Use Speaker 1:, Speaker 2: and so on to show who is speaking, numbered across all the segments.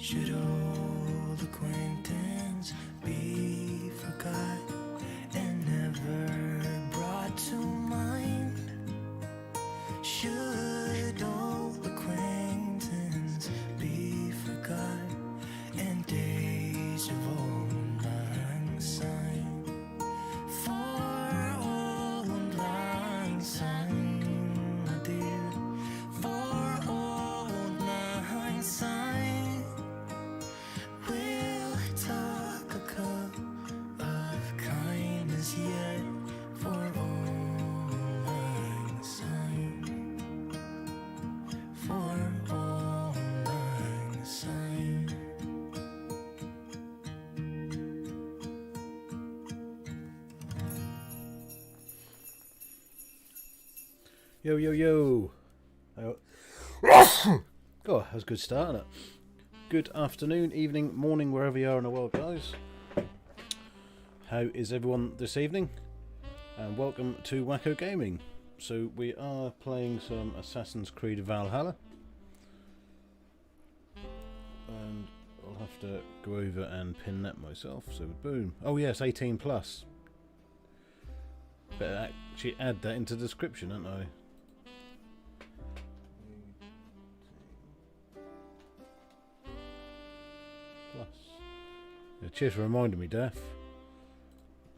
Speaker 1: Should old acquaintance be forgot and never brought to mind? Should old acquaintance be forgot and days of old lang syne? For old lang syne, my dear, for old lang syne, we'll talk a cup of kindness yet for old lang syne, for old lang syne.
Speaker 2: Yo, yo, yo. Oh, that was a good start, isn't it? Good afternoon, evening, morning, wherever you are in the world, guys. How is everyone this evening? And welcome to Wackogaming. So we are playing some Assassin's Creed Valhalla. And I'll have to go over and pin that myself. So boom. Oh yes, 18 plus. Better actually add that into the description, don't I? Plus. Yeah, cheers for reminding me, Daph.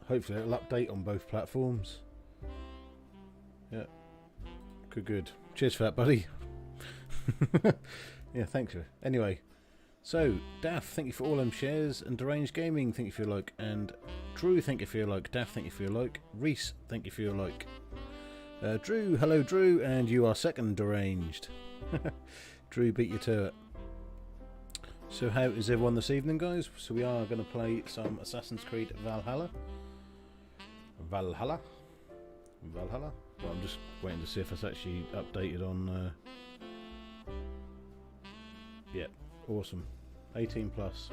Speaker 2: Hopefully it'll update on both platforms. Yeah. Good. Cheers for that, buddy. Yeah, thanks. Anyway, so Daph, thank you for all them shares, and Deranged Gaming, thank you for your like, and Drew, thank you for your like, Daph, thank you for your like, Reese, thank you for your like. Drew, hello Drew, and you are second, Deranged. Drew beat you to it. So how is everyone this evening, guys? So we are going to play some Assassin's Creed Valhalla. Valhalla. Well, I'm just waiting to see if it's actually updated on... Yeah, awesome. 18 plus.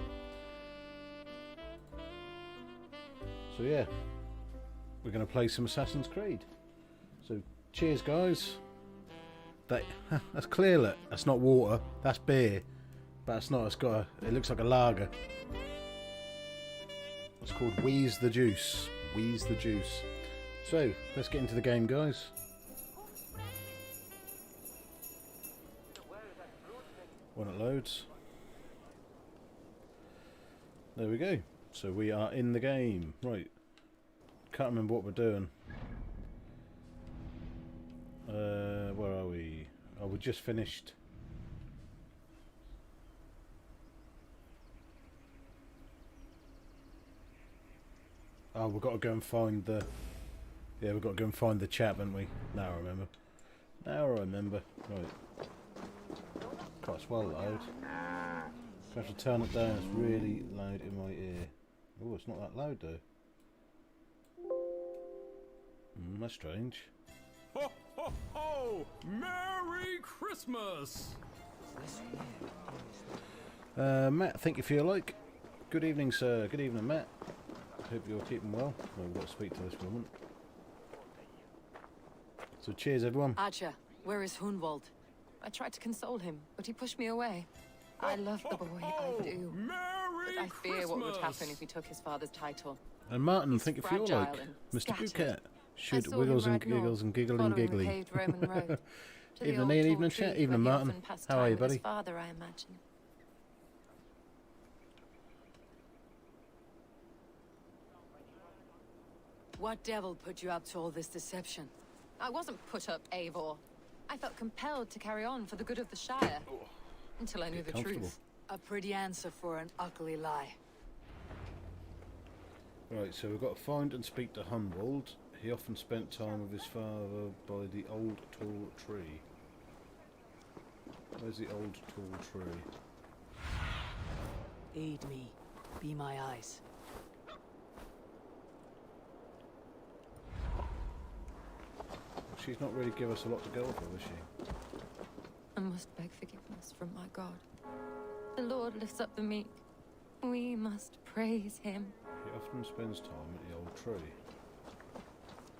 Speaker 2: So yeah, we're going to play some Assassin's Creed. So cheers, guys. That's clear, look. That's not water. That's beer. But it's not. It's got a. It looks like a lager. It's called Wheeze the Juice. Wheeze the Juice. So let's get into the game, guys. When it loads. There we go. So we are in the game. Right. Can't remember what we're doing. Where are we? Oh, we just finished. Oh, we've got to go and find the... Yeah, we've got to go and find the chap, haven't we? Now I remember. Right. God, it's well loud. I have to turn it down, it's really loud in my ear. Oh, it's not that loud though. That's strange.
Speaker 3: Ho, ho, ho! Merry Christmas!
Speaker 2: Matt, thank you for your like. Good evening, sir. Good evening, Matt. Hope you're keeping well. We've got to speak to this woman. So cheers, everyone.
Speaker 4: Acha, where is Hunwald? I tried to console him, but he pushed me away. I love the boy, I do.
Speaker 3: Merry
Speaker 4: But I fear what would
Speaker 3: Christmas!
Speaker 4: happen if he took his father's title.
Speaker 2: And Martin, thank you for your
Speaker 4: fragile
Speaker 2: like.
Speaker 4: and
Speaker 2: Mr.
Speaker 4: scattered.
Speaker 2: Bouquet. Should
Speaker 4: I saw
Speaker 2: wiggles
Speaker 4: him
Speaker 2: and
Speaker 4: ride north,
Speaker 2: giggles and giggle and
Speaker 4: following the
Speaker 2: giggly.
Speaker 4: paved Roman road, to the
Speaker 2: Evening,
Speaker 4: old
Speaker 2: Ian.
Speaker 4: tall
Speaker 2: Evening,
Speaker 4: tree
Speaker 2: chat.
Speaker 4: where
Speaker 2: Evening,
Speaker 4: he
Speaker 2: Martin.
Speaker 4: often passed
Speaker 2: How are
Speaker 4: time
Speaker 2: you,
Speaker 4: with his
Speaker 2: buddy?
Speaker 4: father, I imagine. What devil put you up to all this deception? I wasn't put up, Eivor. I felt compelled to carry on for the good of the Shire. Until I knew the
Speaker 2: comfortable.
Speaker 4: truth. A pretty answer for an ugly lie.
Speaker 2: Right, so we've got to find and speak to Hunwald. He often spent time with his father by the old tall tree. Where's the old tall tree?
Speaker 4: Aid me. Be my eyes.
Speaker 2: She's not really give us a lot to go off of, is she?
Speaker 4: I must beg forgiveness from my God. The Lord lifts up the meek. We must praise him.
Speaker 2: He often spends time at the old tree.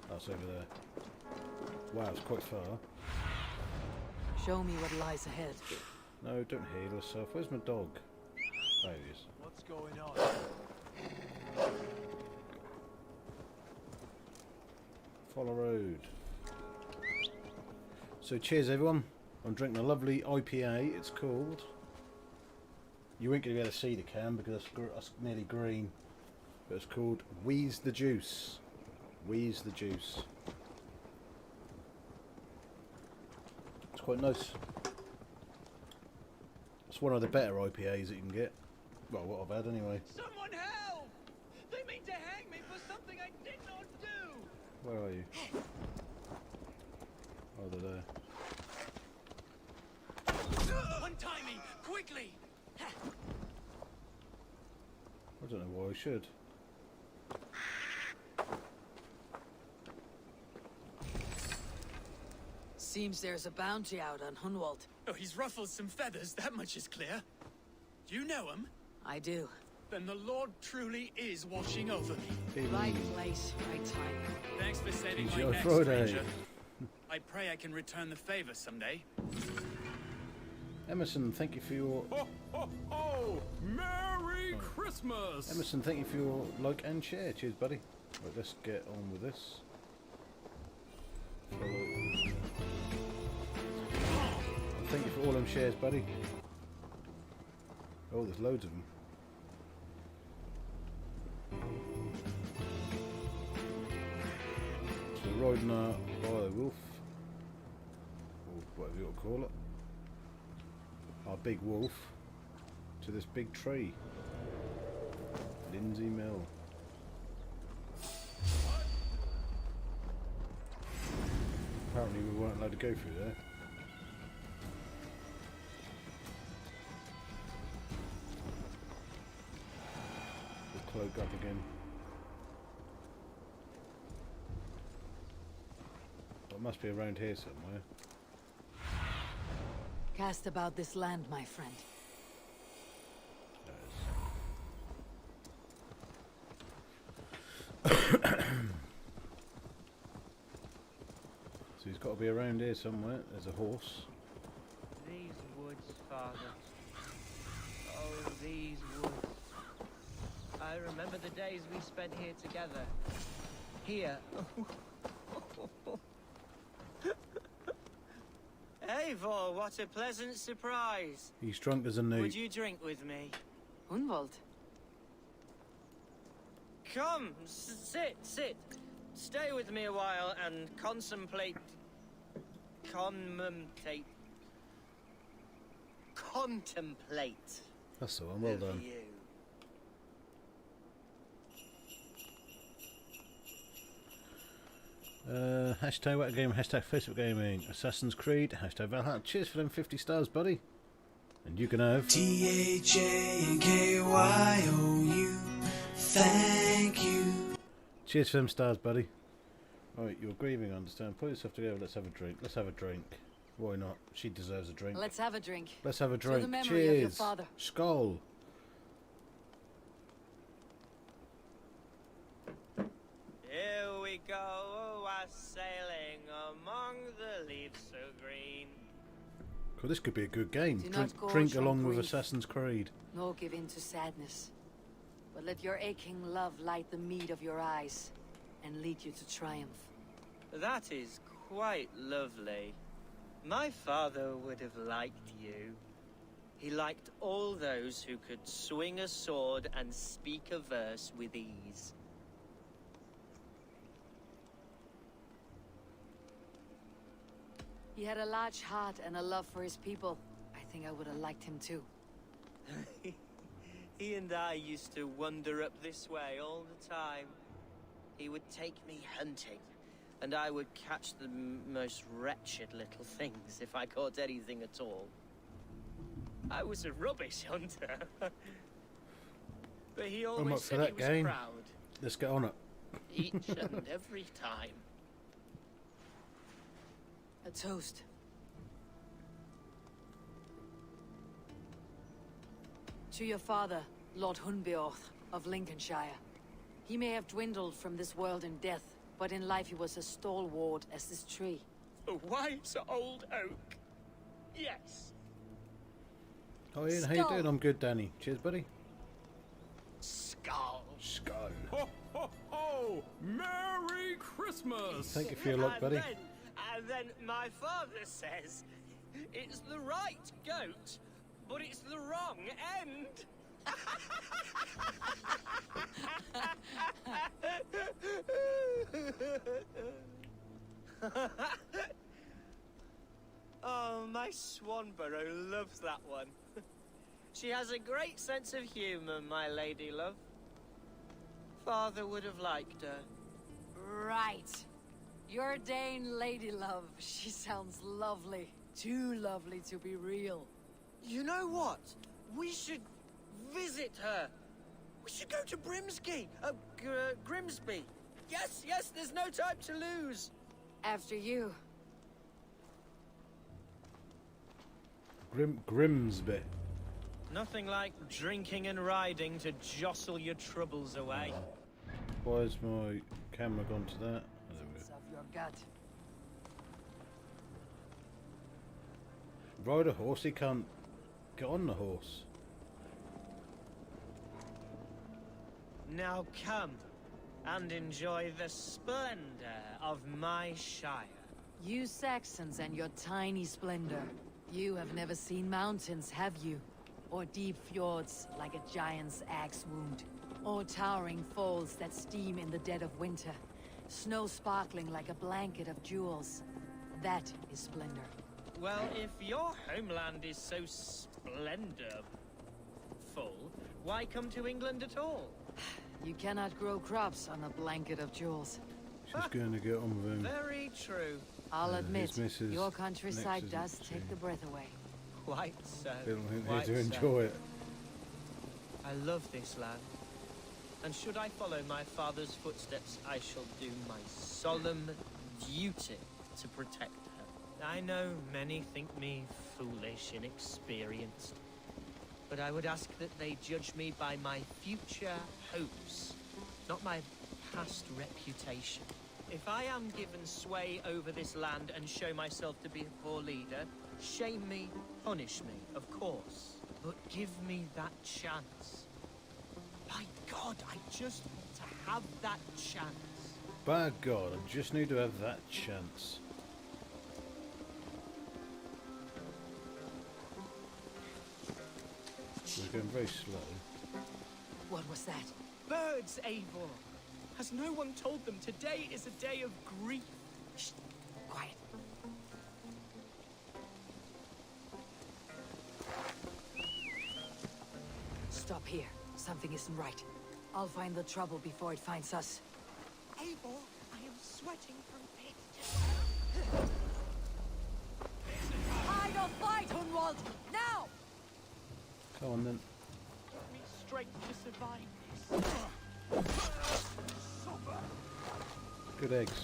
Speaker 2: That's over there. Wow, it's quite far.
Speaker 4: Show me what lies ahead.
Speaker 2: No, don't heal yourself. Where's my dog? There he is.
Speaker 5: What's going on?
Speaker 2: Follow road. So cheers everyone. I'm drinking a lovely IPA, it's called. You ain't going to be able to see the can because it's nearly green. But it's called Wheeze the Juice. Wheeze the Juice. It's quite nice. It's one of the better IPAs that you can get. Well, what I've had anyway.
Speaker 5: Someone help! They mean to hang me for something I did not do!
Speaker 2: Where are you? Oh, they're there.
Speaker 5: Untie me! Quickly!
Speaker 2: I don't know why I should.
Speaker 4: Seems there's a bounty out on Hunwald.
Speaker 5: Oh, he's ruffled some feathers, that much is clear. Do you know him?
Speaker 4: I do.
Speaker 5: Then the Lord truly is watching over me.
Speaker 4: Right place, right time.
Speaker 5: Thanks for saving
Speaker 2: It's
Speaker 5: my
Speaker 2: your
Speaker 5: neck,
Speaker 2: Friday.
Speaker 5: stranger. I pray I can return the favor someday.
Speaker 2: Emerson, thank you for your...
Speaker 3: Ho, ho, ho! Merry Christmas!
Speaker 2: Emerson, thank you for your like and share. Cheers, buddy. Right, let's get on with this. Follow. Thank you for all them shares, buddy. Oh, there's loads of them. So we're riding by a wolf, or whatever you want to call it. Our big wolf to this big tree. Lindsay Mill. Apparently we weren't allowed to go through there. We'll cloak up again. Well, it must be around here somewhere.
Speaker 4: Cast about this land, my friend.
Speaker 2: So he's got to be around here somewhere. There's a horse.
Speaker 6: These woods, Father. Oh, these woods. I remember the days we spent here together. Here. Eivor, what a pleasant surprise.
Speaker 2: He's drunk as a newt.
Speaker 6: Would you drink with me?
Speaker 4: Hunwald.
Speaker 6: Come, sit. Stay with me a while and contemplate. Contemplate.
Speaker 2: That's the one. Well
Speaker 6: the
Speaker 2: done.
Speaker 6: view.
Speaker 2: Hashtag Wackogaming, hashtag Facebook Gaming, Assassin's Creed, hashtag Valhalla. Cheers for them 50 stars, buddy. And you can have
Speaker 1: THANKYOU. Thank you.
Speaker 2: cheers for them stars, buddy. Right, you're grieving, I understand. Put yourself together, let's have a drink. Let's have a drink. Why not? She deserves a drink.
Speaker 4: Let's have a drink.
Speaker 2: Let's have a
Speaker 4: To
Speaker 2: drink.
Speaker 4: the memory
Speaker 2: Cheers.
Speaker 4: of your father.
Speaker 2: Skull.
Speaker 6: Here we go, a sailing among the leaves so green.
Speaker 2: Cool, this could be a good game.
Speaker 4: Do not gorge
Speaker 2: Drink
Speaker 4: on
Speaker 2: along with
Speaker 4: grief.
Speaker 2: Assassin's Creed.
Speaker 4: Nor give in to sadness. But let your aching love light the mead of your eyes and lead you to triumph.
Speaker 6: That is quite lovely. My father would have liked you. He liked all those who could swing a sword and speak a verse with ease.
Speaker 4: He had a large heart and a love for his people. I think I would have liked him too.
Speaker 6: He and I used to wander up this way all the time. He would take me hunting, and I would catch the most wretched little things if I caught anything at all. I was a rubbish hunter. But he
Speaker 2: up
Speaker 6: always
Speaker 2: for
Speaker 6: said
Speaker 2: that
Speaker 6: he was
Speaker 2: game.
Speaker 6: proud,
Speaker 2: Let's get on it.
Speaker 6: each and every time.
Speaker 4: A toast. To your father, Lord Hunbeorth of Lincolnshire. He may have dwindled from this world in death, but in life he was as stalwart as this tree.
Speaker 6: A wise old oak. Yes.
Speaker 2: Oh, Ian, how you
Speaker 4: Skull.
Speaker 2: doing? I'm good, Danny. Cheers, buddy.
Speaker 3: ho! Merry Christmas!
Speaker 2: Thank you for your luck, buddy.
Speaker 6: And then my father says, it's the right goat, but it's the wrong end. Oh, my Swanborough loves that one. She has a great sense of humour, my lady love. Father would have liked her.
Speaker 4: Right. Your Dane lady love. She sounds lovely. Too lovely to be real.
Speaker 6: You know what? We should visit her. We should go to Grimsby. Yes, yes, there's no time to lose.
Speaker 4: After you.
Speaker 2: Grimsby.
Speaker 6: Nothing like drinking and riding to jostle your troubles away.
Speaker 2: Why has my camera gone to that? Oh, there we
Speaker 4: Of your gut.
Speaker 2: go. Ride a horse, he can't get on the horse.
Speaker 6: Now come and enjoy the splendor of my shire.
Speaker 4: You Saxons and your tiny splendor. You have never seen mountains, have you? Or deep fjords like a giant's axe wound. Or towering falls that steam in the dead of winter. Snow sparkling like a blanket of jewels. That is splendor.
Speaker 6: Well, if your homeland is so splendorful, why come to England at all?
Speaker 4: You cannot grow crops on a blanket of jewels.
Speaker 2: She's going to get on with him.
Speaker 6: Very true.
Speaker 4: I'll admit,
Speaker 2: his missus
Speaker 4: your countryside
Speaker 2: next
Speaker 4: does
Speaker 2: isn't
Speaker 4: take
Speaker 2: she?
Speaker 4: the breath away.
Speaker 6: Quite so.
Speaker 2: They don't think
Speaker 6: quite
Speaker 2: they do
Speaker 6: so.
Speaker 2: enjoy it.
Speaker 6: I love this land. And should I follow my father's footsteps, I shall do my solemn duty to protect her. I know many think me foolish, inexperienced. But I would ask that they judge me by my future hopes, not my past reputation. If I am given sway over this land and show myself to be a poor leader, shame me, punish me, of course. But give me that chance. By God, I just want to have that chance.
Speaker 2: By God, I just need to have that chance. We're going very slow.
Speaker 4: What was that?
Speaker 6: Birds, Eivor. Has no one told them today is a day of grief?
Speaker 4: Shh. Quiet. Stop here. Something isn't right. I'll find the trouble before it finds us.
Speaker 6: Eivor, I am sweating from pit.
Speaker 4: Hide or fight, Hunwald! Now!
Speaker 2: Come on then.
Speaker 6: Give me strength to survive this.
Speaker 2: Good eggs.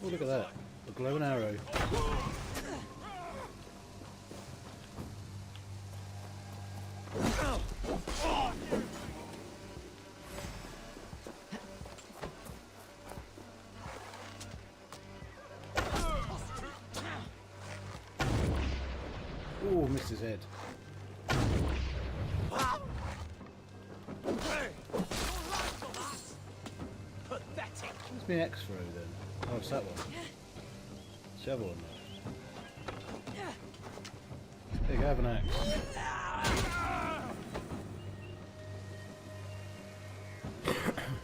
Speaker 2: Oh, look at that. A glowing arrow. Oh, missed his head.
Speaker 6: Pathetic.
Speaker 2: Where's my X-throw then? Oh, it's that one. It's the other one. There you go, have an axe.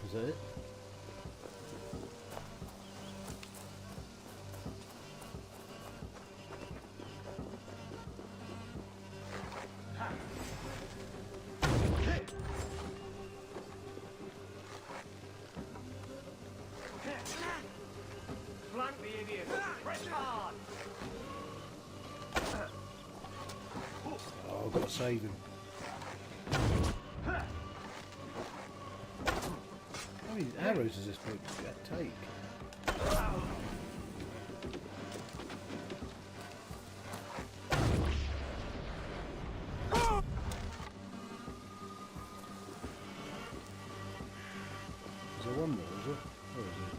Speaker 2: Is that it?
Speaker 6: Flank the idiot. Press hard.
Speaker 2: Oh, I've got to save him. How many arrows does this book take? Is there one more, is it? Where is it?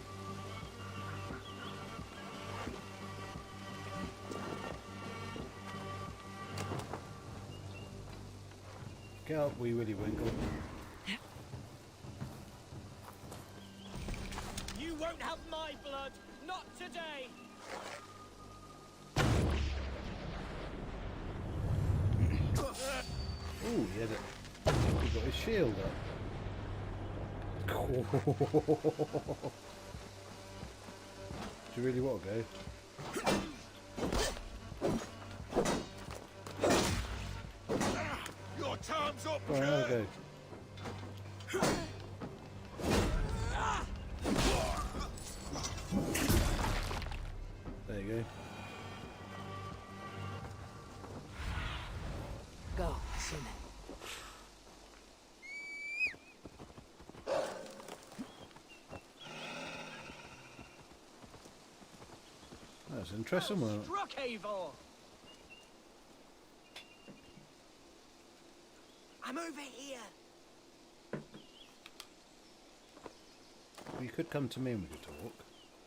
Speaker 2: Get up, wee Willy Winkle.
Speaker 6: won't have my blood. Not today.
Speaker 2: Ooh, he had it. He got his shield up. Do you really want to go?
Speaker 3: Your time's up,
Speaker 2: Go on, have a go. There you go.
Speaker 4: Go, Seaman.
Speaker 2: That's an interesting one.
Speaker 6: Struck Eivor. I'm over here.
Speaker 2: You could come to me and we could talk.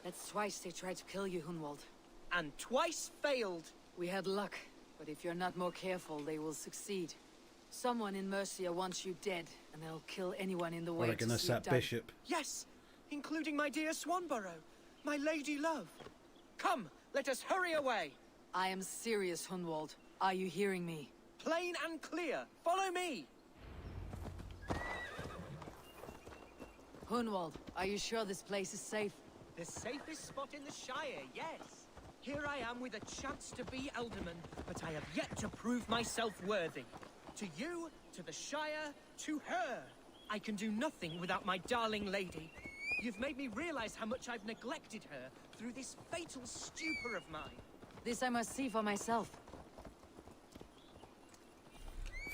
Speaker 4: That's twice they tried to kill you, Hunwald.
Speaker 6: And twice failed.
Speaker 4: We had luck, but if you're not more careful, they will succeed. Someone in Mercia wants you dead, and they'll kill anyone in the
Speaker 2: I
Speaker 4: way
Speaker 2: reckon
Speaker 4: to
Speaker 2: that's
Speaker 4: see it
Speaker 2: that
Speaker 4: done.
Speaker 2: bishop.
Speaker 6: Yes, including my dear Swanborough, my lady love. Come, let us hurry away.
Speaker 4: I am serious, Hunwald. Are you hearing me?
Speaker 6: Plain and clear. Follow me.
Speaker 4: Hunwald, are you sure this place is safe?
Speaker 6: The safest spot in the Shire, yes. Here I am with a chance to be Alderman, but I have yet to prove myself worthy. To you, to the Shire, to her. I can do nothing without my darling lady. You've made me realize how much I've neglected her through this fatal stupor of mine.
Speaker 4: This I must see for myself.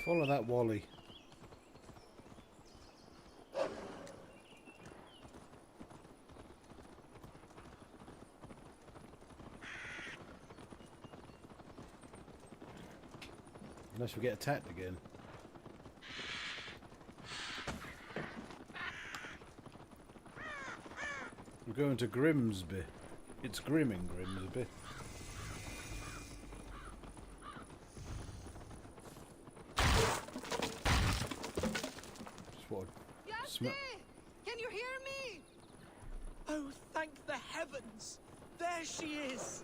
Speaker 2: Follow that Wally. Unless we get attacked again. We're going to Grimsby. It's grim in Grimsby. Just what
Speaker 4: Can you hear me?
Speaker 6: Oh, thank the heavens! There she is!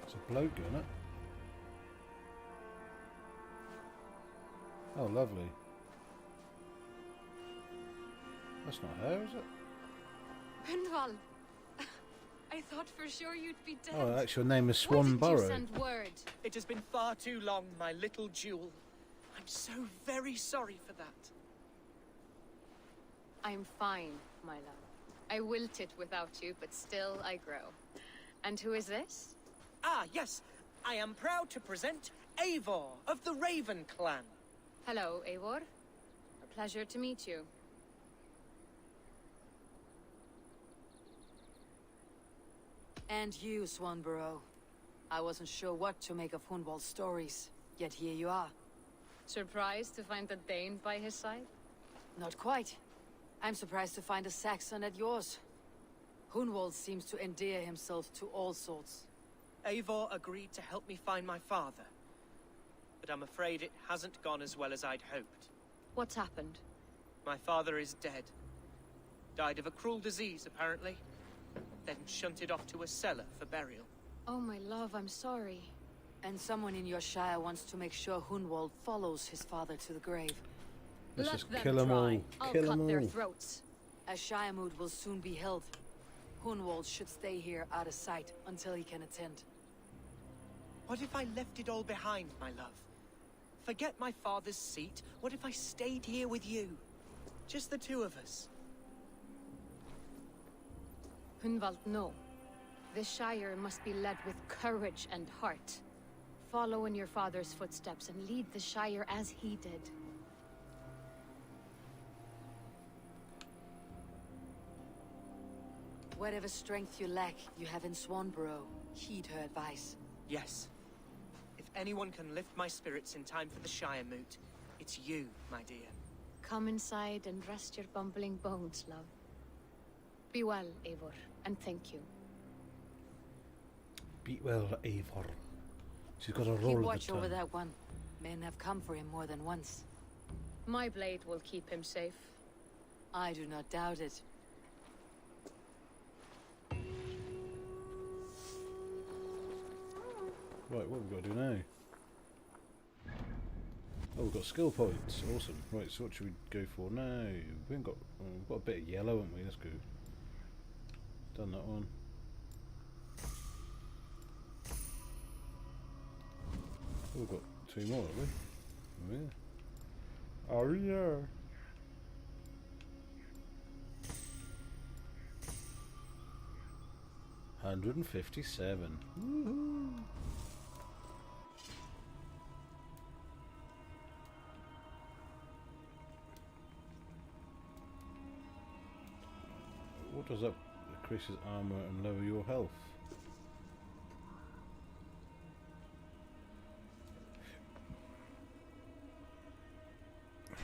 Speaker 2: It's a bloke doing it. Oh, lovely. That's not her, is it?
Speaker 7: Hunwald, I thought for sure you'd be dead.
Speaker 2: Oh, her actual name is
Speaker 7: Why didn't you
Speaker 2: Swanborough.
Speaker 7: send word?
Speaker 6: It has been far too long, my little jewel. I'm so very sorry for that.
Speaker 7: I'm fine, my love. I wilted without you, but still I grow. And who is this?
Speaker 6: Ah, yes. I am proud to present Eivor of the Raven clan.
Speaker 7: Hello, Eivor. A pleasure to meet you.
Speaker 4: And you, Swanborough. I wasn't sure what to make of Hunwald's stories, yet here you are.
Speaker 7: Surprised to find a Dane by his side?
Speaker 4: Not quite. I'm surprised to find a Saxon at yours. Hunwald seems to endear himself to all sorts.
Speaker 6: Eivor agreed to help me find my father. But I'm afraid it hasn't gone as well as I'd hoped.
Speaker 7: What's happened?
Speaker 6: My father is dead. Died of a cruel disease, apparently. Then shunted off to a cellar for burial.
Speaker 7: Oh, my love, I'm sorry.
Speaker 4: And someone in your shire wants to make sure Hunwald follows his father to the grave.
Speaker 2: Let's
Speaker 7: Let
Speaker 2: just
Speaker 7: them
Speaker 2: kill them
Speaker 7: try.
Speaker 2: all.
Speaker 7: I'll
Speaker 2: Kill
Speaker 7: cut
Speaker 2: them
Speaker 7: their
Speaker 2: all.
Speaker 7: throats.
Speaker 4: A shire moot will soon be held. Hunwald should stay here out of sight until he can attend.
Speaker 6: What if I left it all behind, my love? Forget my father's seat. What if I stayed here with you? Just the two of us.
Speaker 7: Hunwald, no. The Shire must be led with courage and heart. Follow in your father's footsteps and lead the Shire as he did.
Speaker 4: Whatever strength you lack, you have in Swanborough. Heed her advice.
Speaker 6: Yes. If anyone can lift my spirits in time for the Shire moot, it's you, my dear.
Speaker 7: Come inside and rest your bumbling bones, love. Be well, Eivor, and thank you.
Speaker 2: Beat well, Eivor. She's got a roll
Speaker 4: Keep
Speaker 2: of
Speaker 4: watch
Speaker 2: the
Speaker 4: over
Speaker 2: tongue.
Speaker 4: that one. Men have come for him more than once.
Speaker 7: My blade will keep him safe.
Speaker 4: I do not doubt it.
Speaker 2: Right, what have we got to do now? Oh, we've got skill points. Awesome. Right, so what should we go for now? We've got a bit of yellow, haven't we? Let's go. Done that one. Oh, we've got 2 more, have we? Oh yeah. Oh yeah. $157. Woohoo! What does that increases armor and lower your health?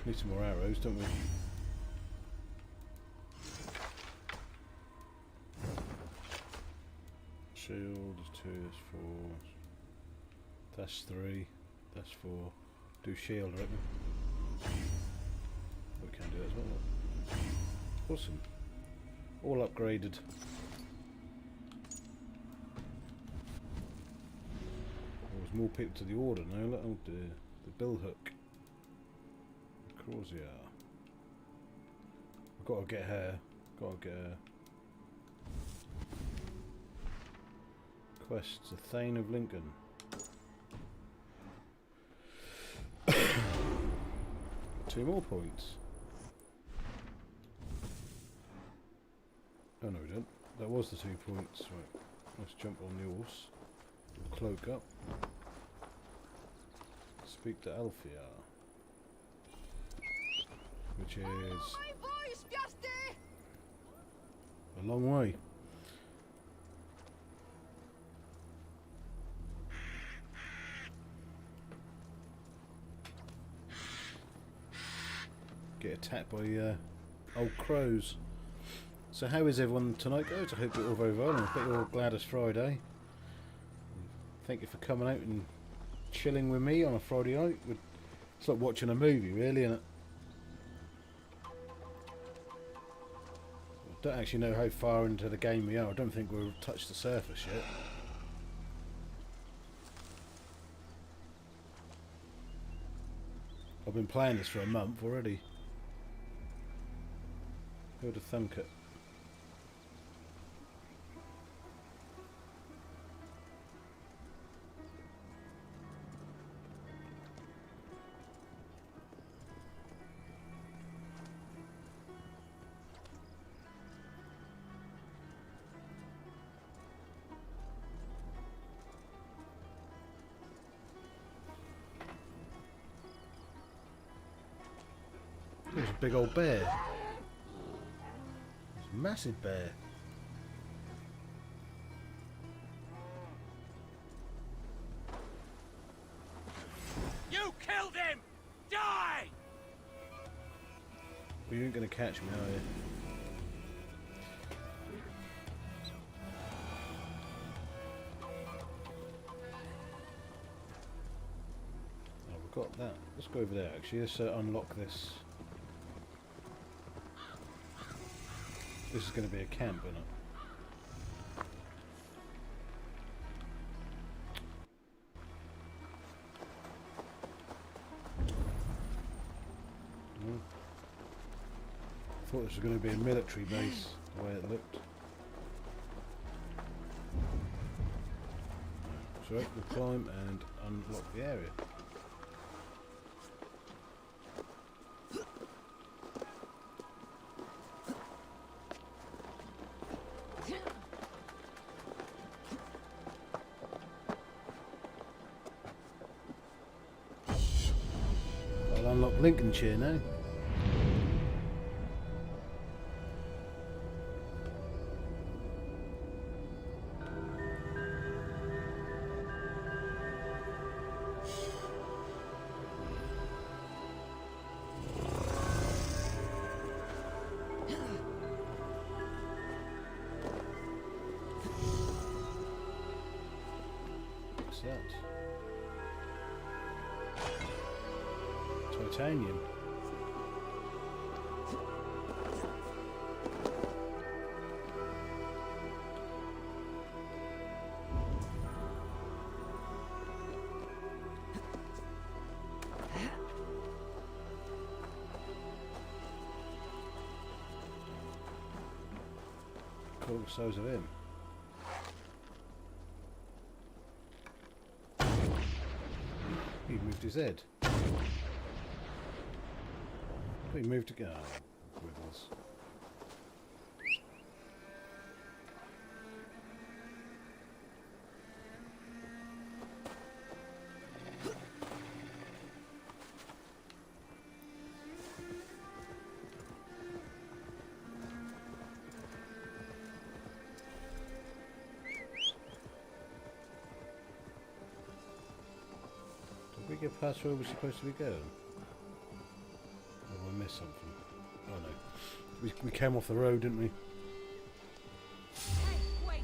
Speaker 2: Need some more arrows, don't we? Shield is 2, that's 4. That's 3. That's 4. Do shield, I reckon. We can do that as well. Awesome. All upgraded. There's more people to the order now. Look, oh dear. The bill hook. Crozier. I've got to get her. Got to get her. Quests. The Thane of Lincoln. 2 more points. Oh no we don't. That was the 2 points. Right. Let's jump on the horse. Cloak up. Speak to Alfia. Which is a long way. Get attacked by old crows. So how is everyone tonight, guys? I hope you're all very well, and I hope you're all glad it's Friday. Thank you for coming out and chilling with me on a Friday night. It's like watching a movie, really, isn't it? I don't actually know how far into the game we are. I don't think we've touched the surface yet. I've been playing this for a month already. Go to Thumcut. There's a big old bear. There's a massive bear.
Speaker 5: You killed him! Die!
Speaker 2: Well, you ain't gonna catch me, are you? Oh, we've got that. Let's go over there actually. Let's unlock this. This is going to be a camp, isn't it? No. Thought this was going to be a military base, the way it looked. So we'll climb and unlock the area. I'll unlock Lincolnshire now. What's that? Titanium. Cool, so's of him. He moved his head. He moved again. Oh, wibbles. Did we get past where we're supposed to be going? Or we missed something? Oh no. We came off the road, didn't we?
Speaker 7: Hey, wait!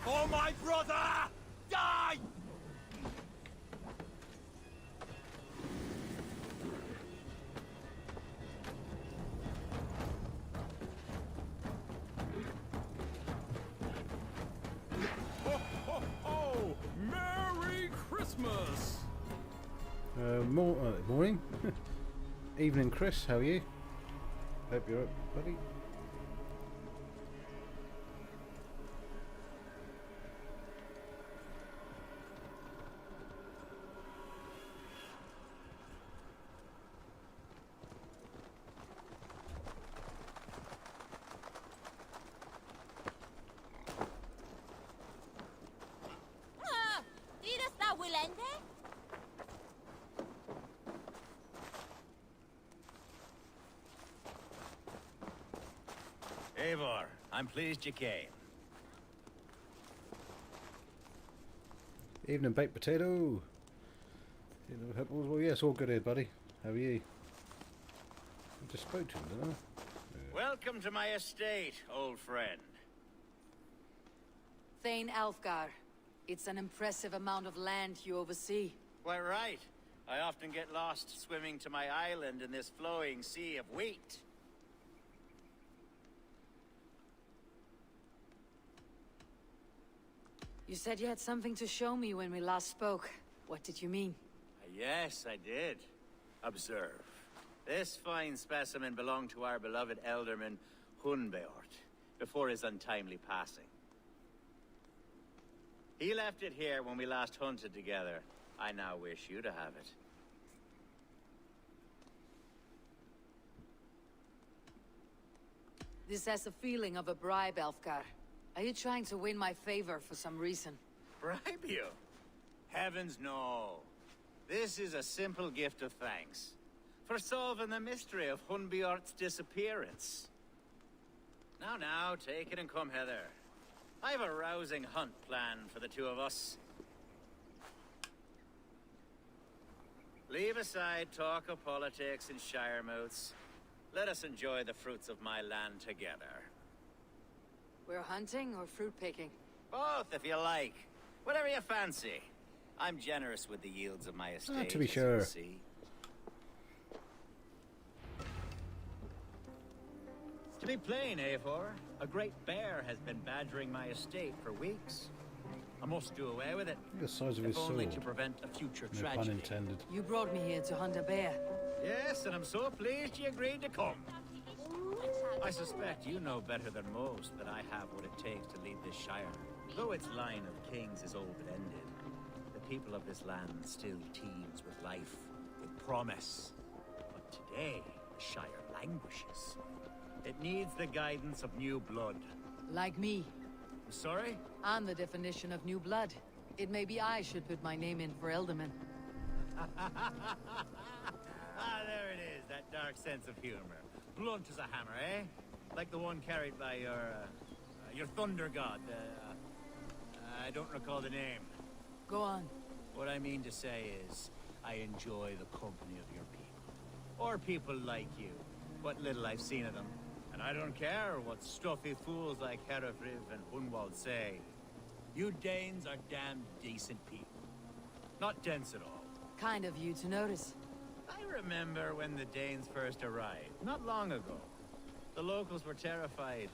Speaker 3: For my brother! Die! Ho, ho, ho! Merry Christmas!
Speaker 2: Morning. Evening, Chris. How are you? Hope you're up, buddy.
Speaker 3: Eivor, I'm pleased you came.
Speaker 2: Evening, baked potato. Well, yes, all good here, buddy. How are you? I just spoke to him, didn't I?
Speaker 3: Welcome to my estate, old friend.
Speaker 4: Thane Alfgar. It's an impressive amount of land you oversee.
Speaker 3: Quite right. I often get lost swimming to my island in this flowing sea of wheat.
Speaker 4: You said you had something to show me when we last spoke. What did you mean?
Speaker 3: Yes, I did. Observe. This fine specimen belonged to our beloved elderman, Hunbeort, before his untimely passing. He left it here when we last hunted together. I now wish you to have it.
Speaker 4: This has the feeling of a bribe, Alfgar. Are you trying to win my favor for some reason?
Speaker 3: Bribe you? Heavens no. This is a simple gift of thanks for solving the mystery of Hunbeort's disappearance. Now, take it and come hither. I have a rousing hunt planned for the two of us. Leave aside talk of politics and shire moats. Let us enjoy the fruits of my land together.
Speaker 4: We're hunting or fruit picking?
Speaker 3: Both, if you like. Whatever you fancy. I'm generous with the yields of my estate.
Speaker 2: To be
Speaker 3: as you
Speaker 2: sure.
Speaker 3: can see. To be plain, Eivor, a great bear has been badgering my estate for weeks. I must do away with it.
Speaker 2: Look at the size of his
Speaker 3: If only
Speaker 2: sword.
Speaker 3: to prevent a future
Speaker 2: No
Speaker 3: tragedy.
Speaker 2: pun intended.
Speaker 4: You brought me here to hunt a bear.
Speaker 3: Yes, and I'm so pleased you agreed to come. I suspect you know better than most that I have what it takes to lead this shire. Though its line of kings is old but ended, the people of this land still teems with life, with promise. But today, the shire languishes. It needs the guidance of new blood.
Speaker 4: Like me.
Speaker 3: Sorry?
Speaker 4: I'm the definition of new blood. It may be I should put my name in for Elderman.
Speaker 3: There it is, that dark sense of humor. Blunt as a hammer, eh? Like the one carried by your thunder god. I don't recall the name.
Speaker 4: Go on.
Speaker 3: What I mean to say is, I enjoy the company of your people. Or people like you. what little I've seen of them. And I don't care what stuffy fools like Herefriv and Hunwald say. You Danes are damn decent people. Not dense at all.
Speaker 4: Kind of you to notice.
Speaker 3: I remember when the Danes first arrived, not long ago. The locals were terrified,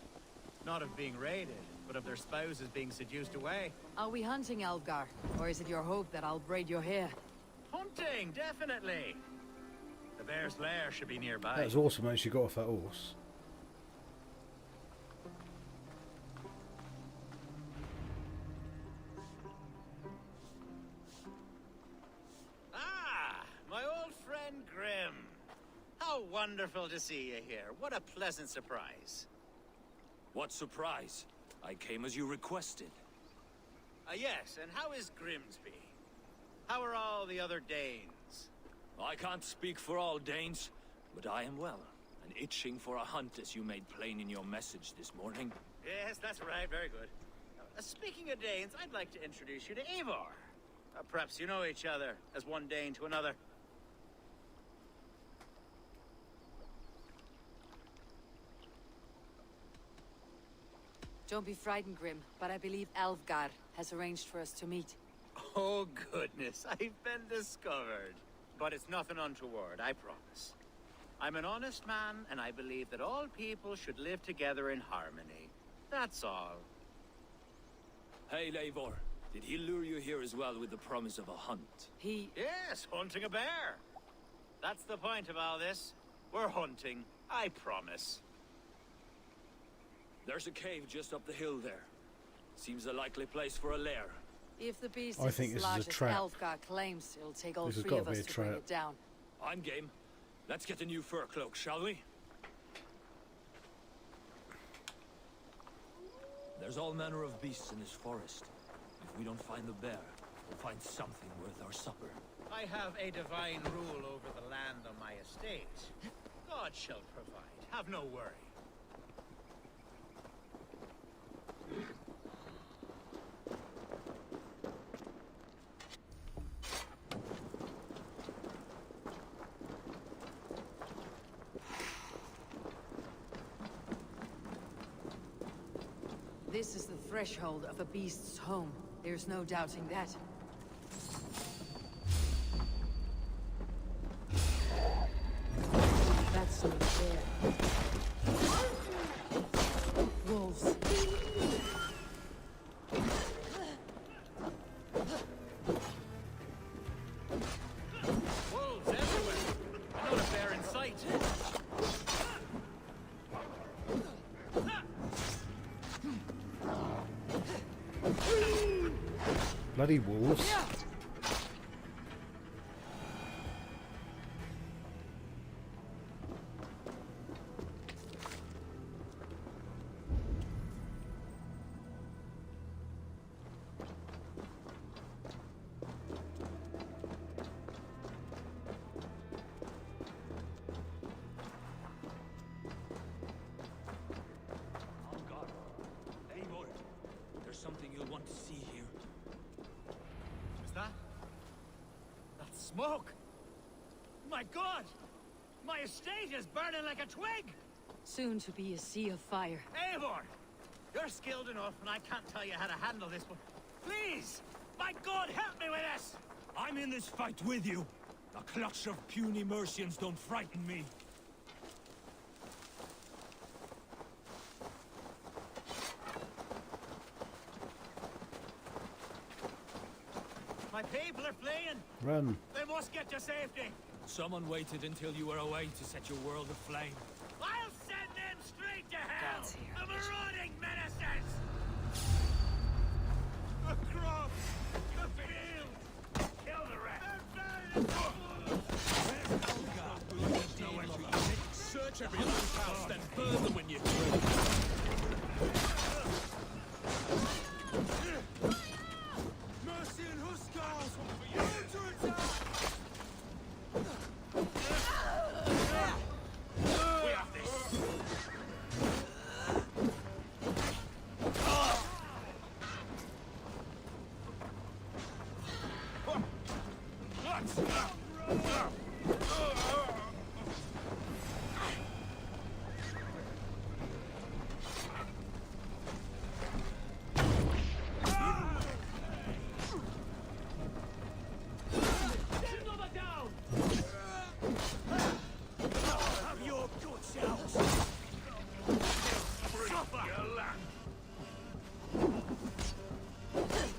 Speaker 3: not of being raided, but of their spouses being seduced away.
Speaker 4: Are we hunting, Algar? Or is it your hope that I'll braid your hair?
Speaker 3: Hunting, definitely. The bear's lair should be nearby.
Speaker 2: That was awesome when she got off that horse.
Speaker 3: Ah, my old friend Grim. How wonderful to see you here. What a pleasant surprise.
Speaker 8: What surprise? I came as you requested.
Speaker 3: Yes, and how is Grimsby? How are all the other Danes?
Speaker 8: I can't speak for all Danes, but I am well, and itching for a hunt as you made plain in your message this morning.
Speaker 3: Yes, that's right. Very good. Speaking of Danes, I'd like to introduce you to Eivor. Perhaps you know each other, as one Dane to another.
Speaker 4: Don't be frightened, Grim, but I believe Algar has arranged for us to meet.
Speaker 3: Oh, goodness, I've been discovered. But it's nothing untoward, I promise. I'm an honest man, and I believe that all people should live together in harmony. That's all.
Speaker 8: Hey, Eivor. Did he lure you here as well with the promise of a hunt?
Speaker 3: Yes, hunting a bear. That's the point of all this. We're hunting, I promise.
Speaker 8: There's a cave just up the hill there. Seems a likely place for a lair.
Speaker 4: If the beast
Speaker 2: I
Speaker 4: is
Speaker 2: think
Speaker 4: as
Speaker 2: this is
Speaker 4: large
Speaker 2: a
Speaker 4: as
Speaker 2: trap.
Speaker 4: Algar claims, it'll take all
Speaker 2: This has
Speaker 4: three
Speaker 2: got
Speaker 4: of
Speaker 2: to be
Speaker 4: us
Speaker 2: a
Speaker 4: to bring
Speaker 2: trap.
Speaker 4: it down.
Speaker 8: I'm game. Let's get a new fur cloak, shall we? There's all manner of beasts in this forest. If we don't find the bear, we'll find something worth our supper.
Speaker 3: I have a divine rule over the land on my estate. God shall provide. Have no worry.
Speaker 4: This is the threshold of a beast's home. There's no doubting that. That's not fair. Wolves.
Speaker 3: Wolves everywhere. Not a bear in sight.
Speaker 2: Bloody wolves.
Speaker 8: Oh God. Eivor, there's something you'll want to see here.
Speaker 3: Is that? That's smoke! My God! My estate is burning like a twig!
Speaker 4: Soon to be a sea of fire.
Speaker 3: Eivor! You're skilled enough, and I can't tell you how to handle this, but please! My God, help me with this!
Speaker 8: I'm in this fight with you. A clutch of puny Mercians don't frighten me.
Speaker 3: My people are fleeing!
Speaker 2: Run.
Speaker 3: They must get to safety!
Speaker 8: Someone waited until you were away to set your world aflame.
Speaker 3: I'll send them straight to hell!
Speaker 4: God's here.
Speaker 3: The marauding menaces! The crops! The field! Kill the rest!
Speaker 8: Search every loose house, then burn them when you're through.
Speaker 5: Mercian Huskars! Under attack!
Speaker 3: We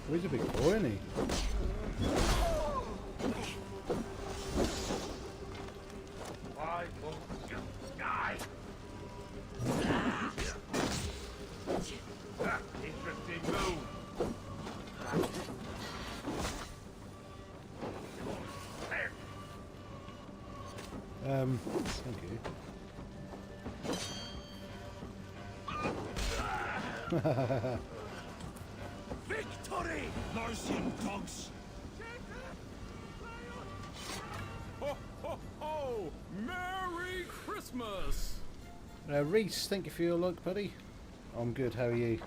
Speaker 2: Oh, he's a big boy, isn't he?
Speaker 9: Why won't you die? Interesting move.
Speaker 2: Thank you.
Speaker 8: Victory! Mercian dogs!
Speaker 10: Ho, ho, ho! Merry Christmas!
Speaker 2: Reese, thank you for your like, buddy. I'm good, how are you?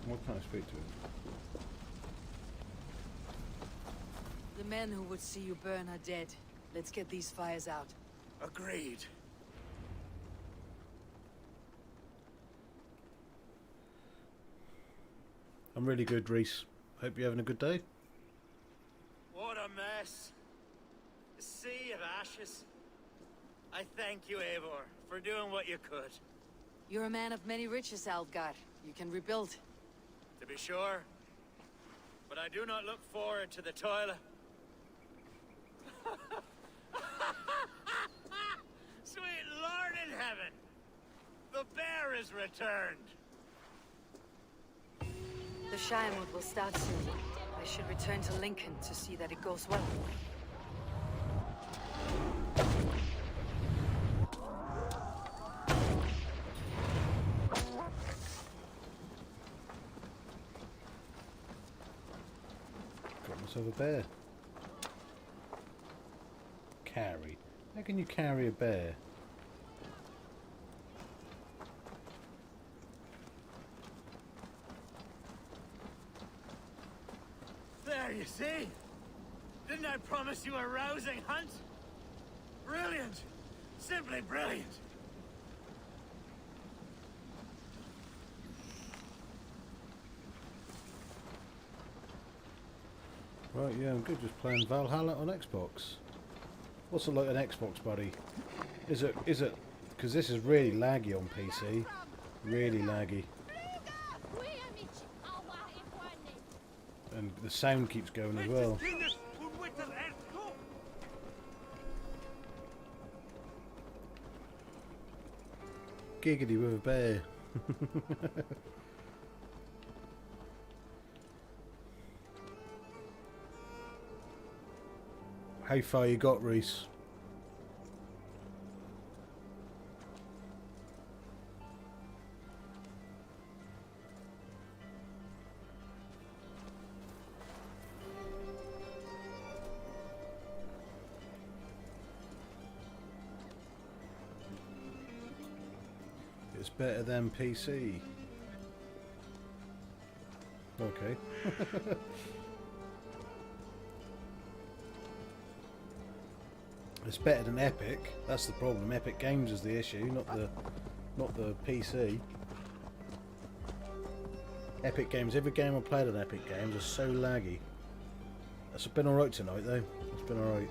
Speaker 2: Why can't I speak to him?
Speaker 4: The men who would see you burn are dead. Let's get these fires out.
Speaker 8: Agreed.
Speaker 2: I'm really good, Reese. Hope you're having a good day.
Speaker 3: What a mess. A sea of ashes. I thank you, Eivor, for doing what you could.
Speaker 4: You're a man of many riches, Algar. You can rebuild.
Speaker 3: To be sure. But I do not look forward to the toil. Sweet Lord in heaven! The bear is returned!
Speaker 4: The Shiremood will start soon. I should return to Lincoln to see that it goes well.
Speaker 2: Got myself a bear. Carry. How can you carry a bear?
Speaker 3: There, you see? Didn't I promise you a rousing hunt? Brilliant! Simply brilliant!
Speaker 2: Right, yeah, I'm good. Just playing Valhalla on Xbox. What's it like on Xbox, buddy? Is it? Because this is really laggy on PC. Really laggy. And the sound keeps going as well. Giggity with a bear. How far you got, Reese? It's better than PC. Okay. It's better than Epic. That's the problem. Epic Games is the issue, not the PC. Epic Games. Every game I played on Epic Games is so laggy. It's been alright tonight though. It's been alright.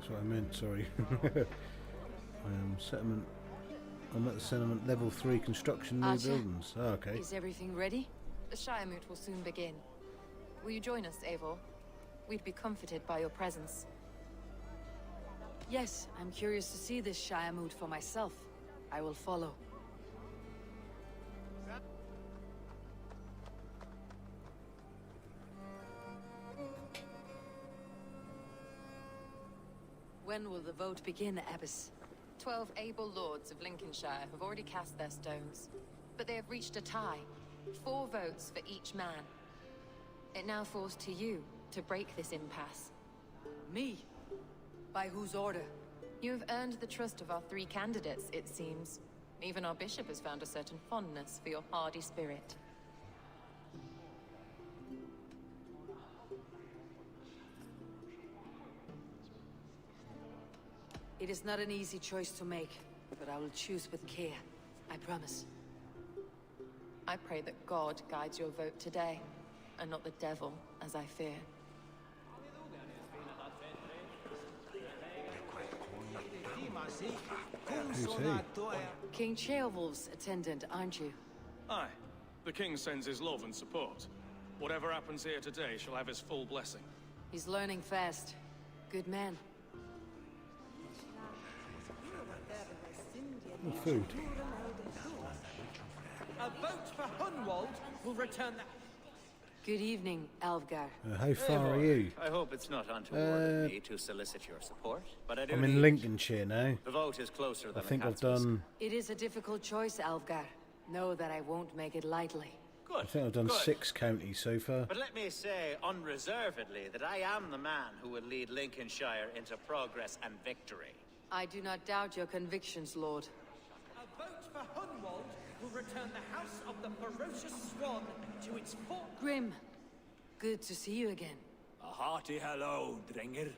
Speaker 2: What I meant, sorry. Settlement. I'm at the settlement level 3 construction new
Speaker 7: Archer?
Speaker 2: buildings. Oh, okay.
Speaker 4: Is everything ready?
Speaker 7: The Shiremoot will soon begin. Will you join us, Eivor? We'd be comforted by your presence.
Speaker 4: Yes, I'm curious to see this Shiremood for myself. I will follow. When will the vote begin, Abbess?
Speaker 7: 12 able lords of Lincolnshire have already cast their stones, but they have reached a tie. 4 votes for each man. It now falls to you to break this impasse.
Speaker 4: Me? By whose order?
Speaker 7: You have earned the trust of our 3 candidates, it seems. Even our bishop has found a certain fondness for your hardy spirit.
Speaker 4: It is not an easy choice to make, but I will choose with care. I promise.
Speaker 7: I pray that God guides your vote today, and not the devil, as I fear.
Speaker 2: Who's he?
Speaker 4: King Ceolwulf's attendant, aren't you?
Speaker 10: Aye. The king sends his love and support. Whatever happens here today shall have his full blessing.
Speaker 4: He's learning fast. Good man.
Speaker 2: Oh, food.
Speaker 5: A vote for Hunwald will return the...
Speaker 4: Good evening, Alvgar.
Speaker 2: How far are you?
Speaker 3: I hope it's not untoward of me to solicit your support, but I do
Speaker 2: I'm in
Speaker 3: need...
Speaker 2: Lincolnshire now.
Speaker 3: The vote is closer
Speaker 2: I
Speaker 3: than
Speaker 2: think
Speaker 3: a
Speaker 2: I've
Speaker 3: cat's whisker.
Speaker 2: done.
Speaker 4: It is a difficult choice, Alvgar. Know that I won't make it lightly.
Speaker 3: Good.
Speaker 2: I think I've done
Speaker 3: good.
Speaker 2: 6 counties so far.
Speaker 3: But let me say unreservedly that I am the man who will lead Lincolnshire into progress and victory.
Speaker 4: I do not doubt your convictions, Lord.
Speaker 5: A vote for Hunwald will return the House of the Ferocious Swan to its former...
Speaker 4: Grim, good to see you again.
Speaker 8: A hearty hello, Drenger.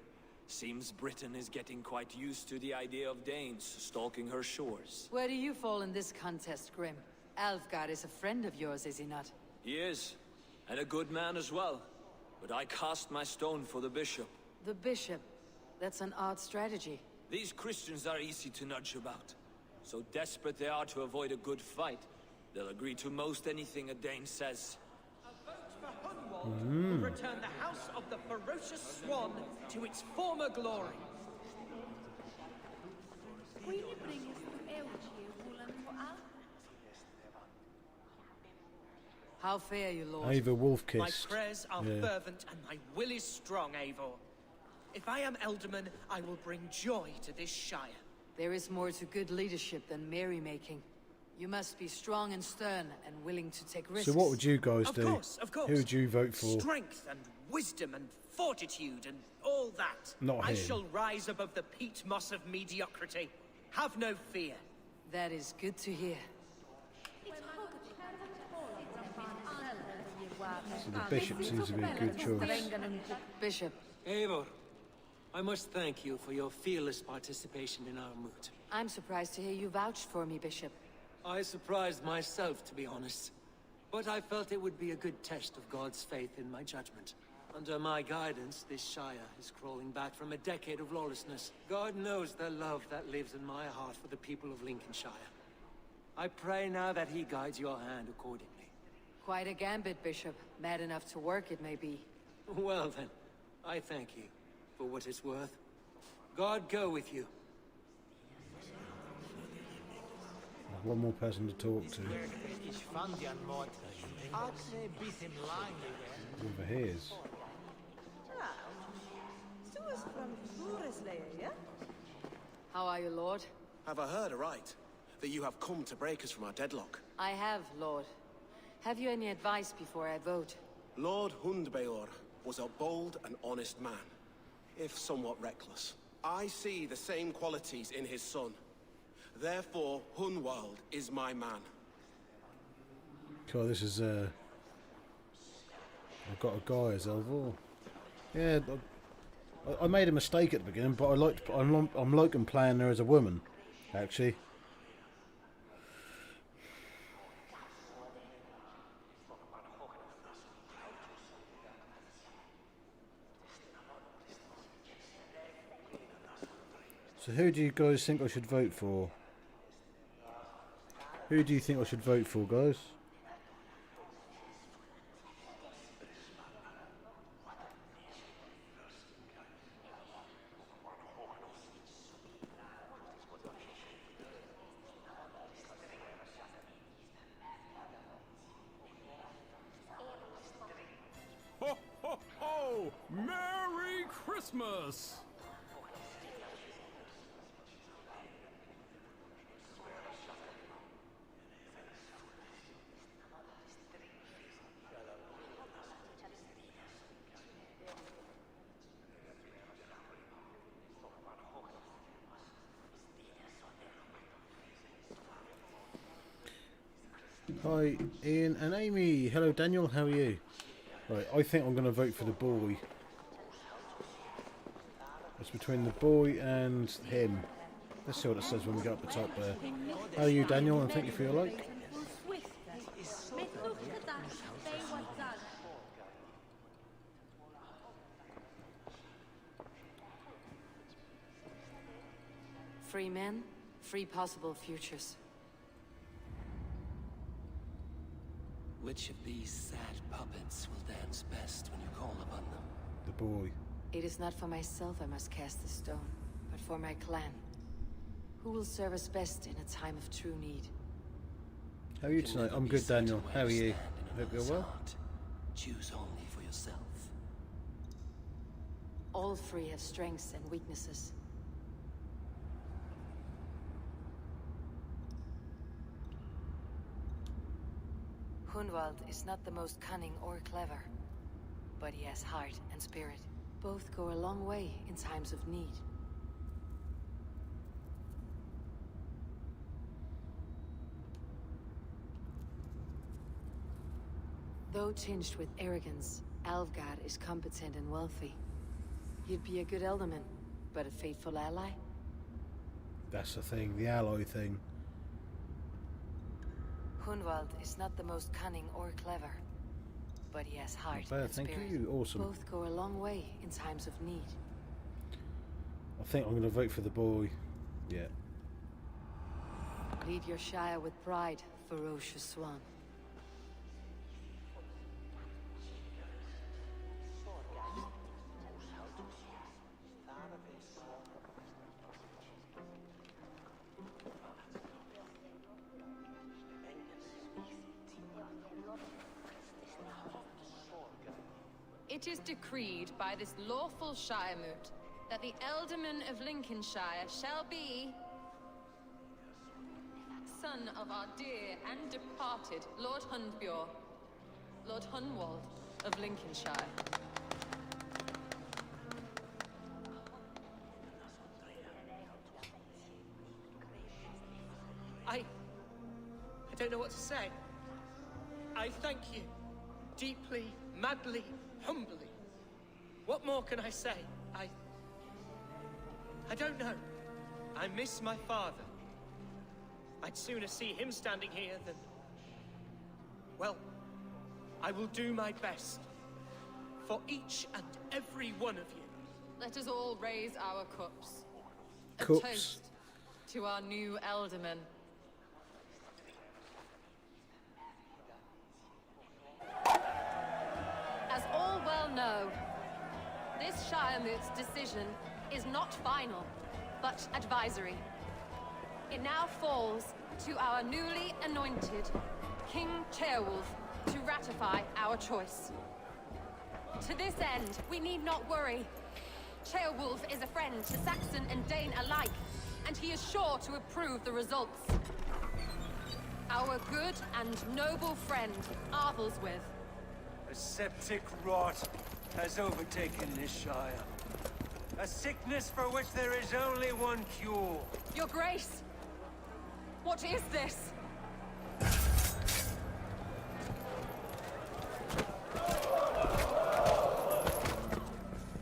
Speaker 8: Seems Britain is getting quite used to the idea of Danes stalking her shores.
Speaker 4: Where do you fall in this contest, Grim? Alvgar is a friend of yours, is he not?
Speaker 8: He is, and a good man as well. But I cast my stone for the bishop.
Speaker 4: The bishop. That's an odd strategy.
Speaker 8: These Christians are easy to nudge about. So desperate they are to avoid a good fight, they'll agree to most anything a Dane says.
Speaker 5: A vote for Hunwald will return the House of the Ferocious Swan to its former glory.
Speaker 4: How fare you, Lord?
Speaker 2: Eivor
Speaker 5: My
Speaker 2: Wolf-kissed.
Speaker 5: prayers are fervent and my will is strong, Eivor. If I am Elderman, I will bring joy to this shire.
Speaker 4: There is more to good leadership than merrymaking. You must be strong and stern and willing to take risks.
Speaker 2: So what would you guys
Speaker 5: Of
Speaker 2: do?
Speaker 5: course, of course.
Speaker 2: Who would you vote for?
Speaker 5: Strength and wisdom and fortitude and all that.
Speaker 2: Not
Speaker 5: I
Speaker 2: him.
Speaker 5: shall rise above the peat moss of mediocrity. Have no fear.
Speaker 4: That is good to hear.
Speaker 2: So the bishop seems to be a good choice.
Speaker 4: Bishop,
Speaker 11: Eivor, I must thank you for your fearless participation in our moot.
Speaker 4: I'm surprised to hear you vouched for me, Bishop.
Speaker 11: I surprised myself, to be honest. But I felt it would be a good test of God's faith in my judgment. Under my guidance, this Shire is crawling back from a decade of lawlessness. God knows the love that lives in my heart for the people of Lincolnshire. I pray now that he guides your hand accordingly.
Speaker 4: Quite a gambit, Bishop. Mad enough to work, it may be.
Speaker 11: Well then, I thank you for what it's worth. God go with you.
Speaker 2: One more person to talk to. Over here's.
Speaker 4: How are you, Lord?
Speaker 12: Have I heard aright that you have come to break us from our deadlock?
Speaker 4: I have, Lord. Have you any advice before I vote?
Speaker 12: Lord Hundbeor was a bold and honest man, if somewhat reckless. I see the same qualities in his son. Therefore, Hunwald is my man.
Speaker 2: God, this is I've got a guy as Elvor. Yeah, I made a mistake at the beginning, but I'm liking playing her as a woman, actually. So who do you guys think I should vote for? Who do you think I should vote for, guys?
Speaker 10: Ho, ho, ho! Merry Christmas!
Speaker 2: Hi, Ian and Amy. Hello, Daniel. How are you? Right, I think I'm going to vote for the boy. It's between the boy and him. Let's see what it says when we get up the top there. How are you, Daniel? And thank you for your like.
Speaker 4: Free men, free possible futures.
Speaker 11: Which of these sad puppets will dance best when you call upon them?
Speaker 2: The boy.
Speaker 4: It is not for myself I must cast the stone, but for my clan. Who will serve us best in a time of true need?
Speaker 2: How are you tonight? I'm good, Daniel. How are you? Hope you're well.
Speaker 11: Choose only for yourself.
Speaker 4: All three have strengths and weaknesses. Hunwald is not the most cunning or clever, but he has heart and spirit. Both go a long way in times of need. Though tinged with arrogance, Alvgard is competent and wealthy. He'd be a good alderman, but a faithful ally?
Speaker 2: That's the thing, the ally thing.
Speaker 4: Hunwald is not the most cunning or clever, but he has heart
Speaker 2: Not bad,
Speaker 4: and spirit.
Speaker 2: thank you. Awesome.
Speaker 4: Both go a long way in times of need.
Speaker 2: I think I'm going to vote for the boy. Yeah.
Speaker 4: Lead your Shire with pride, ferocious swan.
Speaker 7: It is decreed by this lawful Shiremoot that the Alderman of Lincolnshire shall be son of our dear and departed Lord Hundbjorn, Lord Hunwald of Lincolnshire.
Speaker 5: I don't know what to say. I thank you. Deeply, madly, humbly. What more can I say? I don't know. I miss my father. I'd sooner see him standing here than... Well, I will do my best. For each and every one of you.
Speaker 7: Let us all raise our cups. A
Speaker 2: Cups.
Speaker 7: toast to our new Alderman. As all well know, this Shiremoot's decision is not final, but advisory. It now falls to our newly anointed King Ceolwulf to ratify our choice. To this end, we need not worry. Ceolwulf is a friend to Saxon and Dane alike, and he is sure to approve the results. Our good and noble friend, Arthelswith.
Speaker 13: A septic rot has overtaken this Shire. A sickness for which there is only one cure.
Speaker 7: Your Grace! What is this?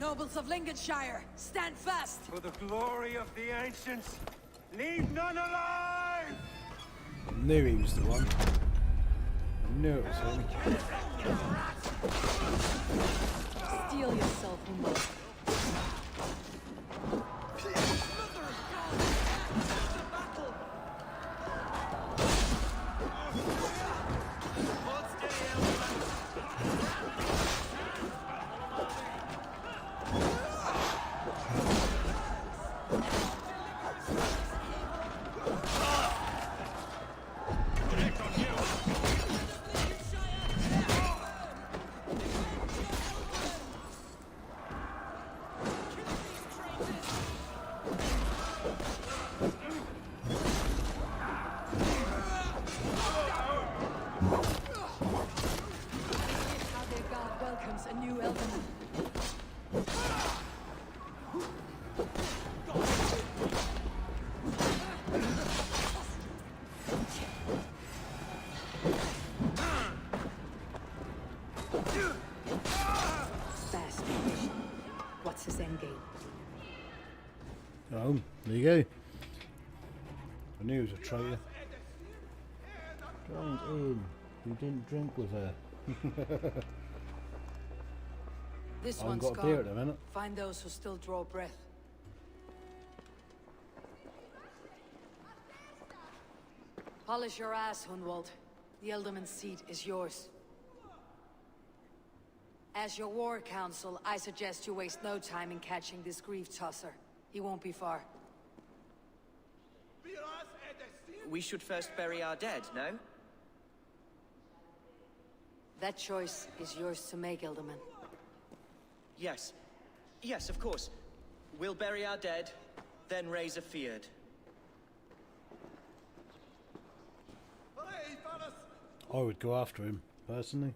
Speaker 14: Nobles of Lincolnshire, stand fast!
Speaker 13: For the glory of the ancients, leave none alive!
Speaker 2: Knew he was the one. Knew it was him.
Speaker 4: Steel yourself, Hunwald.
Speaker 2: you go. I knew he was a traitor. Joined in. You didn't drink with her.
Speaker 4: This
Speaker 2: I've
Speaker 4: one's
Speaker 2: got a
Speaker 4: gone.
Speaker 2: beer at the minute.
Speaker 4: Find those who still draw breath. Polish your ass, Hunwald. The Elderman's seat is yours. As your war council, I suggest you waste no time in catching this grief tosser. He won't be far.
Speaker 6: We should first bury our dead, no?
Speaker 4: That choice is yours to make, Elderman.
Speaker 6: Yes. Yes, of course. We'll bury our dead, then raise a feared.
Speaker 2: I would go after him, personally.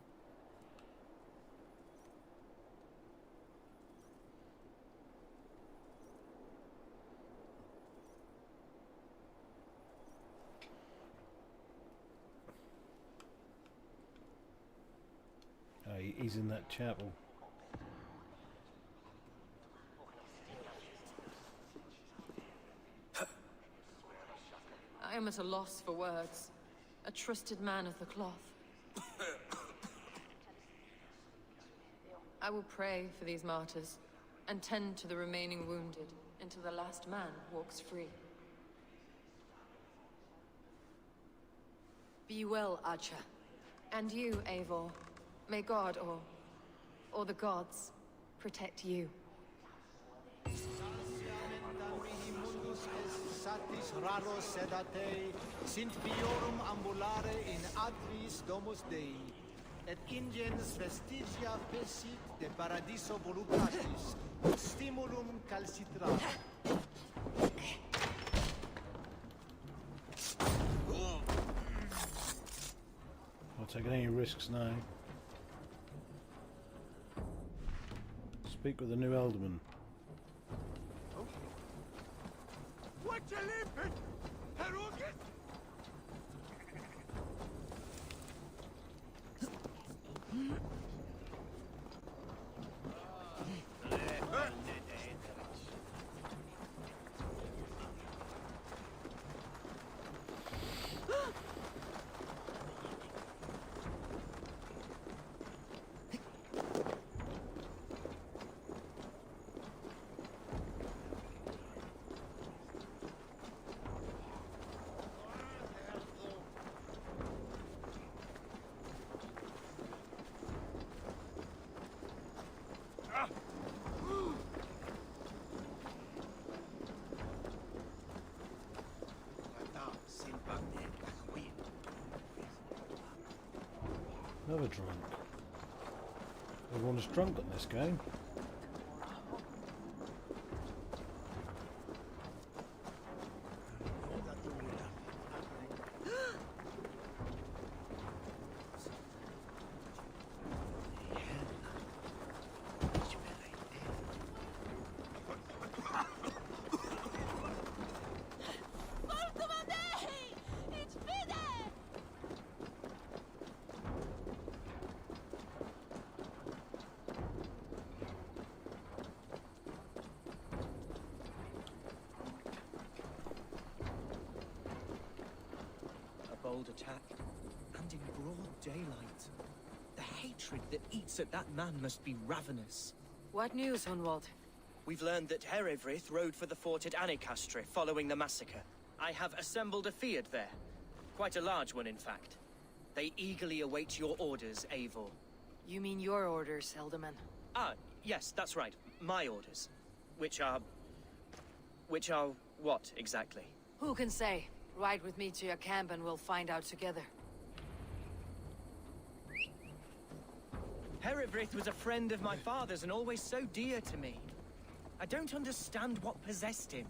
Speaker 2: Oh, he's in that chapel.
Speaker 7: I am at a loss for words. A trusted man of the cloth. I will pray for these martyrs, and tend to the remaining wounded, until the last man walks free.
Speaker 4: Be well, Archer.
Speaker 7: And you, Eivor. May God, or the gods, protect you.
Speaker 15: Satis raro sedate, sint biorum ambulare in atris domus Dei, et ingens vestigia fecit de paradiso voluptatis, stimulum calcitrare.
Speaker 2: Not taking any risks now. Speak with the new Elderman.
Speaker 9: What you limping? Herugis?
Speaker 2: Another drunk. Everyone is drunk in this game.
Speaker 6: Attack, and in broad daylight. The hatred that eats at that man must be ravenous.
Speaker 4: What news, Hunwald?
Speaker 6: We've learned that Herivryth rode for the fort at Annikastre following the massacre. I have assembled a feared there. Quite a large one, in fact. They eagerly await your orders, Eivor.
Speaker 4: You mean your orders, Elderman?
Speaker 6: Ah, yes, that's right. My orders. Which are what, exactly?
Speaker 4: Who can say? Ride with me to your camp and we'll find out together.
Speaker 6: Herivryth was a friend of my father's and always so dear to me. I don't understand what possessed him.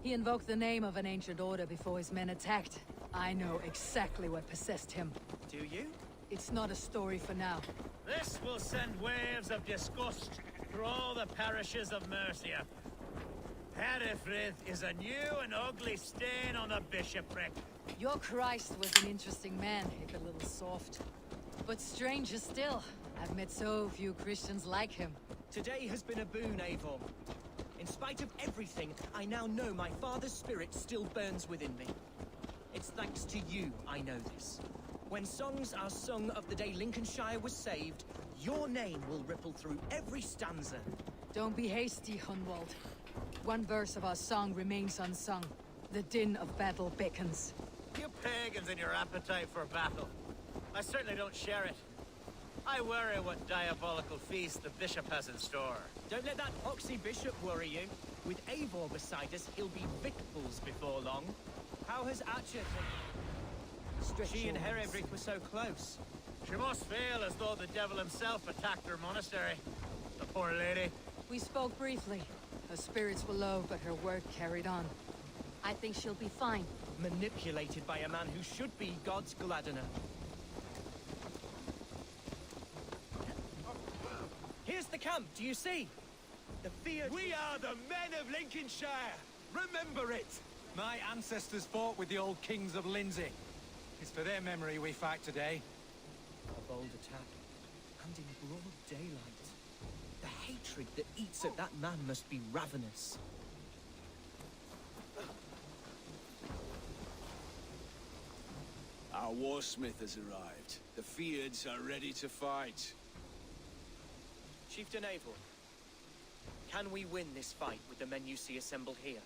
Speaker 4: He invoked the name of an ancient order before his men attacked. I know exactly what possessed him.
Speaker 6: Do you?
Speaker 4: It's not a story for now.
Speaker 3: This will send waves of disgust through all the parishes of Mercia. Herivryth is a new and ugly stain on the bishopric.
Speaker 4: Your Christ was an interesting man, if a little soft. But stranger still, I've met so few Christians like him.
Speaker 6: Today has been a boon, Eivor. In spite of everything, I now know my father's spirit still burns within me. It's thanks to you I know this. When songs are sung of the day Lincolnshire was saved, your name will ripple through every stanza.
Speaker 4: Don't be hasty, Hunwald. One verse of our song remains unsung. The din of battle beckons.
Speaker 3: You pagans and your appetite for battle. I certainly don't share it. I worry what diabolical feast the bishop has in store.
Speaker 6: Don't let that poxy bishop worry you. With Eivor beside us, he'll be victuals before long. How has Atcha taken? She and Herebrich were so close.
Speaker 3: She must feel as though the devil himself attacked her monastery. The poor lady.
Speaker 4: We spoke briefly. Her spirits were low, but her word carried on. I think she'll be fine.
Speaker 6: Manipulated by a man who should be God's gladdener. Here's the camp, do you see? The feared...
Speaker 13: We are the men of Lincolnshire! Remember it! My ancestors fought with the old kings of Lindsey. It's for their memory we fight today.
Speaker 6: A bold attack, and in broad daylight. The hatred that eats at that man must be ravenous.
Speaker 8: Our warsmith has arrived. The Feards are ready to fight.
Speaker 6: Chieftain Eivor, can we win this fight with the men you see assembled here?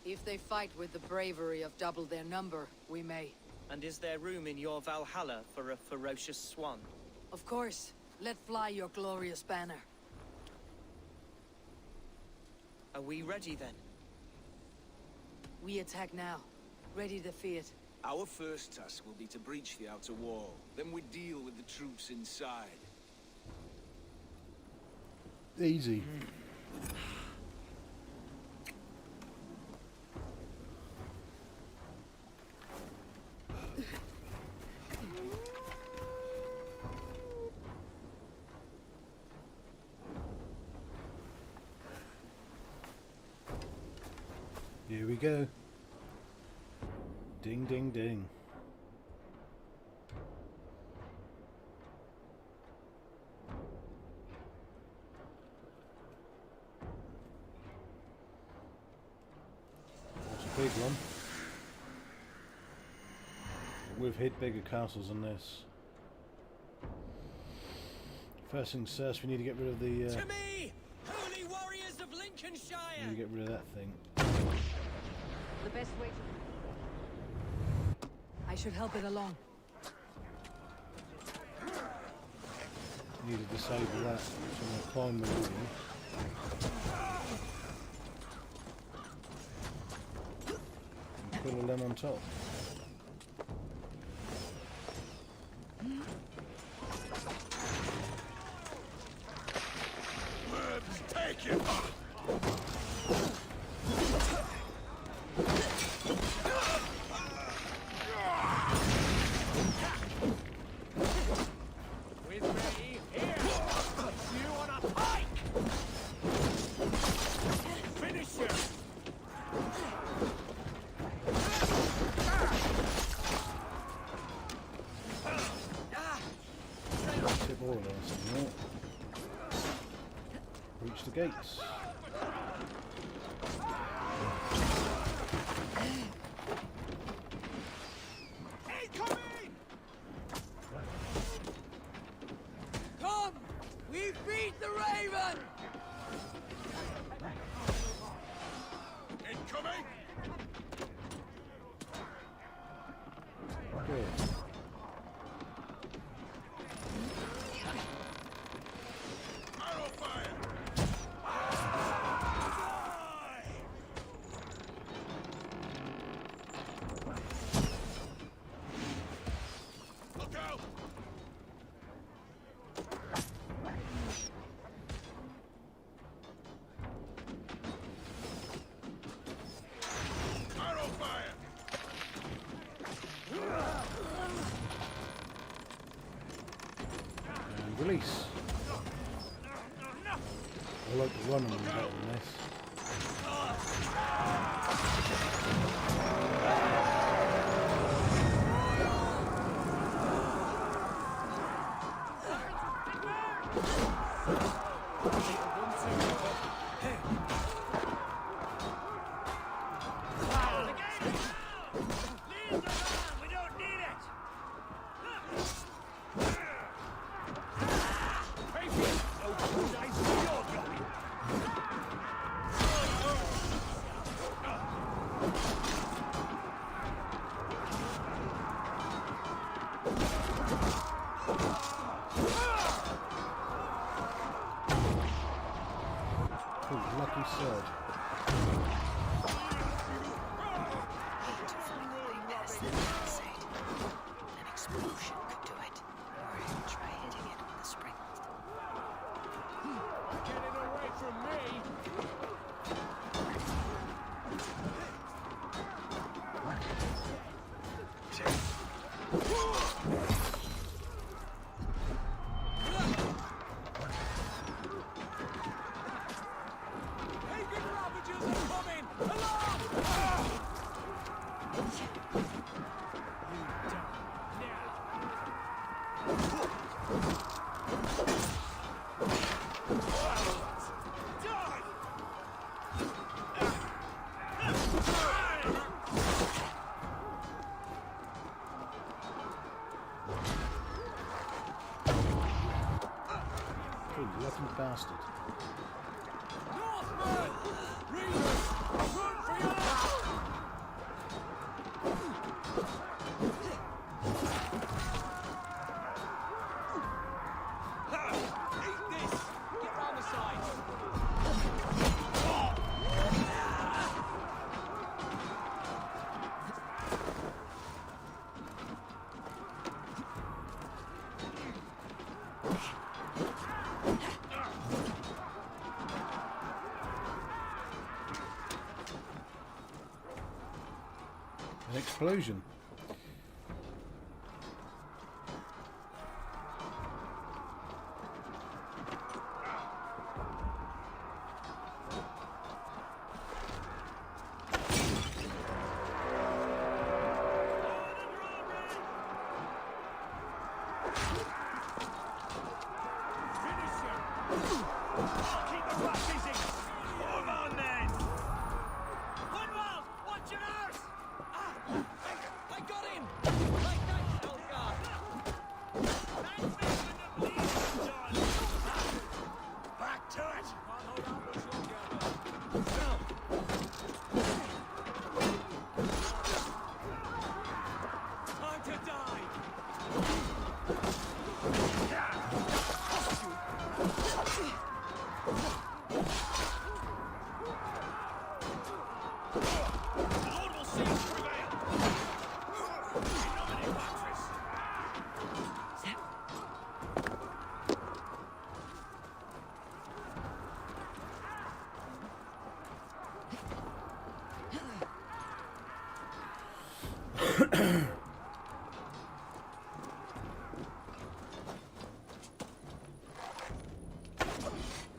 Speaker 4: If they fight with the bravery of double their number, we may.
Speaker 6: And is there room in your Valhalla for a ferocious swan?
Speaker 4: Of course. Let fly your glorious banner.
Speaker 6: Are we ready then?
Speaker 4: We attack now. Ready to fight.
Speaker 8: Our first task will be to breach the outer wall. Then we deal with the troops inside.
Speaker 2: Easy. Here we go. Ding, ding, ding. That's a big one. We've hit bigger castles than this. First things first, we need to get rid of the...
Speaker 6: To me, holy warriors of Lincolnshire!
Speaker 2: We need to get rid of that thing.
Speaker 4: The best way to... I should help it along.
Speaker 2: Need to disable that. So I'm going to climb the wall. And put all them on top.
Speaker 9: Take it!
Speaker 6: With me, here! You on a pike! Finisher!
Speaker 2: Tip oil on some more. Reach the gates.
Speaker 14: Come! We beat the Raven!
Speaker 9: Incoming!
Speaker 2: Good.
Speaker 9: Arrow fire! Look out! Arrow fire!
Speaker 2: And release. I like the run on better than this. absurd.
Speaker 4: An explosion could do it. Or try hitting it with a spring.
Speaker 9: Get it away from me!
Speaker 2: You lucky bastard.
Speaker 9: Northman! Reavers! Run for your life! Eat this! Get round the sides!
Speaker 2: An explosion.
Speaker 9: Keep the blast easy! Come on then! Hunwald, watch your arse! I got him! Like that, Elgato! That's me with the bleeding, John! Back to it! Can't hold out much longer. Time to die! Lord will see us prevail! Nominate Patris!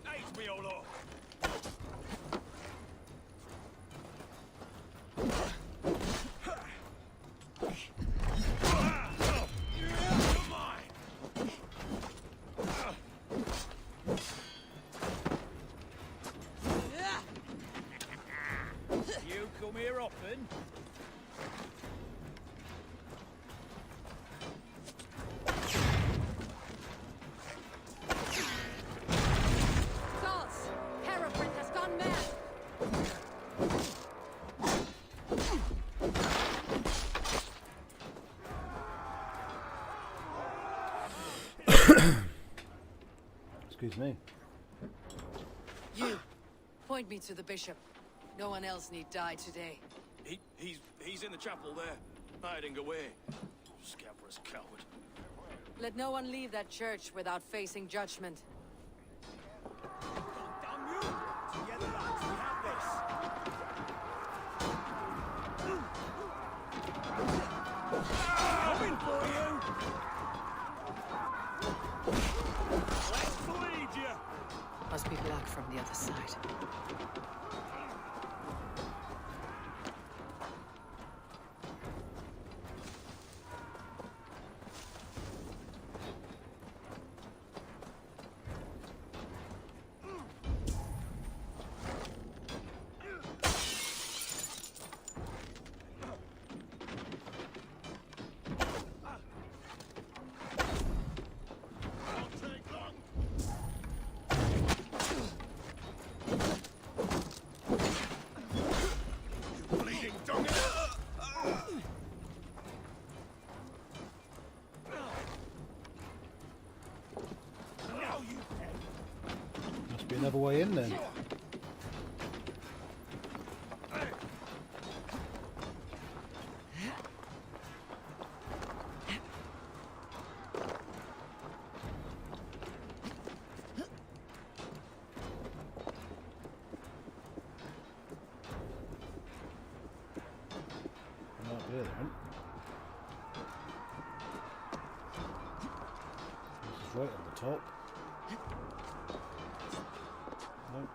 Speaker 9: Aid me, O Lord! You come here often?
Speaker 4: Salts! Herobrine has gone mad!
Speaker 2: Excuse me.
Speaker 4: You! Point me to the bishop. No one else need die today.
Speaker 10: He's in the chapel there, hiding away. Scabrous coward.
Speaker 4: Let no one leave that church without facing judgment.
Speaker 9: Damn you! Together, lads, we have this! Coming for you! Let's bleed you!
Speaker 4: Must be blocked from the other side.
Speaker 9: Won't take long! You bleeding donkey! Now you
Speaker 2: Must be another way in then. right at the top. Nope.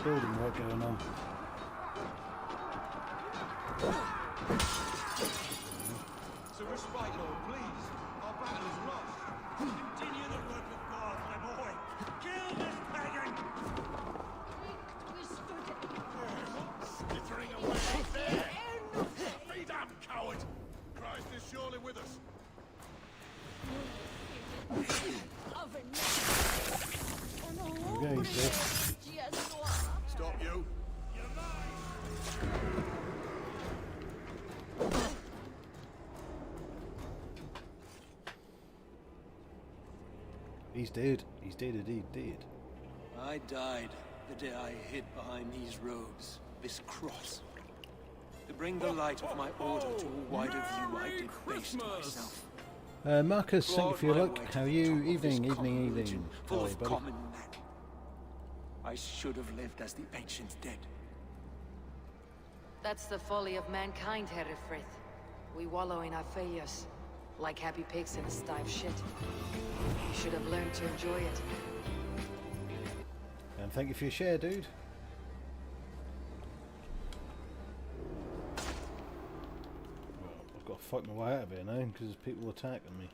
Speaker 2: Building work going on.
Speaker 9: So respite, Lord, please. Our battle is lost. Continue the work of God, my boy. Kill this pagan!
Speaker 16: Skittering away there! Be damned coward! Christ is surely with us.
Speaker 2: Okay, so.
Speaker 16: Stop you.
Speaker 2: He's dead. He's dead indeed, dead.
Speaker 11: I died the day I hid behind these robes, this cross. To bring the light of my order to a wider view, I did base to myself.
Speaker 2: Marcus, thank you for your luck. How are you? Evening.
Speaker 11: Full
Speaker 2: Hi,
Speaker 11: of
Speaker 2: buddy.
Speaker 11: common men. I should have lived as the ancients did.
Speaker 4: That's the folly of mankind, Herefrith. We wallow in our failures, like happy pigs in a sty of shit. You should have learned to enjoy it.
Speaker 2: And thank you for your share, dude. Well, I've got to fight my way out of here now because there's people attacking me.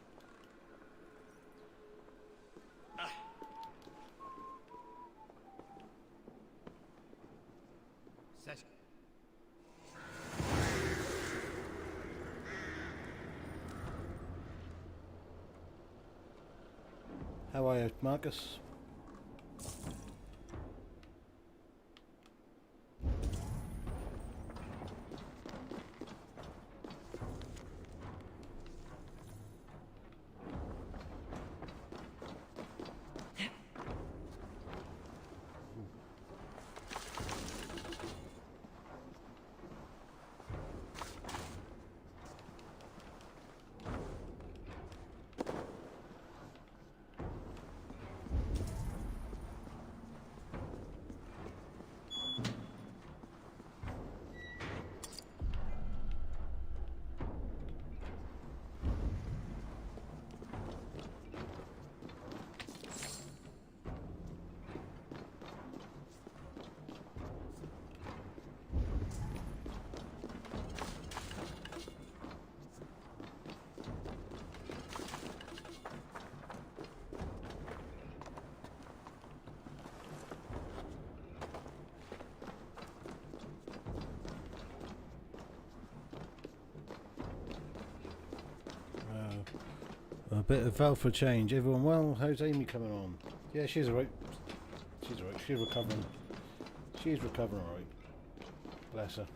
Speaker 2: How are you, Marcus? A bit of Val for change. Everyone well? How's Amy coming on? Yeah, she's alright. She's alright. She's recovering. She's recovering alright. Bless her.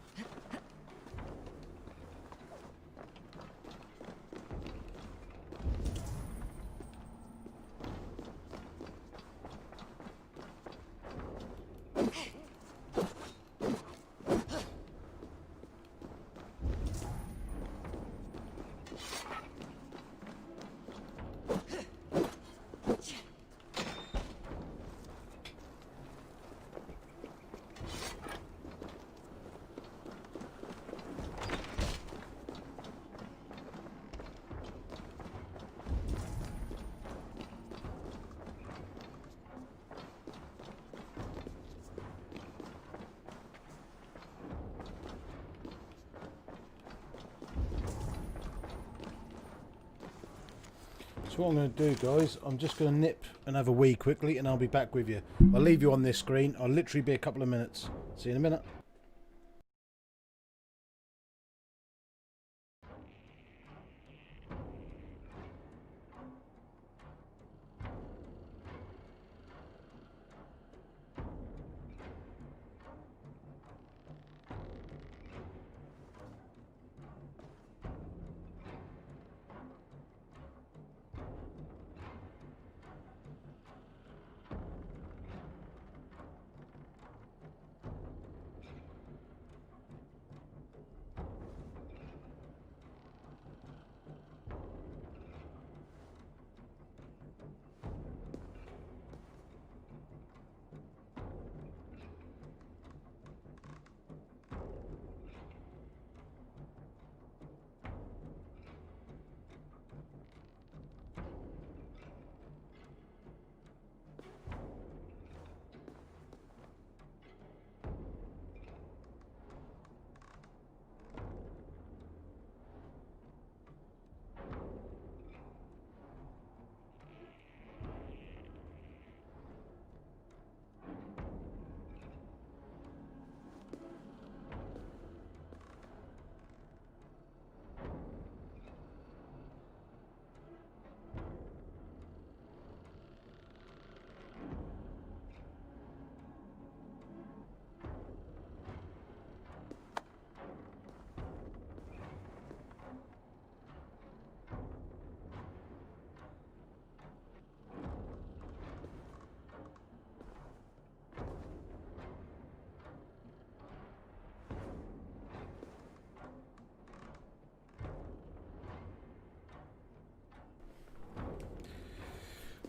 Speaker 2: So what I'm going to do, guys, I'm just going to nip and have a wee quickly and I'll be back with you. I'll leave you on this screen. I'll literally be a couple of minutes. See you in a minute.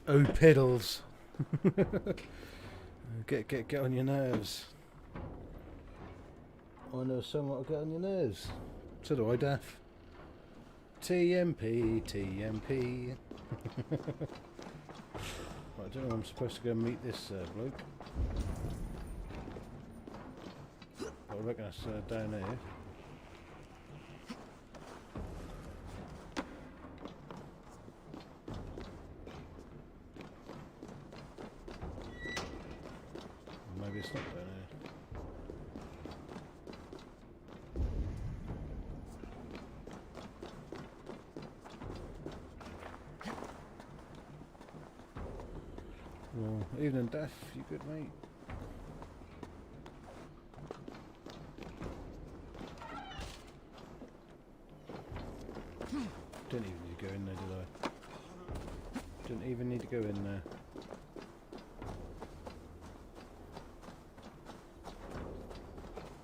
Speaker 2: Oh, pedals. Get on your nerves. I know someone will get on your nerves. So do I, Daff. TMP, TMP. Right, I don't know, I'm supposed to go and meet this bloke. But I reckon that's down here. Maybe it's not down here. Well, evening, Daff. You good, mate? Didn't even need to go in there, did I? Didn't even need to go in there.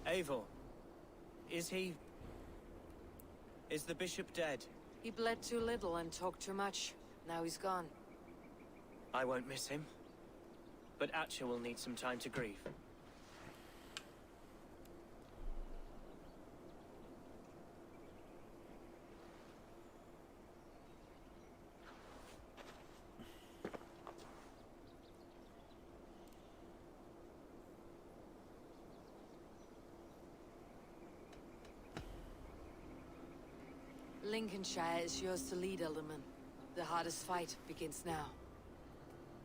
Speaker 6: Eivor, is the bishop dead?
Speaker 4: He bled too little and talked too much. Now he's gone.
Speaker 6: I won't miss him. But Atcha will need some time to grieve.
Speaker 4: Lincolnshire is yours to lead, Alderman. The hardest fight begins now.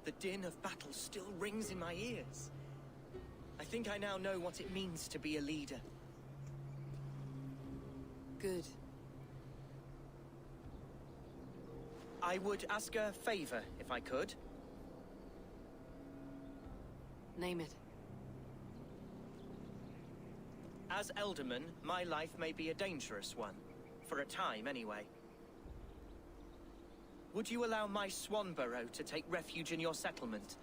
Speaker 6: The din of battle still rings in my ears. I think I now know what it means to be a leader.
Speaker 4: Good.
Speaker 6: I would ask a favor, if I could.
Speaker 4: Name it.
Speaker 6: As Elderman, my life may be a dangerous one. For a time, anyway. Would you allow my Swanborough to take refuge in your settlement?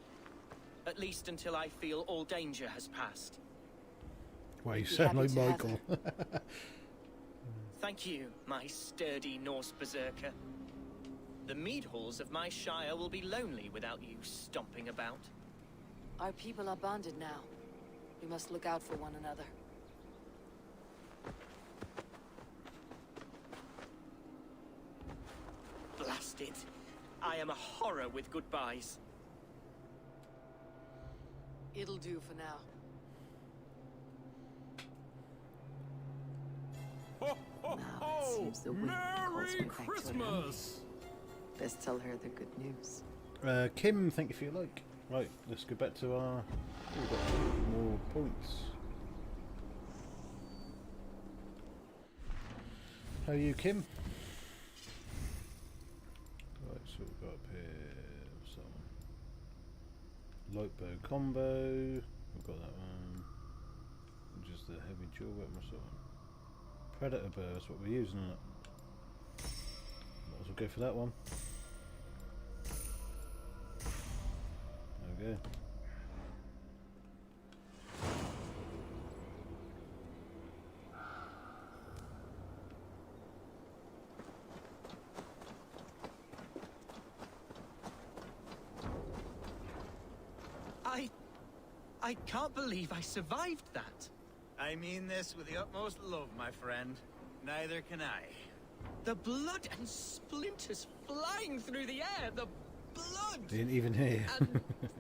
Speaker 6: At least until I feel all danger has passed.
Speaker 2: Well, you sound like Michael.
Speaker 6: Thank you, my sturdy Norse berserker. The mead halls of my shire will be lonely without you stomping about.
Speaker 4: Our people are bonded now. We must look out for one another.
Speaker 6: Blast it. I am a horror with goodbyes.
Speaker 4: It'll do for now.
Speaker 16: Ho, ho,
Speaker 4: Now
Speaker 16: ho!
Speaker 4: it seems the wind calls
Speaker 16: Merry
Speaker 4: me back to it.
Speaker 16: Christmas!
Speaker 4: Best tell her the good news.
Speaker 2: Kim, thank you for your like. Right, let's go back to our... We've got more points. How are you, Kim? Right, so we've got up here some light bow combo. We've got that one. Just the heavy dual weapon or something. Predator bow, that's what we're using, isn't it? Might as well go for that one. There we go.
Speaker 6: I can't believe I survived that.
Speaker 3: I mean this with the utmost love, my friend. Neither can I.
Speaker 6: The blood and splinters flying through the air. The blood.
Speaker 2: Didn't even hear.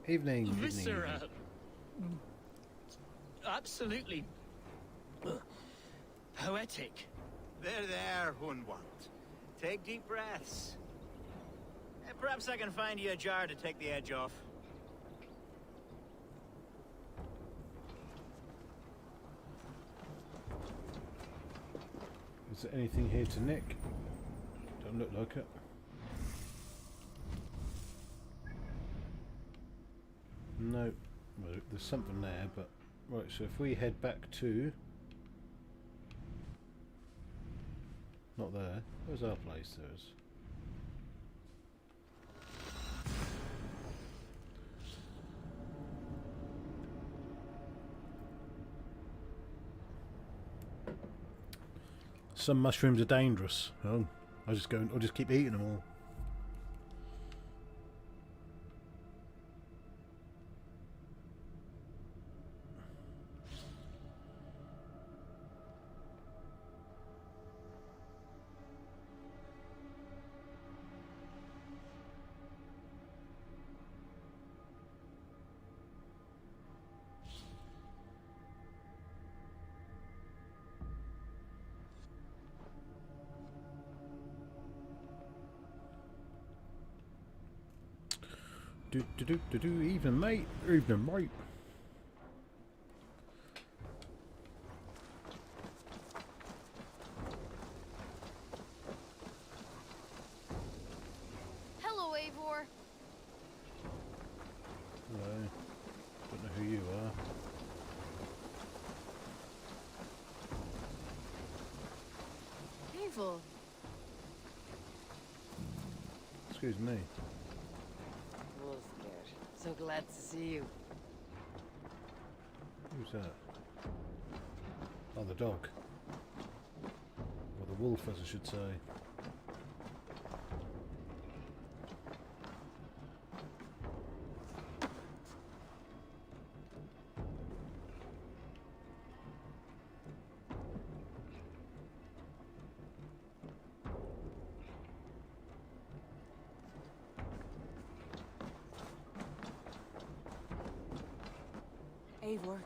Speaker 2: Evening.
Speaker 6: Viscera. Absolutely poetic.
Speaker 3: There, Hunwant. Take deep breaths. Perhaps I can find you a jar to take the edge off.
Speaker 2: Is there anything here to nick? Don't look like it. No. Well, there's something there, but... Right, so if we head back to... Not there. Where's our place? There's... Some mushrooms are dangerous. Oh, I'll just keep eating them all. Evening, mate. Evening, mate.
Speaker 4: Hello, Eivor.
Speaker 2: Hello. Don't know who you are.
Speaker 4: Eivor.
Speaker 2: Excuse me.
Speaker 4: So glad to see you.
Speaker 2: Who's that? Oh, the dog. Or the wolf, as I should say.
Speaker 17: Eivor.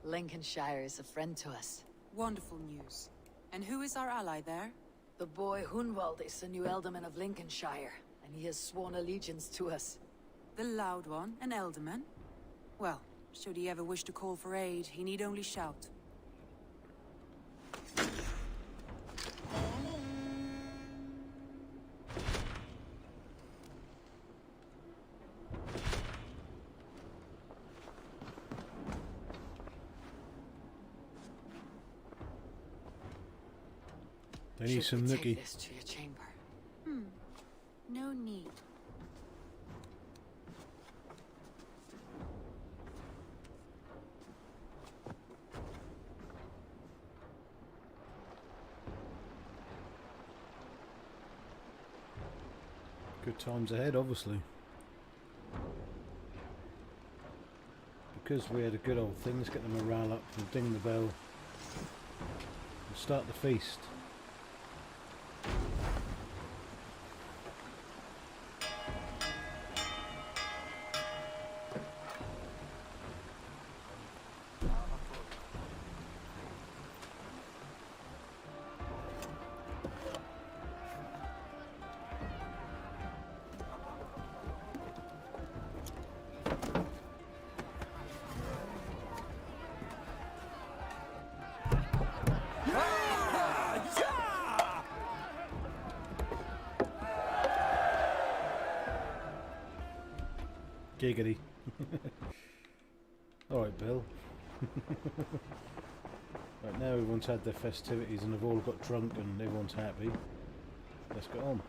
Speaker 4: Lincolnshire is a friend to us.
Speaker 17: Wonderful news. And who is our ally there?
Speaker 4: The boy Hunwald is the new alderman of Lincolnshire, and he has sworn allegiance to us.
Speaker 17: The loud one, an alderman? Well, should he ever wish to call for aid, he need only shout.
Speaker 2: They need some nookie.
Speaker 4: Take this to your chamber.
Speaker 17: No need.
Speaker 2: Good times ahead, obviously. Because we had a good old thing, let's get the morale up and ding the bell. And start the feast. Giggity. Alright, Bill. Right, now everyone's had their festivities and they've all got drunk and everyone's happy. Let's get on.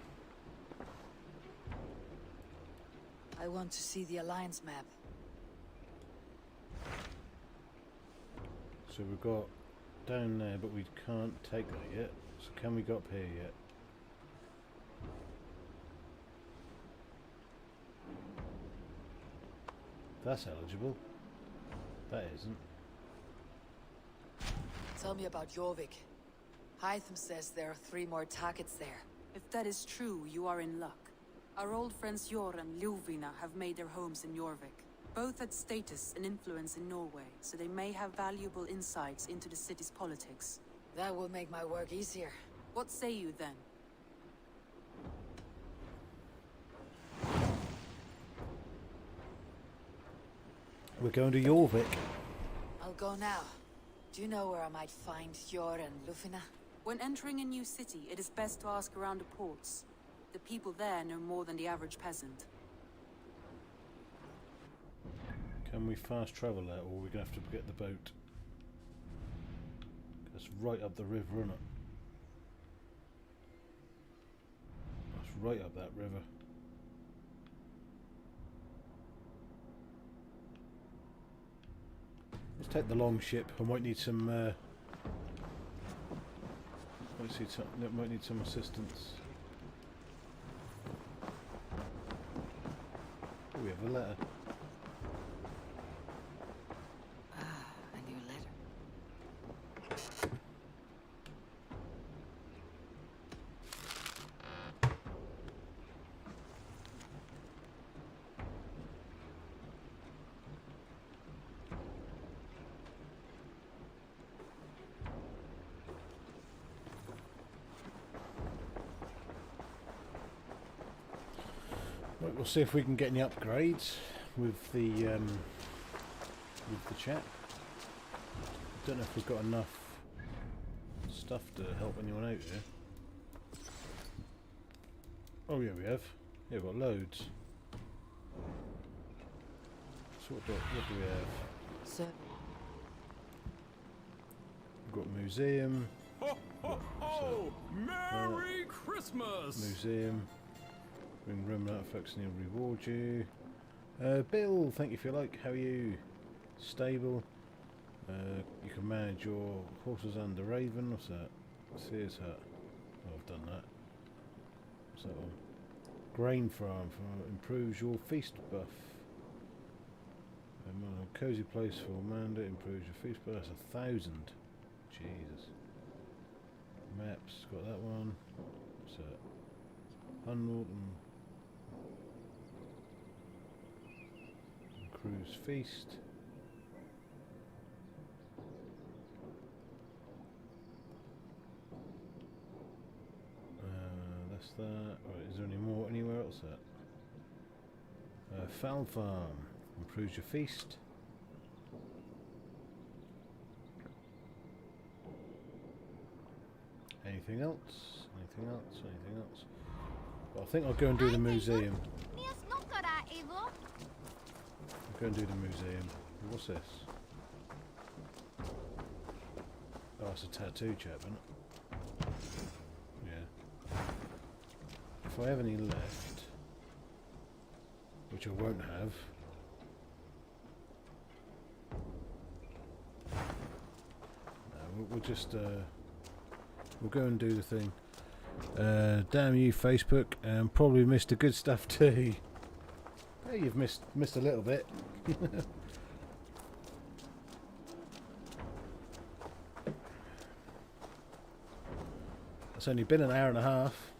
Speaker 4: I want to see the Alliance map.
Speaker 2: So we've got down there, but we can't take that yet. So can we go up here yet? That's eligible. That isn't.
Speaker 4: Tell me about Jorvik. Hytham says there are 3 more targets there.
Speaker 17: If that is true, you are in luck. Our old friends Jor and Ljuvina have made their homes in Jorvik. Both had status and influence in Norway, so they may have valuable insights into the city's politics.
Speaker 4: That will make my work easier.
Speaker 17: What say you then?
Speaker 2: We're going to Jorvik.
Speaker 4: I'll go now. Do you know where I might find Jor and Ljuvina?
Speaker 17: When entering a new city, it is best to ask around the ports. The people there know more than the average peasant.
Speaker 2: Can we fast travel there, or are we going to have to get the boat? It's right up the river, isn't it? It's right up that river. Let's take the long ship. I might need some. Might need some assistance. Oh, we have a letter.
Speaker 4: A new letter.
Speaker 2: we'll see if we can get any upgrades with the chat. I don't know if we've got enough stuff to help anyone out here. Oh yeah, we have. Yeah, we've got loads. So what do we have?
Speaker 4: Sir.
Speaker 2: We've got museum.
Speaker 18: Ho ho ho! Merry Christmas!
Speaker 2: Museum. Bring room artifacts and he'll reward you. Bill, thank you for your like. How are you? Stable. You can manage your horses under Raven. What's that? Sears hut. Oh, I've done that. What's that one? Grain farm improves your feast buff. A cozy place for Amanda improves your feast buff. That's 1,000. Jesus. Maps, got that one. What's that? Unwritten. Cruise feast. That's that. Right, is there any more anywhere else? That Fowl farm improves your feast. Anything else? Anything else? Anything else? Well, I think I'll go and do the museum. I'll go and do the museum. What's this? Oh, it's a tattoo chap, isn't it? Yeah. If I have any left, which I won't have. No, we'll just we'll go and do the thing. Damn you, Facebook, and probably missed the good stuff too. Hey, you've missed a little bit. It's only been an hour and a half.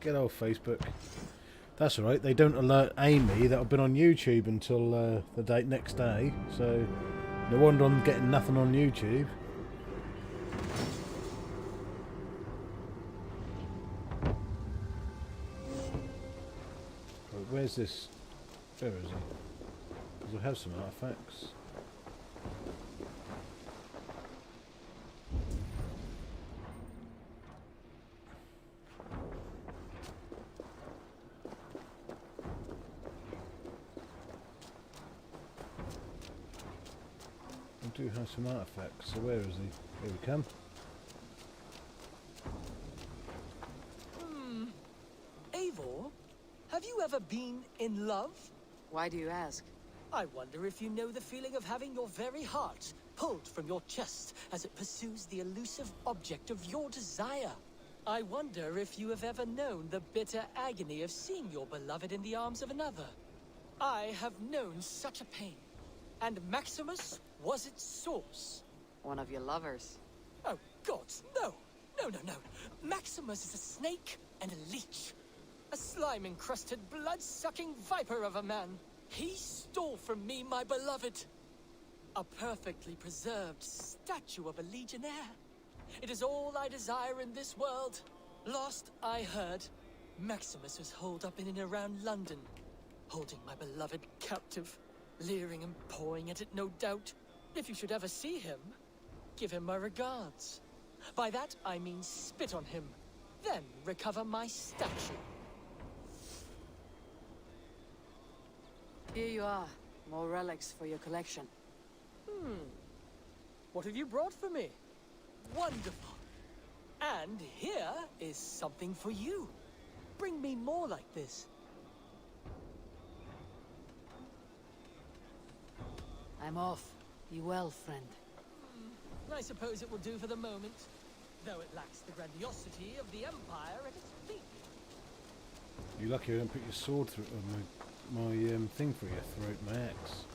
Speaker 2: Get old Facebook. That's alright, they don't alert Amy that I've been on YouTube until the next day, so no wonder I'm getting nothing on YouTube. Right, where's this? Where is he? Does it have some artifacts? Do have some artifacts, so where is he? Here we come.
Speaker 11: Eivor, have you ever been in love?
Speaker 4: Why do you ask?
Speaker 11: I wonder if you know the feeling of having your very heart pulled from your chest as it pursues the elusive object of your desire. I wonder if you have ever known the bitter agony of seeing your beloved in the arms of another. I have known such a pain, and Maximus was its source.
Speaker 4: One of your lovers.
Speaker 11: Oh, gods, no! No, no, no. Maximus is a snake and a leech. A slime-encrusted, blood-sucking viper of a man. He stole from me my beloved. A perfectly preserved statue of a legionnaire. It is all I desire in this world. Last I heard, Maximus was holed up in and around London, holding my beloved captive, leering and pawing at it, no doubt. If you should ever see him, give him my regards. By that, I mean spit on him, then recover my statue.
Speaker 4: Here you are. More relics for your collection.
Speaker 11: What have you brought for me? Wonderful. And here is something for you. Bring me more like this.
Speaker 4: I'm off. Be well, friend.
Speaker 11: I suppose it will do for the moment, though it lacks the grandiosity of the Empire at its peak.
Speaker 2: You're lucky I don't put your sword through my thing through your throat, my axe.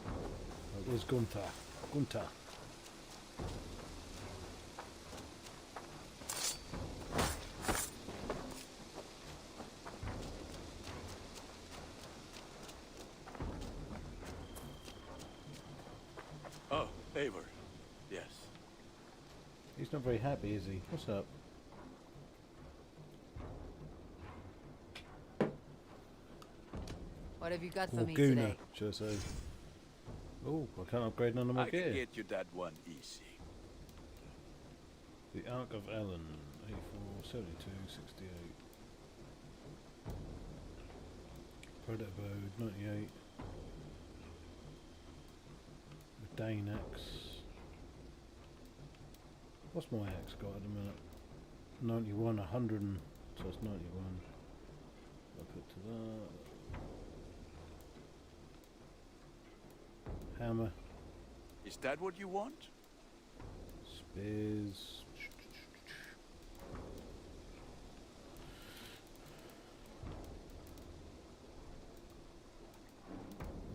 Speaker 2: Right, where's Gunther? Gunther.
Speaker 8: Oh, Eivor. Yes.
Speaker 2: He's not very happy, is he? What's up?
Speaker 4: What have you got for
Speaker 2: Or
Speaker 4: me
Speaker 2: Guna,
Speaker 4: today?
Speaker 2: should I say. Oh, I can't upgrade none of my
Speaker 8: I
Speaker 2: gear.
Speaker 8: can get you that one easy.
Speaker 2: The Ark of Ellen, 84, 72, 68. Predator Bow, 98. The Dane axe. What's my axe got at the minute? 91, 100, so it's 91. I'll put to that. Hammer.
Speaker 8: Is that what you want?
Speaker 2: Spears.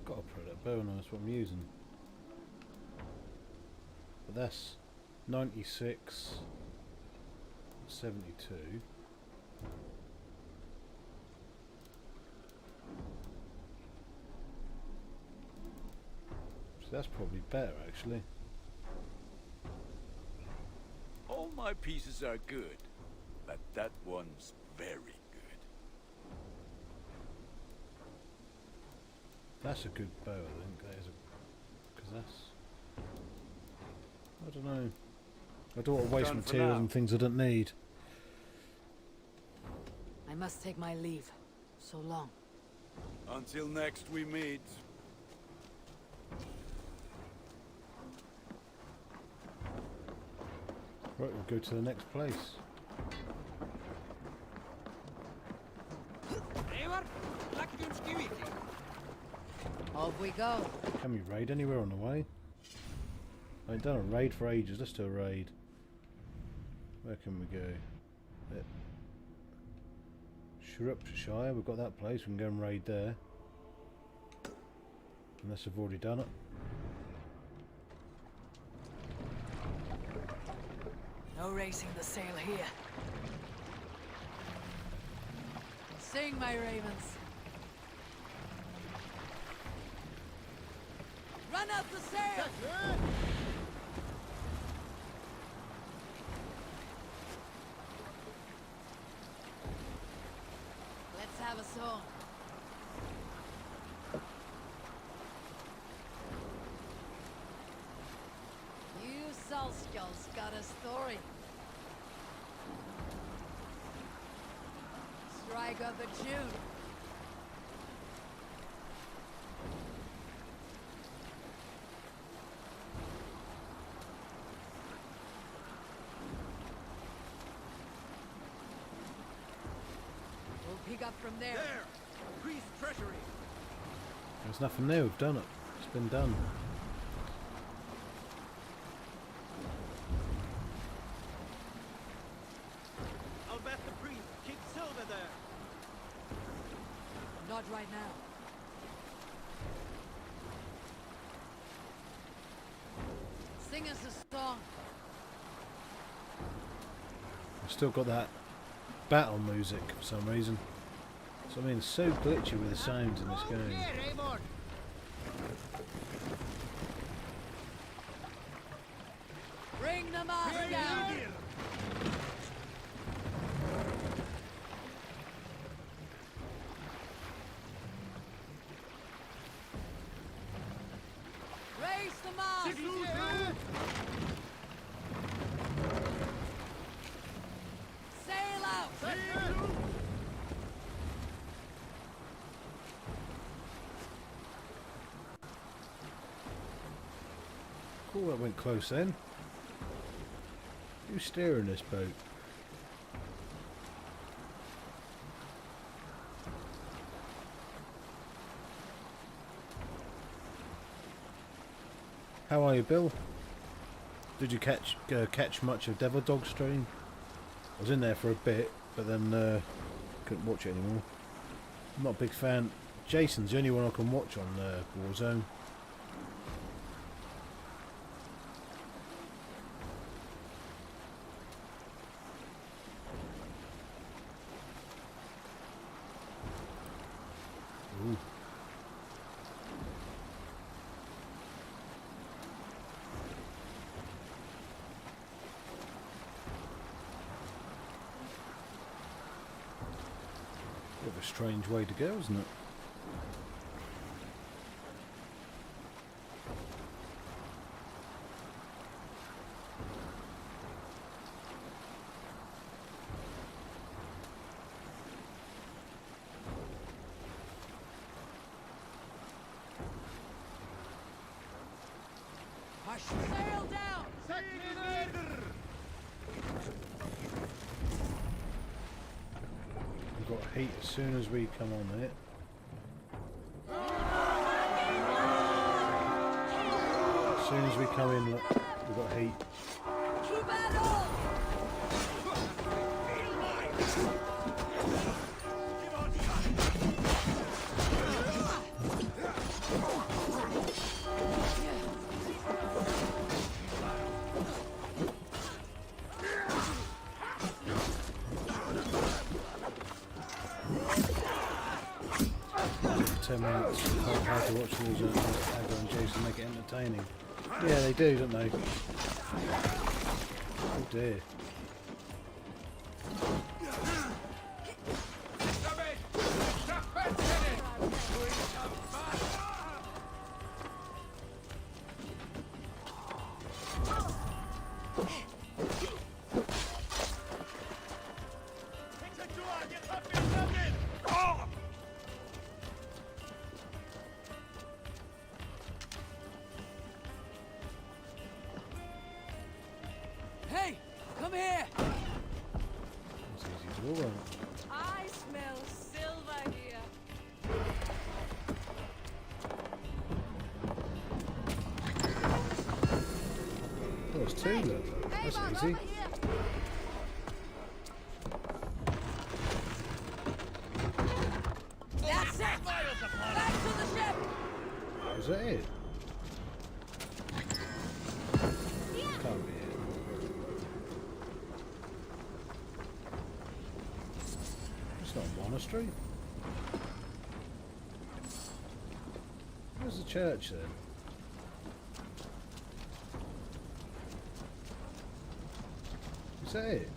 Speaker 2: Got a Predator bow, and that's what I'm using. But that's 96, 72. So that's probably better actually.
Speaker 8: All my pieces are good, but that one's very good.
Speaker 2: That's a good bow, I think. That is a, because that's, I don't know. I don't want to waste
Speaker 8: Done for
Speaker 2: materials
Speaker 8: now.
Speaker 2: and things I don't need.
Speaker 4: I must take my leave. So long.
Speaker 8: Until next we meet.
Speaker 2: Right, we'll go to the next place.
Speaker 4: Off we go.
Speaker 2: Can we raid anywhere on the way? I ain't done a raid for ages. Let's do a raid. Where can we go? Shropshire, we've got that place. We can go and raid there. Unless I've already done it.
Speaker 4: No raising the sail here. Sing, my ravens. Run out the sail! Let's have a song. You Salskulls got a story. Strike up a tune. We'll pick up from there.
Speaker 9: There! Priest treasury!
Speaker 2: There's nothing new. We've done it. It's been done.
Speaker 9: I'll bet the priest keeps silver there.
Speaker 4: Not right now. Sing us a song.
Speaker 2: I've still got that battle music for some reason. So I mean, it's so glitchy with the sounds in this game.
Speaker 4: Bring the mask down. Raise the mask. Sail out.
Speaker 2: Cool, that went close then. Who's steering this boat? How are you, Bill? Did you catch much of Devil Dog stream? I was in there for a bit, but then couldn't watch it anymore. I'm not a big fan. Jason's the only one I can watch on Warzone. Ooh. Bit of a strange way to go, isn't it?
Speaker 14: awash! Sail down!
Speaker 2: We've got heat as soon as we come on it. As soon as we come in, look, we've got heat.
Speaker 14: Keep at all!
Speaker 2: 10 minutes. Quite hard to watch these Agro and Jason make it entertaining. Yeah, they do, don't they? Oh dear.
Speaker 14: Hey, come here!
Speaker 2: It's easy to do, isn't it?
Speaker 14: I smell silver here.
Speaker 2: Oh, it's two, look. That's easy.
Speaker 14: That's it! Back to the ship!
Speaker 2: Is that it? Can't be it. It's not a monastery. Where's the church then? Is that it?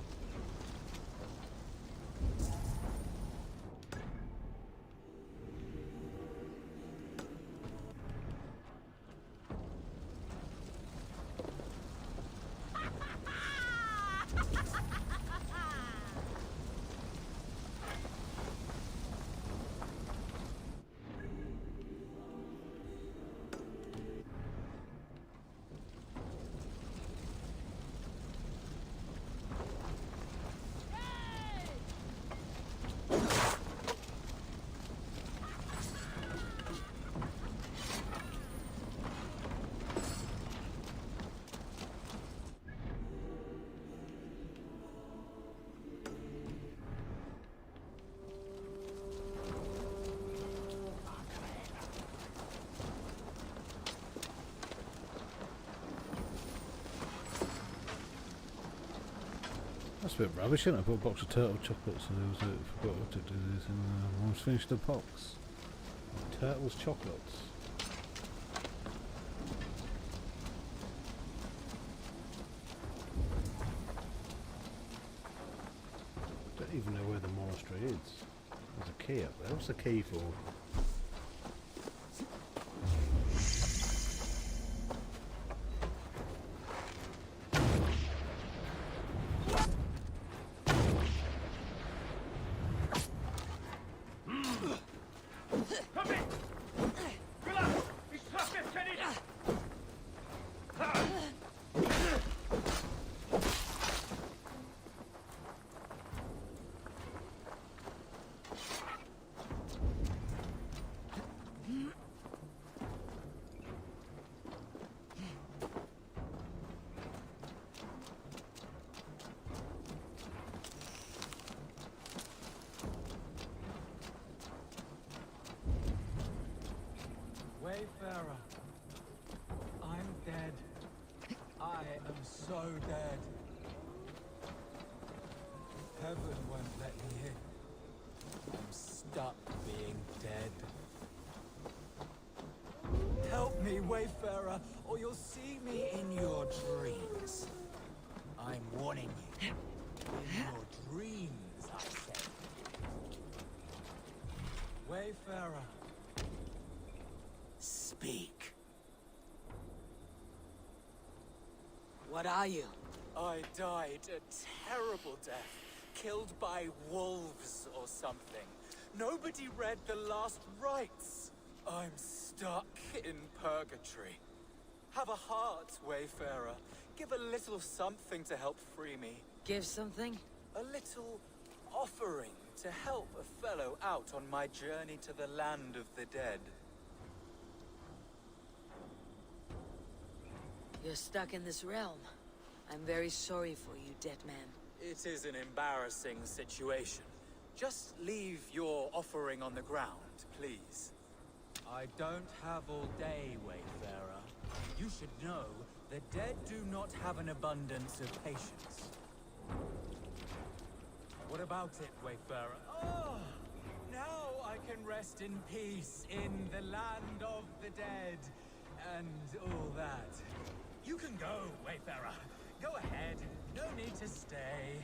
Speaker 2: That's a bit rubbish, isn't it? I bought a box of turtle chocolates and I forgot what to do this and I almost finished the box. Turtles chocolates. Don't even know where the monastery is. There's a key up there. What's the key for?
Speaker 13: Wayfarer, I'm dead. I am so dead. Heaven won't let me in. I'm stuck being dead. Help me, Wayfarer, or you'll see me in your dreams. I'm warning you. In your dreams, I say. Wayfarer. Speak.
Speaker 14: What are you?
Speaker 13: I died a terrible death, killed by wolves or something. Nobody read the last rites. I'm stuck in purgatory. Have a heart, Wayfarer. Give a little something to help free me.
Speaker 4: Give something?
Speaker 13: A little offering to help a fellow out on my journey to the land of the dead.
Speaker 4: You're stuck in this realm. I'm very sorry for you, dead man.
Speaker 13: It is an embarrassing situation. Just leave your offering on the ground, please. I don't have all day, Wayfarer. You should know the dead do not have an abundance of patience. What about it, Wayfarer? Oh, now I can rest in peace in the land of the dead and all that. You can go, Wayfarer. Go ahead. No need to stay.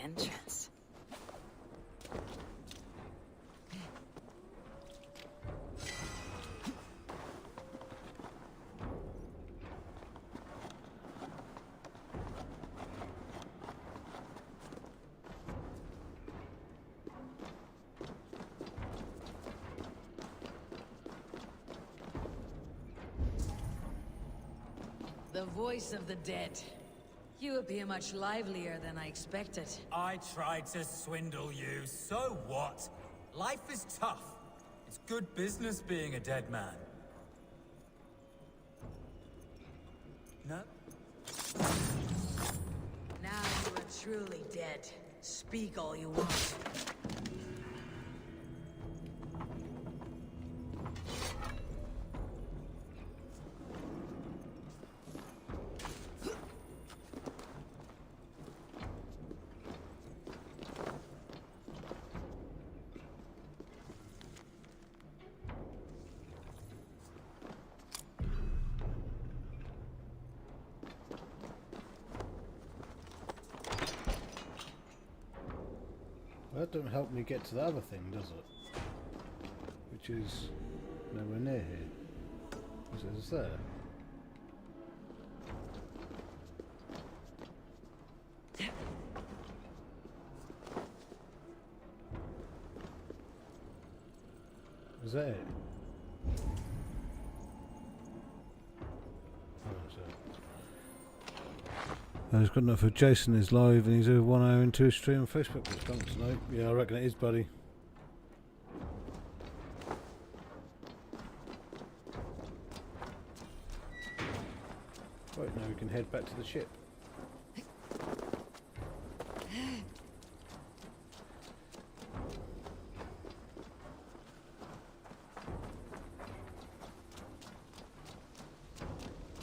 Speaker 4: Entrance. The voice of the dead. You appear much livelier than I expected.
Speaker 13: I tried to swindle you, so what? Life is tough. It's good business being a dead man. No?
Speaker 4: Now you are truly dead. Speak all you want.
Speaker 2: That don't help me get to the other thing, does it? Which is nowhere near here. It says it's there. Is that it? He's got enough of Jason is live and he's over 1 hour into his stream on Facebook. Which comes tonight. Yeah, I reckon it is, buddy. Right, now we can head back to the ship.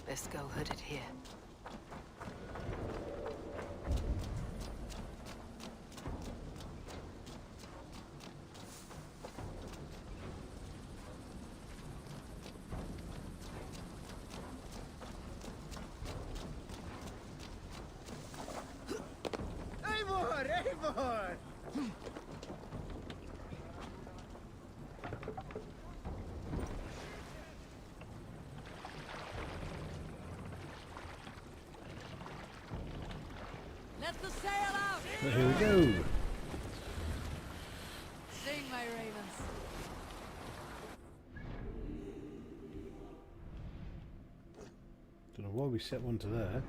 Speaker 4: Let's go hooded here. Let the sail out!
Speaker 2: But here we go.
Speaker 4: Sing, my ravens.
Speaker 2: Don't know why we set one to there.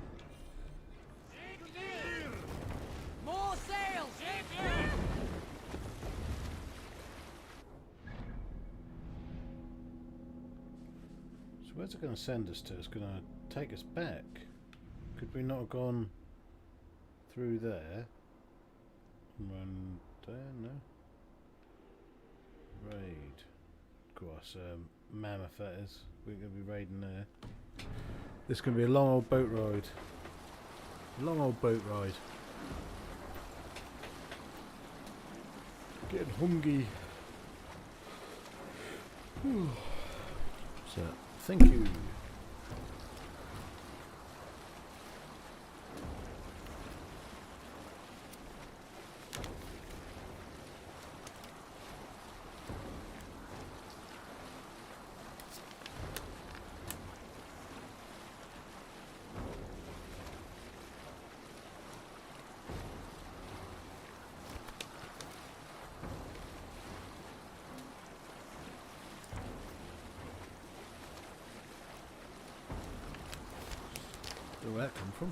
Speaker 4: More sails!
Speaker 2: So where's it going to send us to? It's going to take us back. Could we not have gone through there and run there? No. Raid. Of course, mammoth that is. We're going to be raiding there. This is going to be a long old boat ride. Long old boat ride. Getting hungry. Whew. So, thank you. Where that come from?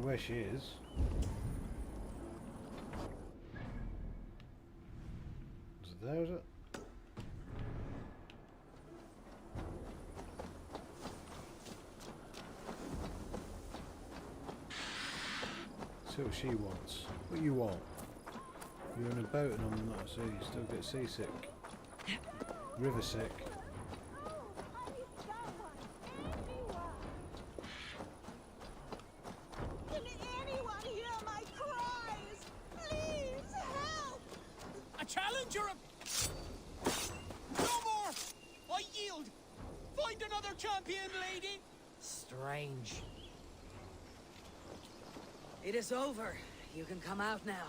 Speaker 2: Where she is. Is it there, is it? See what she wants. What you want? You're in a boat and I'm not, so you still get seasick. River sick.
Speaker 4: Strange. It is over. You can come out now.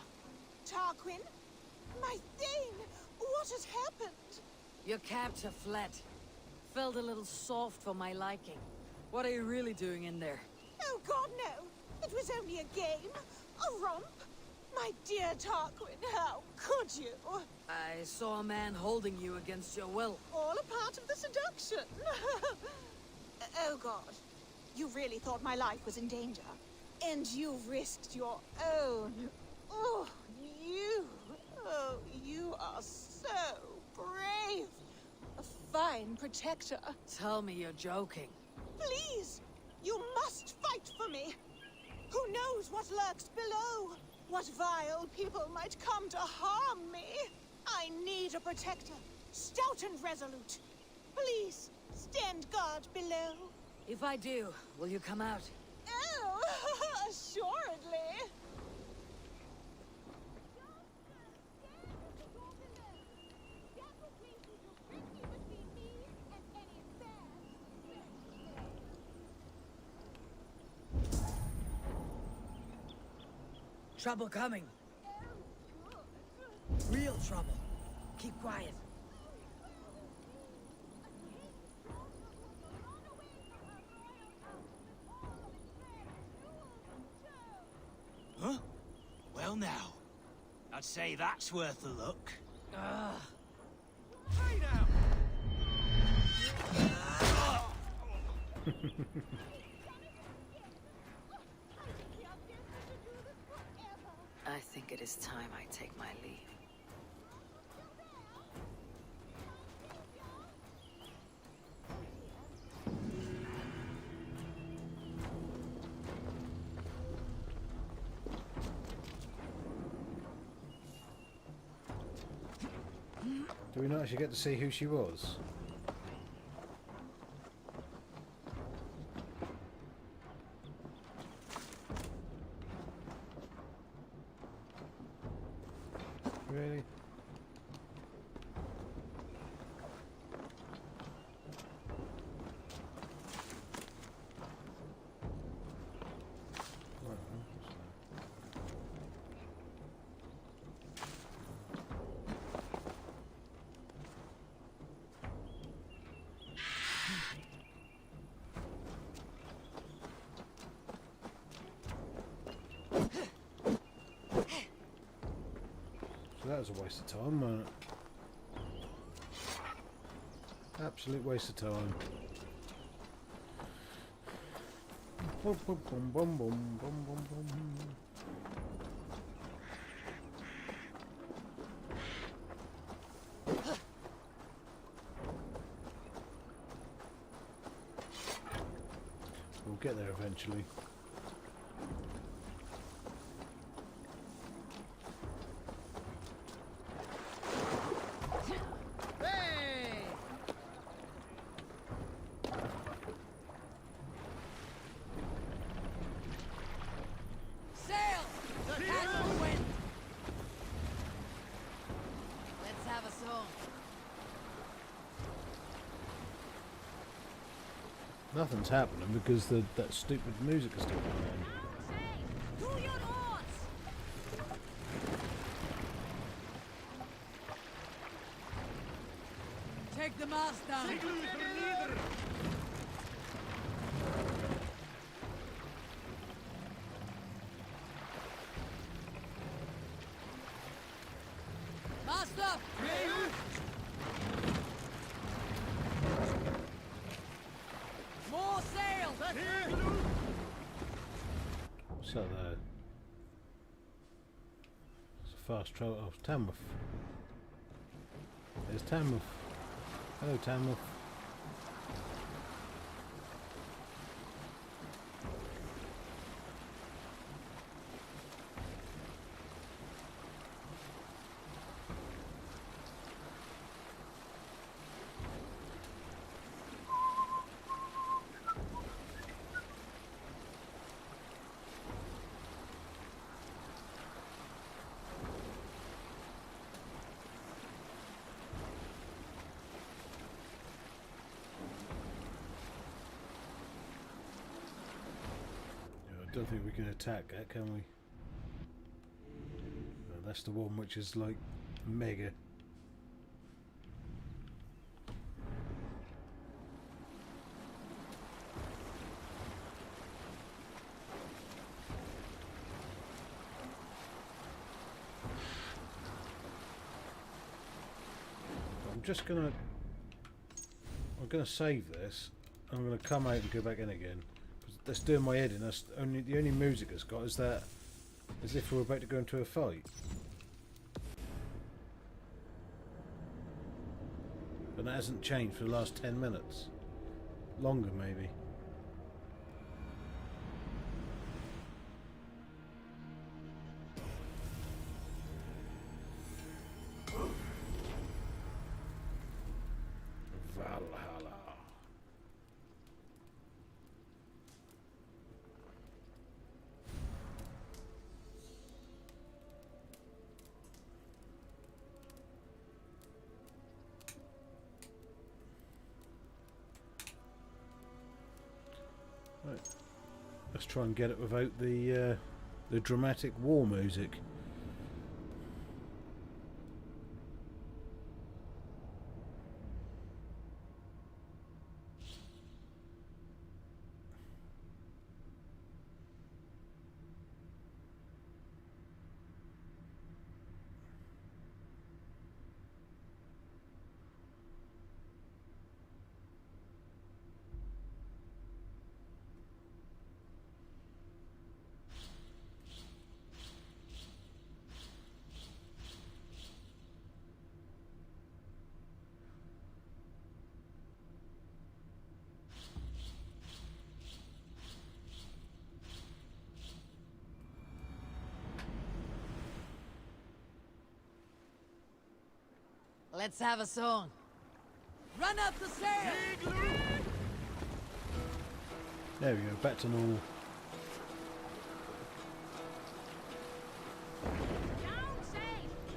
Speaker 19: Tarquin? My Thane! What has happened?
Speaker 4: Your captor fled. Felt a little soft for my liking. What are you really doing in there?
Speaker 19: Oh God, no! It was only a game. A romp. My dear Tarquin, how could you?
Speaker 4: I saw a man holding you against your will.
Speaker 19: All a part of the seduction. Oh God. You really thought my life was in danger. And you risked your own. Oh, you are so brave. A fine protector.
Speaker 4: Tell me you're joking.
Speaker 19: Please, you must fight for me. Who knows what lurks below? What vile people might come to harm me? I need a protector, stout and resolute. Please, stand guard below.
Speaker 4: If I do, will you come out?
Speaker 19: Oh, assuredly.
Speaker 4: Trouble coming. Real trouble. Keep quiet.
Speaker 9: Huh? Well now, I'd say that's worth a look. Hey now!
Speaker 4: I think it is time I take my leave.
Speaker 2: Do we not actually get to see who she was? Really? That was a waste of time, wasn't it? Absolute waste of time. Boom, boom, boom, boom, boom, boom, boom, boom. We'll get there eventually. Nothing's happening because that stupid music is still playing.
Speaker 14: Take the mast down. Mast up. More sail!
Speaker 2: What's that there? It's a fast travel. Oh, Tamworth. There's Tamworth. Hello, Tamworth. I don't think we can attack that, can we? No, that's the one which is like mega. I'm gonna save this. I'm gonna come out and go back in again. That's doing my head in. That's the only music it's got is that, as if we're about to go into a fight. But that hasn't changed for the last 10 minutes. Longer, maybe. Valhalla. Right. Let's try and get it without the dramatic war music.
Speaker 14: Let's have a song. Run up the sail!
Speaker 2: There we go, back to normal.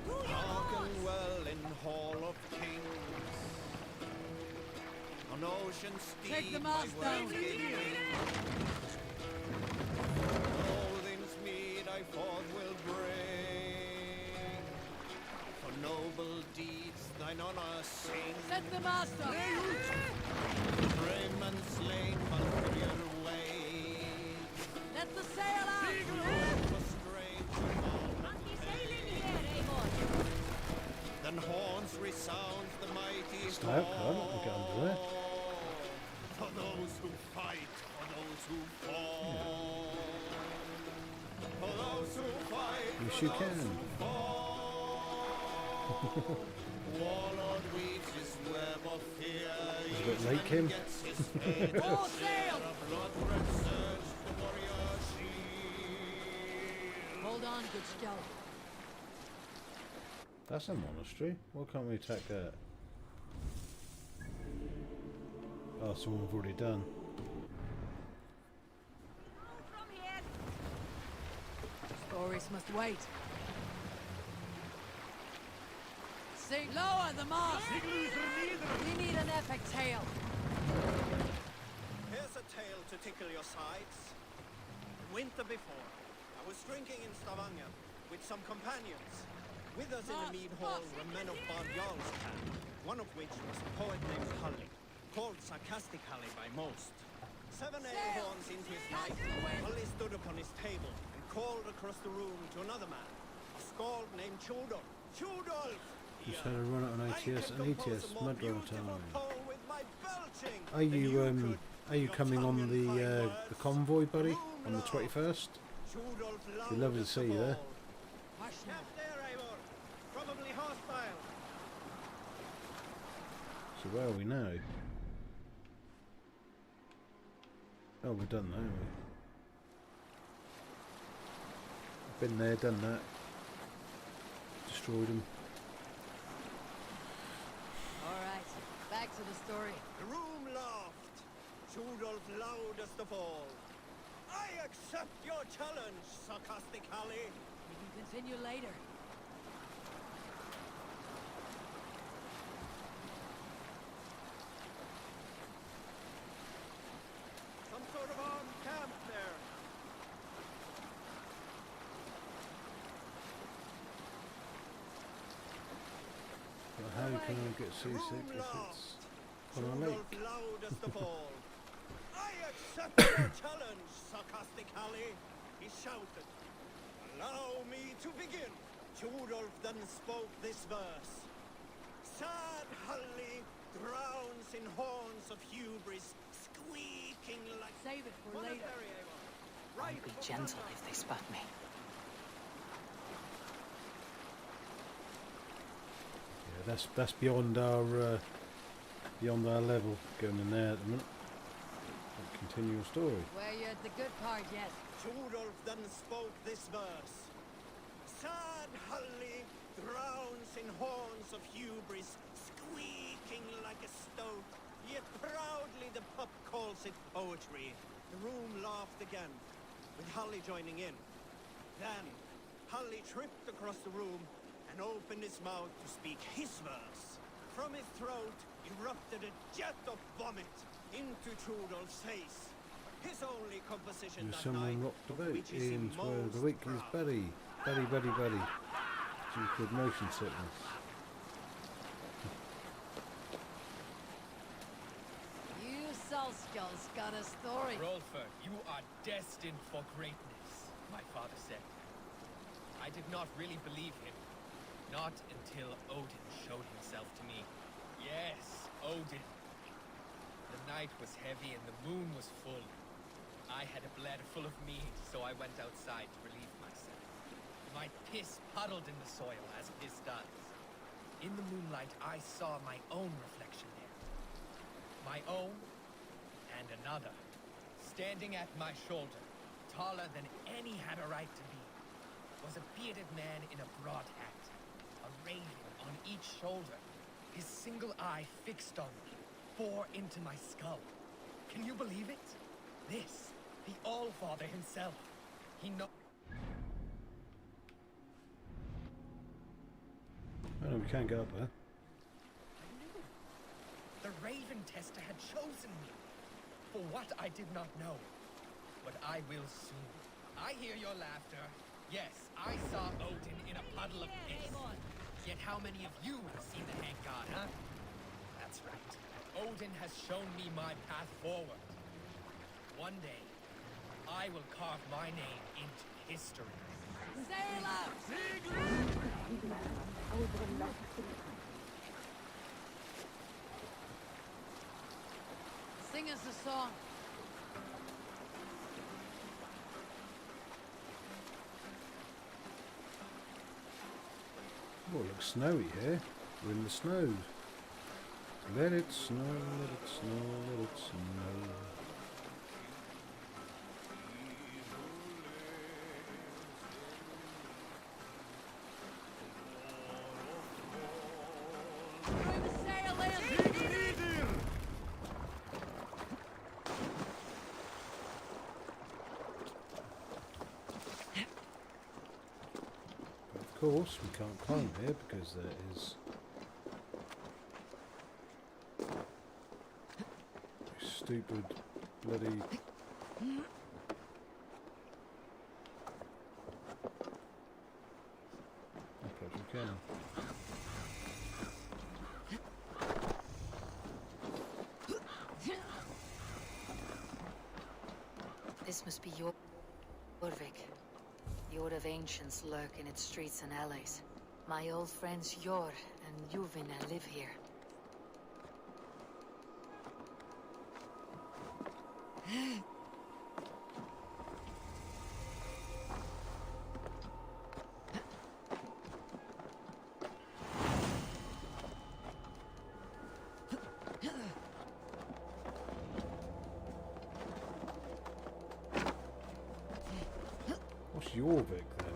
Speaker 15: Hearken well in Hall of Kings. On ocean steed,
Speaker 14: Take the
Speaker 15: my
Speaker 14: mast down.
Speaker 15: words give wings. Odin's mead I forth will bring. For noble deeds thine honor sing.
Speaker 14: Set the mast up!
Speaker 15: Brave men slain, Valkyrian ways.
Speaker 14: Let the sail out!
Speaker 15: Then horns resounds the mighty
Speaker 2: Stop, come on, get under there.
Speaker 15: For those who fight, for those who fall. For those who fight,
Speaker 2: Yes,
Speaker 15: for
Speaker 2: you
Speaker 15: those
Speaker 2: can.
Speaker 15: who fall. Warlord weaves his web of fear.
Speaker 2: It's a bit late, Kim.
Speaker 15: Gets his fate.
Speaker 14: All sail!
Speaker 15: Blood red surge, the warrior shield.
Speaker 14: Hold on, good scout.
Speaker 2: That's a monastery. Why can't we attack that? Oh, someone we've already done.
Speaker 14: Stories must wait. Sing lower the mast! We need an epic tale.
Speaker 15: Here's a tale to tickle your sides. Winter before, I was drinking in Stavanger with some companions. With us in the mead hall were men of Bard Jarl's camp, one of which was a poet named Halli, called sarcastically by most. 7 ale horns into his night, Halli stood upon his table and called across the room to another man, a skald named Chudolf. Chudolf!
Speaker 2: Just had a run out on ATS and ETS Mudrunner time.
Speaker 15: With my belching.
Speaker 2: Are you coming on the convoy, buddy? On the 21st? Be lovely to see you there.
Speaker 15: Probably hostile.
Speaker 2: So where are we now? Oh, we've done that, haven't we? Been there, done that. Destroyed them.
Speaker 14: Alright, back to the story.
Speaker 15: The room laughed. Chudolf loudest of all. I accept your challenge, sarcastic Halli.
Speaker 14: We can continue later.
Speaker 15: Some sort of armed camp there.
Speaker 2: But how can I get seasick if it's on a lake?
Speaker 15: Loudest of all. I accept your challenge, sarcastic Halli. He shouted. Allow me to begin. Chudolf then spoke this verse. Sad Halli drowns in horns of hubris, squeaking like...
Speaker 14: Save it for later.
Speaker 17: I'll be gentle if they spot me.
Speaker 2: Yeah, that's beyond our level. Going in there at the minute. Continue your story.
Speaker 14: Where you at the good part yet?
Speaker 15: Chudolf then spoke this verse. Sad Halli drowns in horns of hubris, squeaking like a stoat. Yet proudly the pup calls it poetry. The room laughed again, with Halli joining in. Then, Halli tripped across the room and opened his mouth to speak his verse. From his throat erupted a jet of vomit into Chudolf's face. His only composition that
Speaker 2: Someone
Speaker 15: night,
Speaker 2: rocked the boat
Speaker 15: which is
Speaker 2: in where the week is Buddy. Buddy. Due to motion sickness.
Speaker 14: You Salskulls got a story.
Speaker 20: Rolfer, you are destined for greatness, my father said. I did not really believe him. Not until Odin showed himself to me. Yes, Odin. The night was heavy and the moon was full. I had a bladder full of mead, so I went outside to relieve myself. My piss puddled in the soil, as piss does. In the moonlight, I saw my own reflection there. My own and another, standing at my shoulder, taller than any had a right to be, was a bearded man in a broad hat, a raven on each shoulder, his single eye fixed on me, bore into my skull. Can you believe it? This, the All-Father himself. He know.
Speaker 2: Oh, we can't go up there.
Speaker 20: The Raven Tester had chosen me for what I did not know. But I will soon. I hear your laughter. Yes, I saw Odin in a puddle of piss. Yet how many of you have seen the Hang God, huh? That's right. Odin has shown me my path forward. One day, I will carve my name into history.
Speaker 14: Sail up! Sing us a song.
Speaker 2: Oh, it looks snowy here. We're in the snow. Let it snow, let it snow, let it snow. Of course, we can't climb here because there is stupid bloody I suppose we can.
Speaker 4: This must be Jorvik. The Order of Ancients lurk in its streets and alleys. My old friends Jor and Juvina live here.
Speaker 2: What's Jorvik then?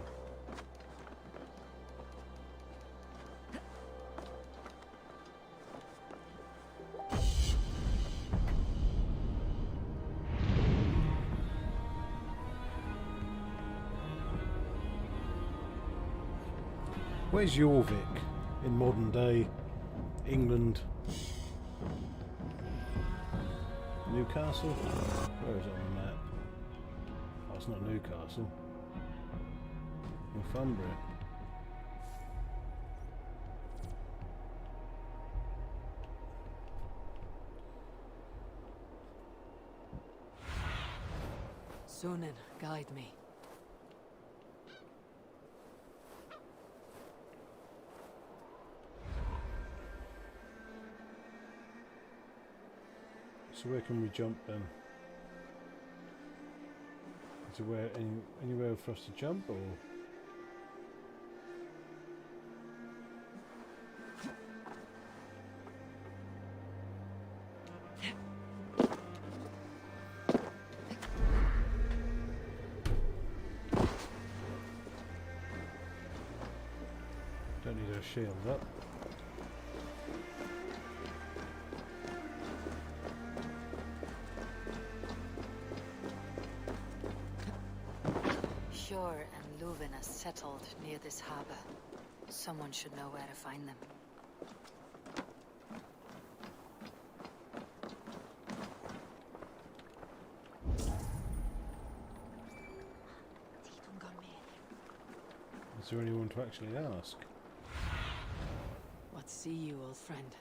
Speaker 2: Where's Jorvik in modern day England? Newcastle? Where is it on the map? Oh, it's not Newcastle. Northumbria.
Speaker 4: Sunan, guide me.
Speaker 2: So where can we jump then? Is there anywhere for us to jump or? Don't need our shield up.
Speaker 4: Sjor and Luvin are settled near this harbor. Someone should know where to find them.
Speaker 2: Is there anyone to actually ask?
Speaker 4: What see you, old friend?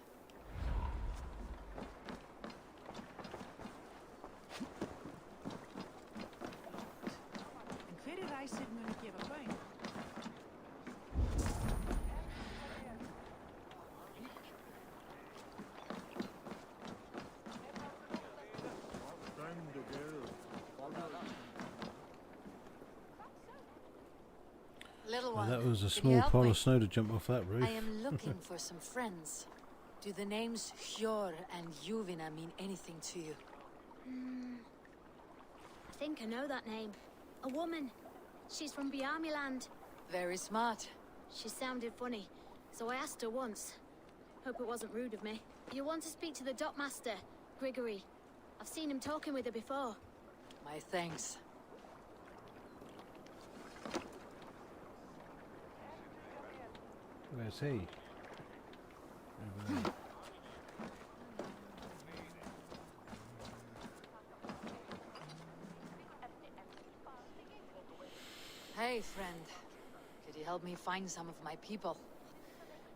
Speaker 4: Little one,
Speaker 2: That was a
Speaker 4: can you
Speaker 2: small
Speaker 4: help
Speaker 2: pile
Speaker 4: me?
Speaker 2: of snow to jump off that roof.
Speaker 4: I am looking for some friends. Do the names Hjor and Juvina mean anything to you?
Speaker 21: I think I know that name. A woman. She's from Biamiland.
Speaker 4: Very smart.
Speaker 21: She sounded funny, so I asked her once. Hope it wasn't rude of me. You want to speak to the dockmaster, Grigory. I've seen him talking with her before.
Speaker 4: My thanks.
Speaker 2: Where's he? Over there.
Speaker 4: Hey, friend. Could you help me find some of my people?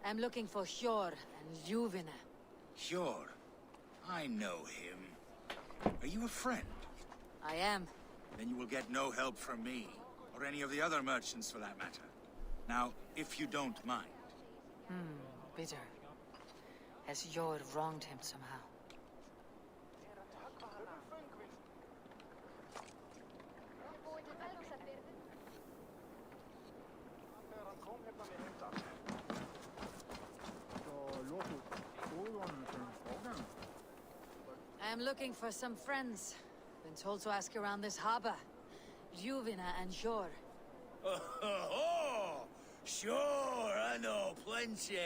Speaker 4: I'm looking for Hjor and Ljuvina.
Speaker 1: Hjor? I know him. Are you a friend?
Speaker 4: I am.
Speaker 1: Then you will get no help from me, or any of the other merchants for that matter. Now, if you don't mind.
Speaker 4: Bitter. Has Hjor wronged him somehow? I'm looking for some friends. Been told to ask around this harbor. Ljuvina and Hjor.
Speaker 1: Oh, sure, I know plenty.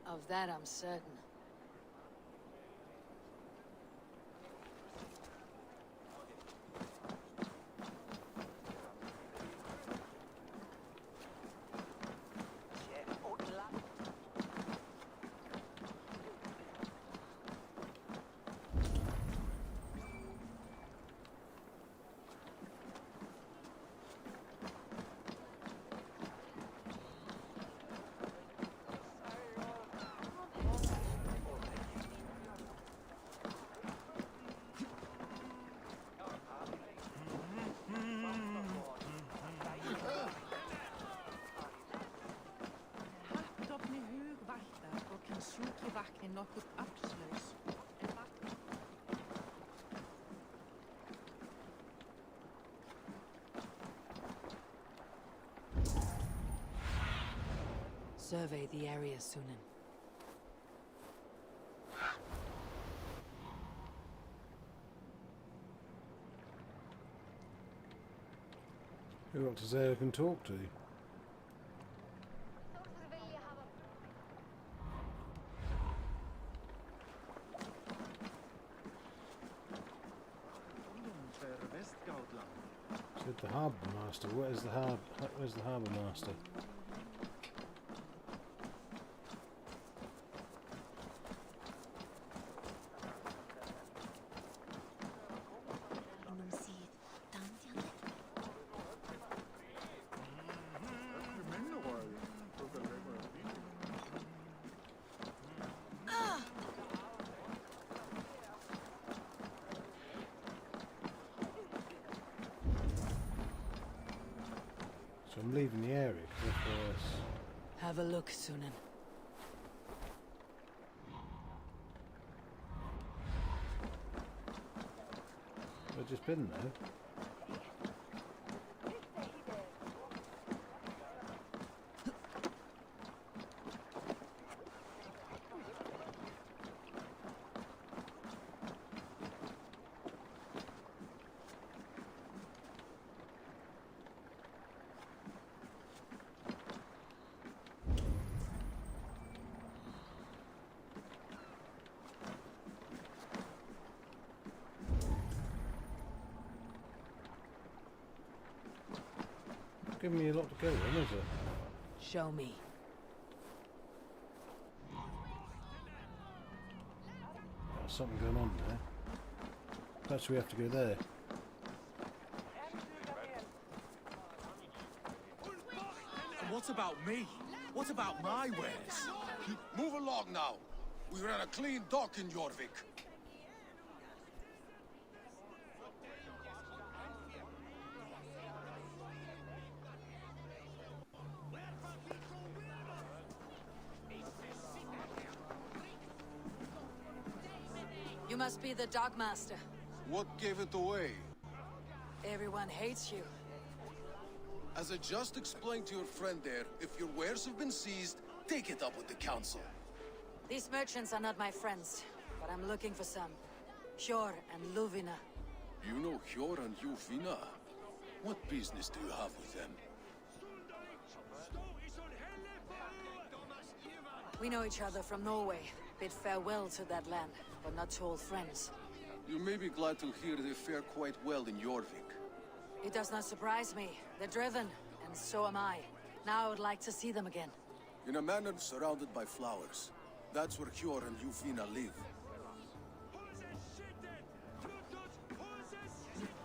Speaker 4: Of that I'm certain. Survey the area, Sunan.
Speaker 2: Who else is there I can talk to? Said the harbour master. Where's the harbour master? I'm leaving the area because
Speaker 4: Have a look, Sunan.
Speaker 2: I've just been there. Giving me a lot to go on, is it?
Speaker 4: Show me.
Speaker 2: There's something going on there. Perhaps we have to go there.
Speaker 16: And what about me? What about my wares? Move along now. We ran a clean dock in Jorvik.
Speaker 4: You must be the Dogmaster.
Speaker 16: What gave it away?
Speaker 4: Everyone hates you.
Speaker 16: As I just explained to your friend there, if your wares have been seized, take it up with the council.
Speaker 4: These merchants are not my friends, but I'm looking for some. Hjor and Ljuvina.
Speaker 16: You know Hjor and Ljuvina? What business do you have with them?
Speaker 4: We know each other from Norway. Bid farewell to that land, but not to old friends.
Speaker 16: You may be glad to hear they fare quite well in Jorvik.
Speaker 4: It does not surprise me. They're driven, and so am I. Now I would like to see them again.
Speaker 16: In a manor surrounded by flowers. That's where Hjor and Ljufina live.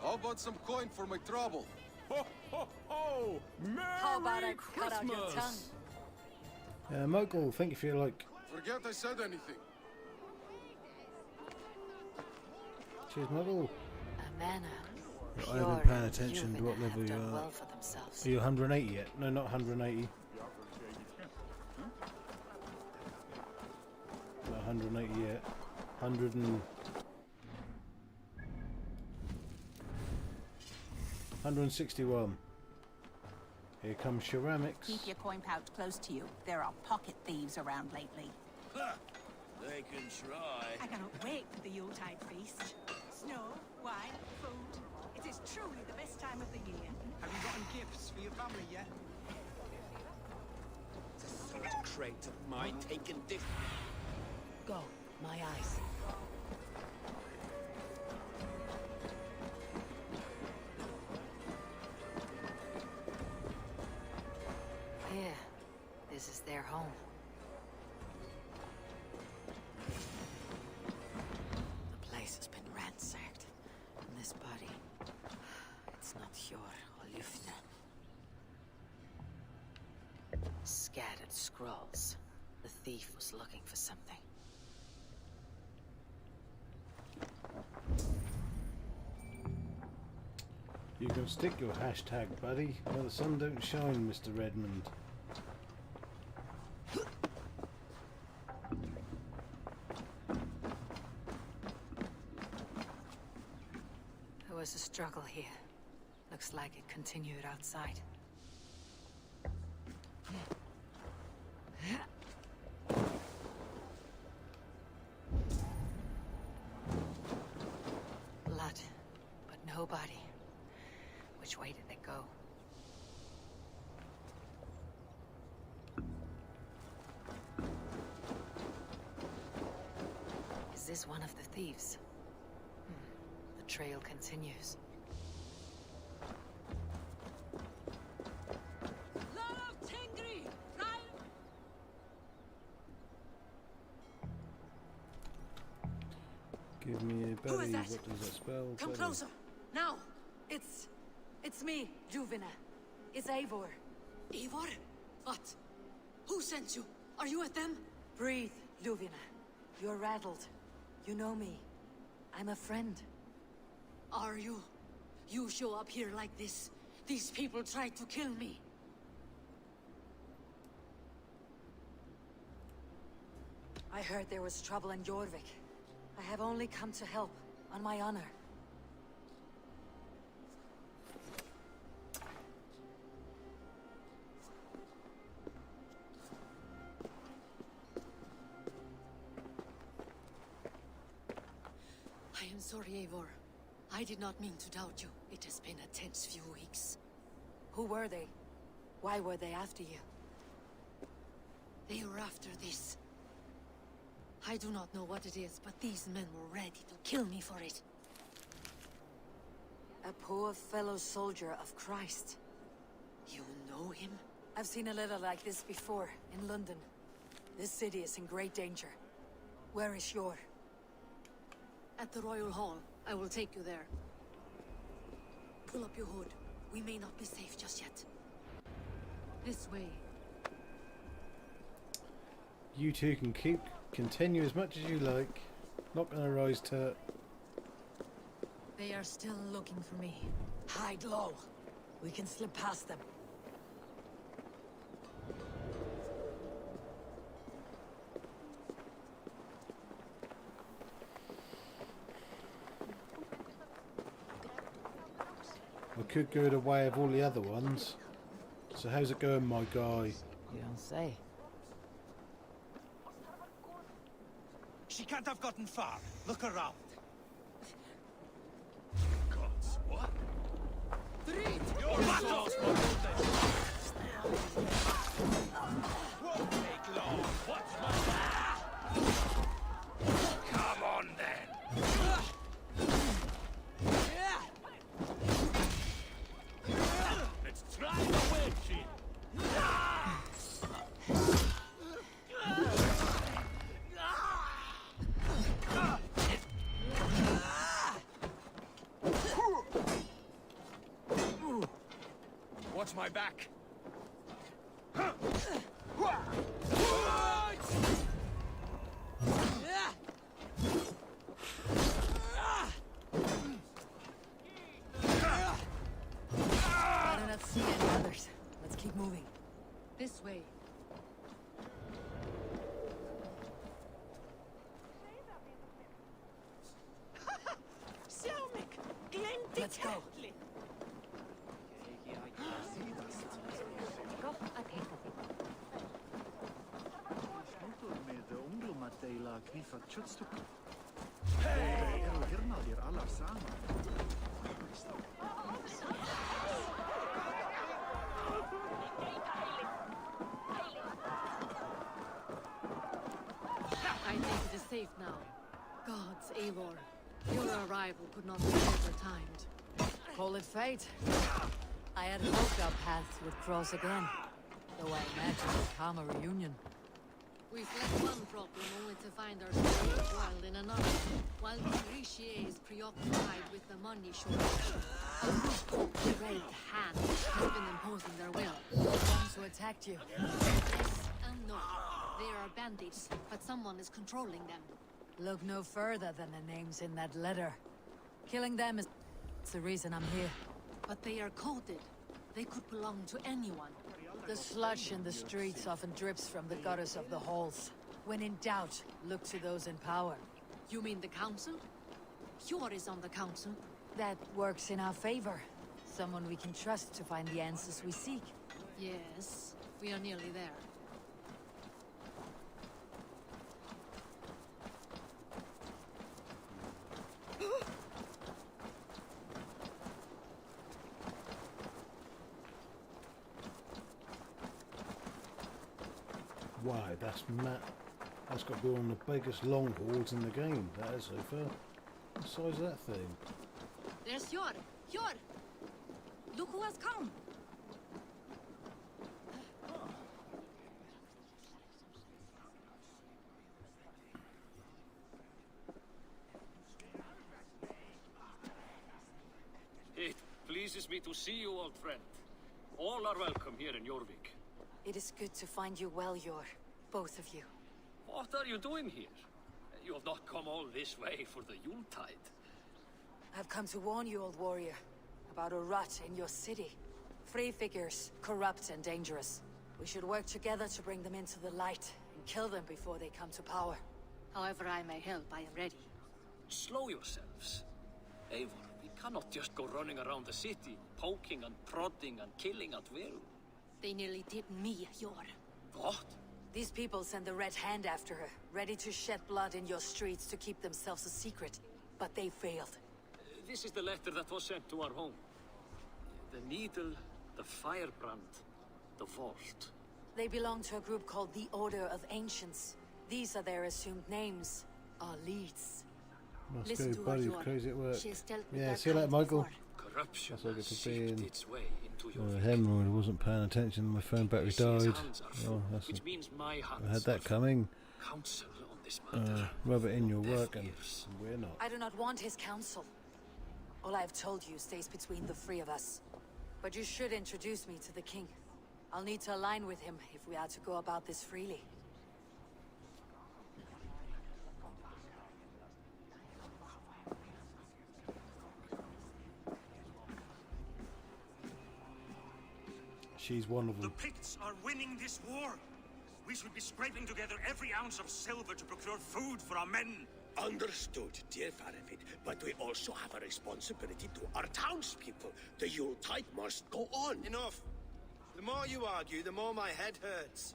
Speaker 16: How about some coin for my trouble?
Speaker 18: Ho, ho, ho! Merry
Speaker 4: How about I
Speaker 18: Christmas!
Speaker 4: cut out your tongue?
Speaker 2: Mogul, thank you for your like.
Speaker 16: Forget I said anything.
Speaker 2: Cheers, Mogul.
Speaker 4: A manor.
Speaker 2: I haven't paid attention to what level you are.
Speaker 4: Well for themselves.
Speaker 2: Are you 180 yet? No, not 180. Not 180 yet. 100 and... 161. Here comes ceramics.
Speaker 12: Keep your coin pouch close to you. There are pocket thieves around lately.
Speaker 8: Ha! They can try.
Speaker 12: I cannot wait for the Yuletide feast. Snow, wine, food. It is truly the best time of the year.
Speaker 15: Have you gotten gifts for your family yet?
Speaker 9: It's a third crate of my taken diff.
Speaker 4: Go, my eyes. Here, this is their home. The place has been ransacked, and this body, it's not Hjor or Ljufna. Scattered scrolls. The thief was looking for something.
Speaker 2: You can stick your hashtag, buddy, where the sun don't shine, Mr. Redmond.
Speaker 4: There was a struggle here. Looks like it continued outside. Blood, but no body. Which way did they go? Is this one of the thieves? The trail continues.
Speaker 2: Give me a belly.
Speaker 4: Who is that?
Speaker 2: What does that spell?
Speaker 4: Come
Speaker 2: Belly.
Speaker 4: closer. Now. It's me, Ljufina. It's Eivor.
Speaker 14: Eivor? What? Who sent you? Are you with them?
Speaker 4: Breathe, Ljufina. You're rattled. You know me. I'm a friend.
Speaker 14: Are you? You show up here like this. These people tried to kill me.
Speaker 4: I heard there was trouble in Jorvik. I have only come to help, on my honor.
Speaker 14: I am sorry, Eivor. I did not mean to doubt you. It has been a tense few weeks.
Speaker 4: Who were they? Why were they after you?
Speaker 14: They were after this. I do not know what it is, but these men were ready to kill me for it.
Speaker 4: A poor fellow soldier of Christ.
Speaker 14: You know him?
Speaker 4: I've seen a letter like this before, in London. This city is in great danger. Where is Hjor?
Speaker 14: At the Royal Hall. I will take you there. Pull up your hood. We may not be safe just yet. This way.
Speaker 2: You two can continue as much as you like. Not gonna rise to it.
Speaker 4: They are still looking for me. Hide low. We can slip past them.
Speaker 2: I could go the way of all the other ones. So how's it going, my guy?
Speaker 4: You don't say.
Speaker 15: She can't have gotten far. Look around.
Speaker 8: Gods, what?
Speaker 15: Your battles! Won't take long. What's my
Speaker 18: Watch my back.
Speaker 4: I do not see any others. Let's keep moving. This way. Let's go. I think it is safe now. Gods, Eivor. Your arrival could not be better timed. Call it fate. I had hoped our paths would cross again, though I imagined a calmer reunion.
Speaker 14: We fled one problem only to find ourselves embroiled in another, while Mercia is preoccupied with the money shortage. A group called the Red Hand has been imposing their will.
Speaker 4: The ones who attacked you.
Speaker 14: Yes and no. They are bandits, but someone is controlling them.
Speaker 4: Look no further than the names in that letter. Killing them is the reason I'm here.
Speaker 14: But they are coded. They could belong to anyone.
Speaker 4: The sludge in the streets often drips from the gutters of the halls. When in doubt, look to those in power.
Speaker 14: You mean the council? Hjor is on the council.
Speaker 4: That works in our favor. Someone we can trust to find the answers we seek.
Speaker 14: Yes, we are nearly there.
Speaker 2: Why, that's that's got to be one of the biggest long hauls in the game, that is so far. What size is that thing?
Speaker 14: There's Hjor! Hjor! Look who has come!
Speaker 8: It pleases me to see you, old friend. All are welcome here in Jorvik.
Speaker 4: It is good to find you well, Hjor. Both of you.
Speaker 8: What are you doing here? You have not come all this way for the Yuletide.
Speaker 4: I've come to warn you, old warrior, about a rot in your city. Free figures, corrupt and dangerous. We should work together to bring them into the light and kill them before they come to power.
Speaker 14: However I may help, I am ready.
Speaker 8: Slow yourselves. Eivor, we cannot just go running around the city, poking and prodding and killing at will.
Speaker 14: They nearly did me, Hjor.
Speaker 8: What?
Speaker 4: These people send the Red Hand after her, ready to shed blood in your streets to keep themselves a secret. But they failed.
Speaker 8: This is the letter that was sent to our home. The needle, the firebrand, the vault.
Speaker 4: They belong to a group called the Order of Ancients. These are their assumed names. Our leads.
Speaker 2: Must
Speaker 14: Listen
Speaker 2: go,
Speaker 14: to
Speaker 2: buddy.
Speaker 14: her,
Speaker 2: Crazy at work.
Speaker 14: She has dealt with
Speaker 2: Yeah,
Speaker 14: that
Speaker 2: see you later,
Speaker 14: kind
Speaker 2: Michael.
Speaker 14: before.
Speaker 8: Corruption
Speaker 2: That's all good
Speaker 8: has
Speaker 2: to be
Speaker 8: seeped
Speaker 2: in.
Speaker 8: its way into your
Speaker 2: Hemorrhoid, I wasn't paying attention, my phone battery died. Oh, that's
Speaker 8: which means my hands
Speaker 2: I had that coming.
Speaker 8: counsel on this matter.
Speaker 2: Rub it in your work and we're not.
Speaker 4: I do not want his counsel. All I've told you stays between the three of us. But you should introduce me to the king. I'll need to align with him if we are to go about this freely.
Speaker 2: She's one of
Speaker 5: The
Speaker 2: them.
Speaker 5: Picts are winning this war. We should be scraping together every ounce of silver to procure food for our men.
Speaker 22: Understood, dear Faravit, but we also have a responsibility to our townspeople. The Yuletide must go on.
Speaker 15: Enough. The more you argue, the more my head hurts.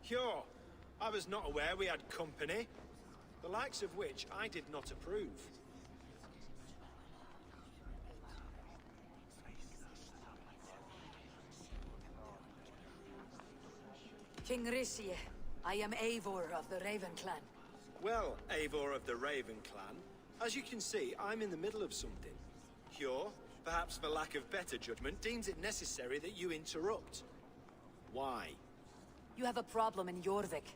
Speaker 15: Hjor, I was not aware we had company, the likes of which I did not approve.
Speaker 4: King Risie, I am Eivor of the Raven Clan.
Speaker 15: Well, Eivor of the Raven Clan, as you can see, I'm in the middle of something. Hjor, perhaps for lack of better judgment, deems it necessary that you interrupt. Why?
Speaker 4: You have a problem in Jorvik.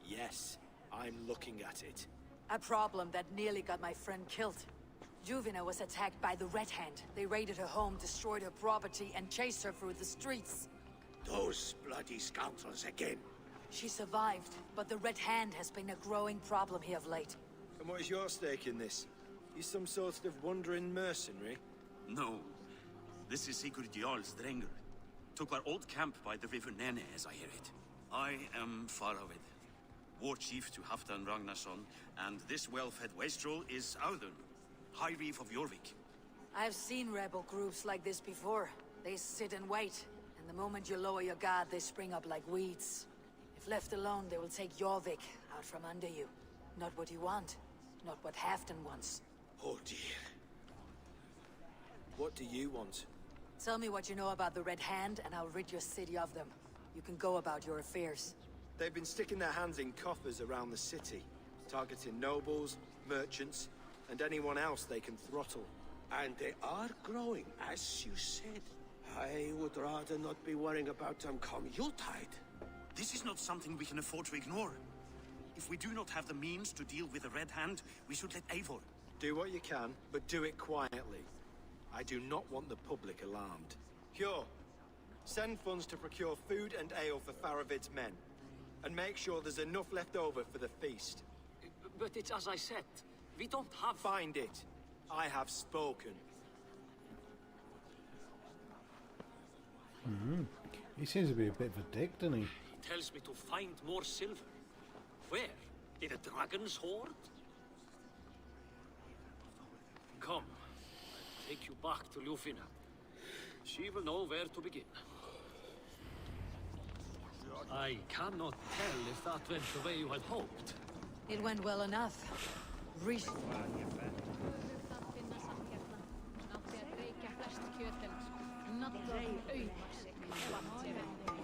Speaker 15: Yes, I'm looking at it.
Speaker 4: A problem that nearly got my friend killed. Juvina was attacked by the Red Hand. They raided her home, destroyed her property, and chased her through the streets.
Speaker 22: Those bloody scoundrels again.
Speaker 4: She survived, but the Red Hand has been a growing problem here of late.
Speaker 7: And what is your stake in this? You some sort of wandering mercenary?
Speaker 5: No. This is Sigurd Jarl's Drenger. Took our old camp by the river Nene, as I hear it. I am Faravid, war chief to Halfdan Ragnarsson, and this well-fed wastrel is Audun, High Reef of Jorvik.
Speaker 4: I've seen rebel groups like this before. They sit and wait, and the moment you lower your guard, they spring up like weeds. If left alone, they will take Jorvik out from under you. Not what you want, not what Halfdan wants.
Speaker 22: Oh dear.
Speaker 7: What do you want?
Speaker 4: Tell me what you know about the Red Hand, and I'll rid your city of them. You can go about your affairs.
Speaker 7: They've been sticking their hands in coffers around the city, targeting nobles, merchants, and anyone else they can throttle.
Speaker 22: And they are growing, as you said. I would rather not be worrying about them come Yuletide.
Speaker 5: This is not something we can afford to ignore. If we do not have the means to deal with the Red Hand, we should let Eivor.
Speaker 7: Do what you can, but do it quietly. I do not want the public alarmed. Cure. Send funds to procure food and ale for Faravid's men. And make sure there's enough left over for the feast.
Speaker 11: But it's as I said. We don't have...
Speaker 7: Find it. I have spoken.
Speaker 2: He seems to be a bit of a dick, doesn't he?
Speaker 11: He tells me to find more silver. Where? In a dragon's hoard? Come. I'll take you back to Ljufina. She will know where to begin. I cannot tell if that went the way you had hoped.
Speaker 4: It went well enough.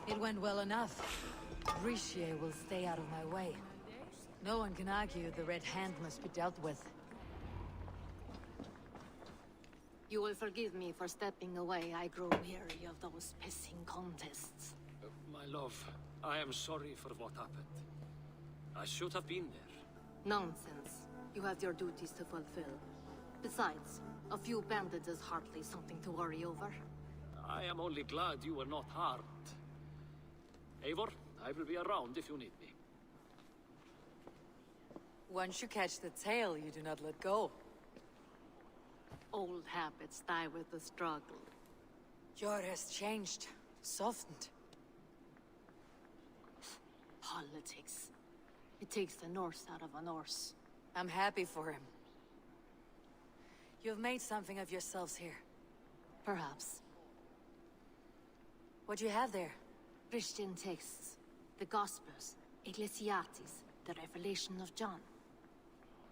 Speaker 4: It went well enough. Richier will stay out of my way. No one can argue the Red Hand must be dealt with.
Speaker 14: You will forgive me for stepping away. I grow weary of those pissing contests.
Speaker 11: My love, I am sorry for what happened. I should have been there.
Speaker 14: Nonsense. You have your duties to fulfill. Besides, a few bandits is hardly something to worry over.
Speaker 11: I am only glad you were not harmed. Eivor, I will be around if you need me.
Speaker 4: Once you catch the tail, you do not let go.
Speaker 14: Old habits die with the struggle.
Speaker 4: Jor has changed, softened.
Speaker 14: Politics. It takes the Norse out of a Norse.
Speaker 4: I'm happy for him. You've made something of yourselves here.
Speaker 14: Perhaps.
Speaker 4: What do you have there?
Speaker 14: Christian texts, the Gospels, Ecclesiastes, the Revelation of John.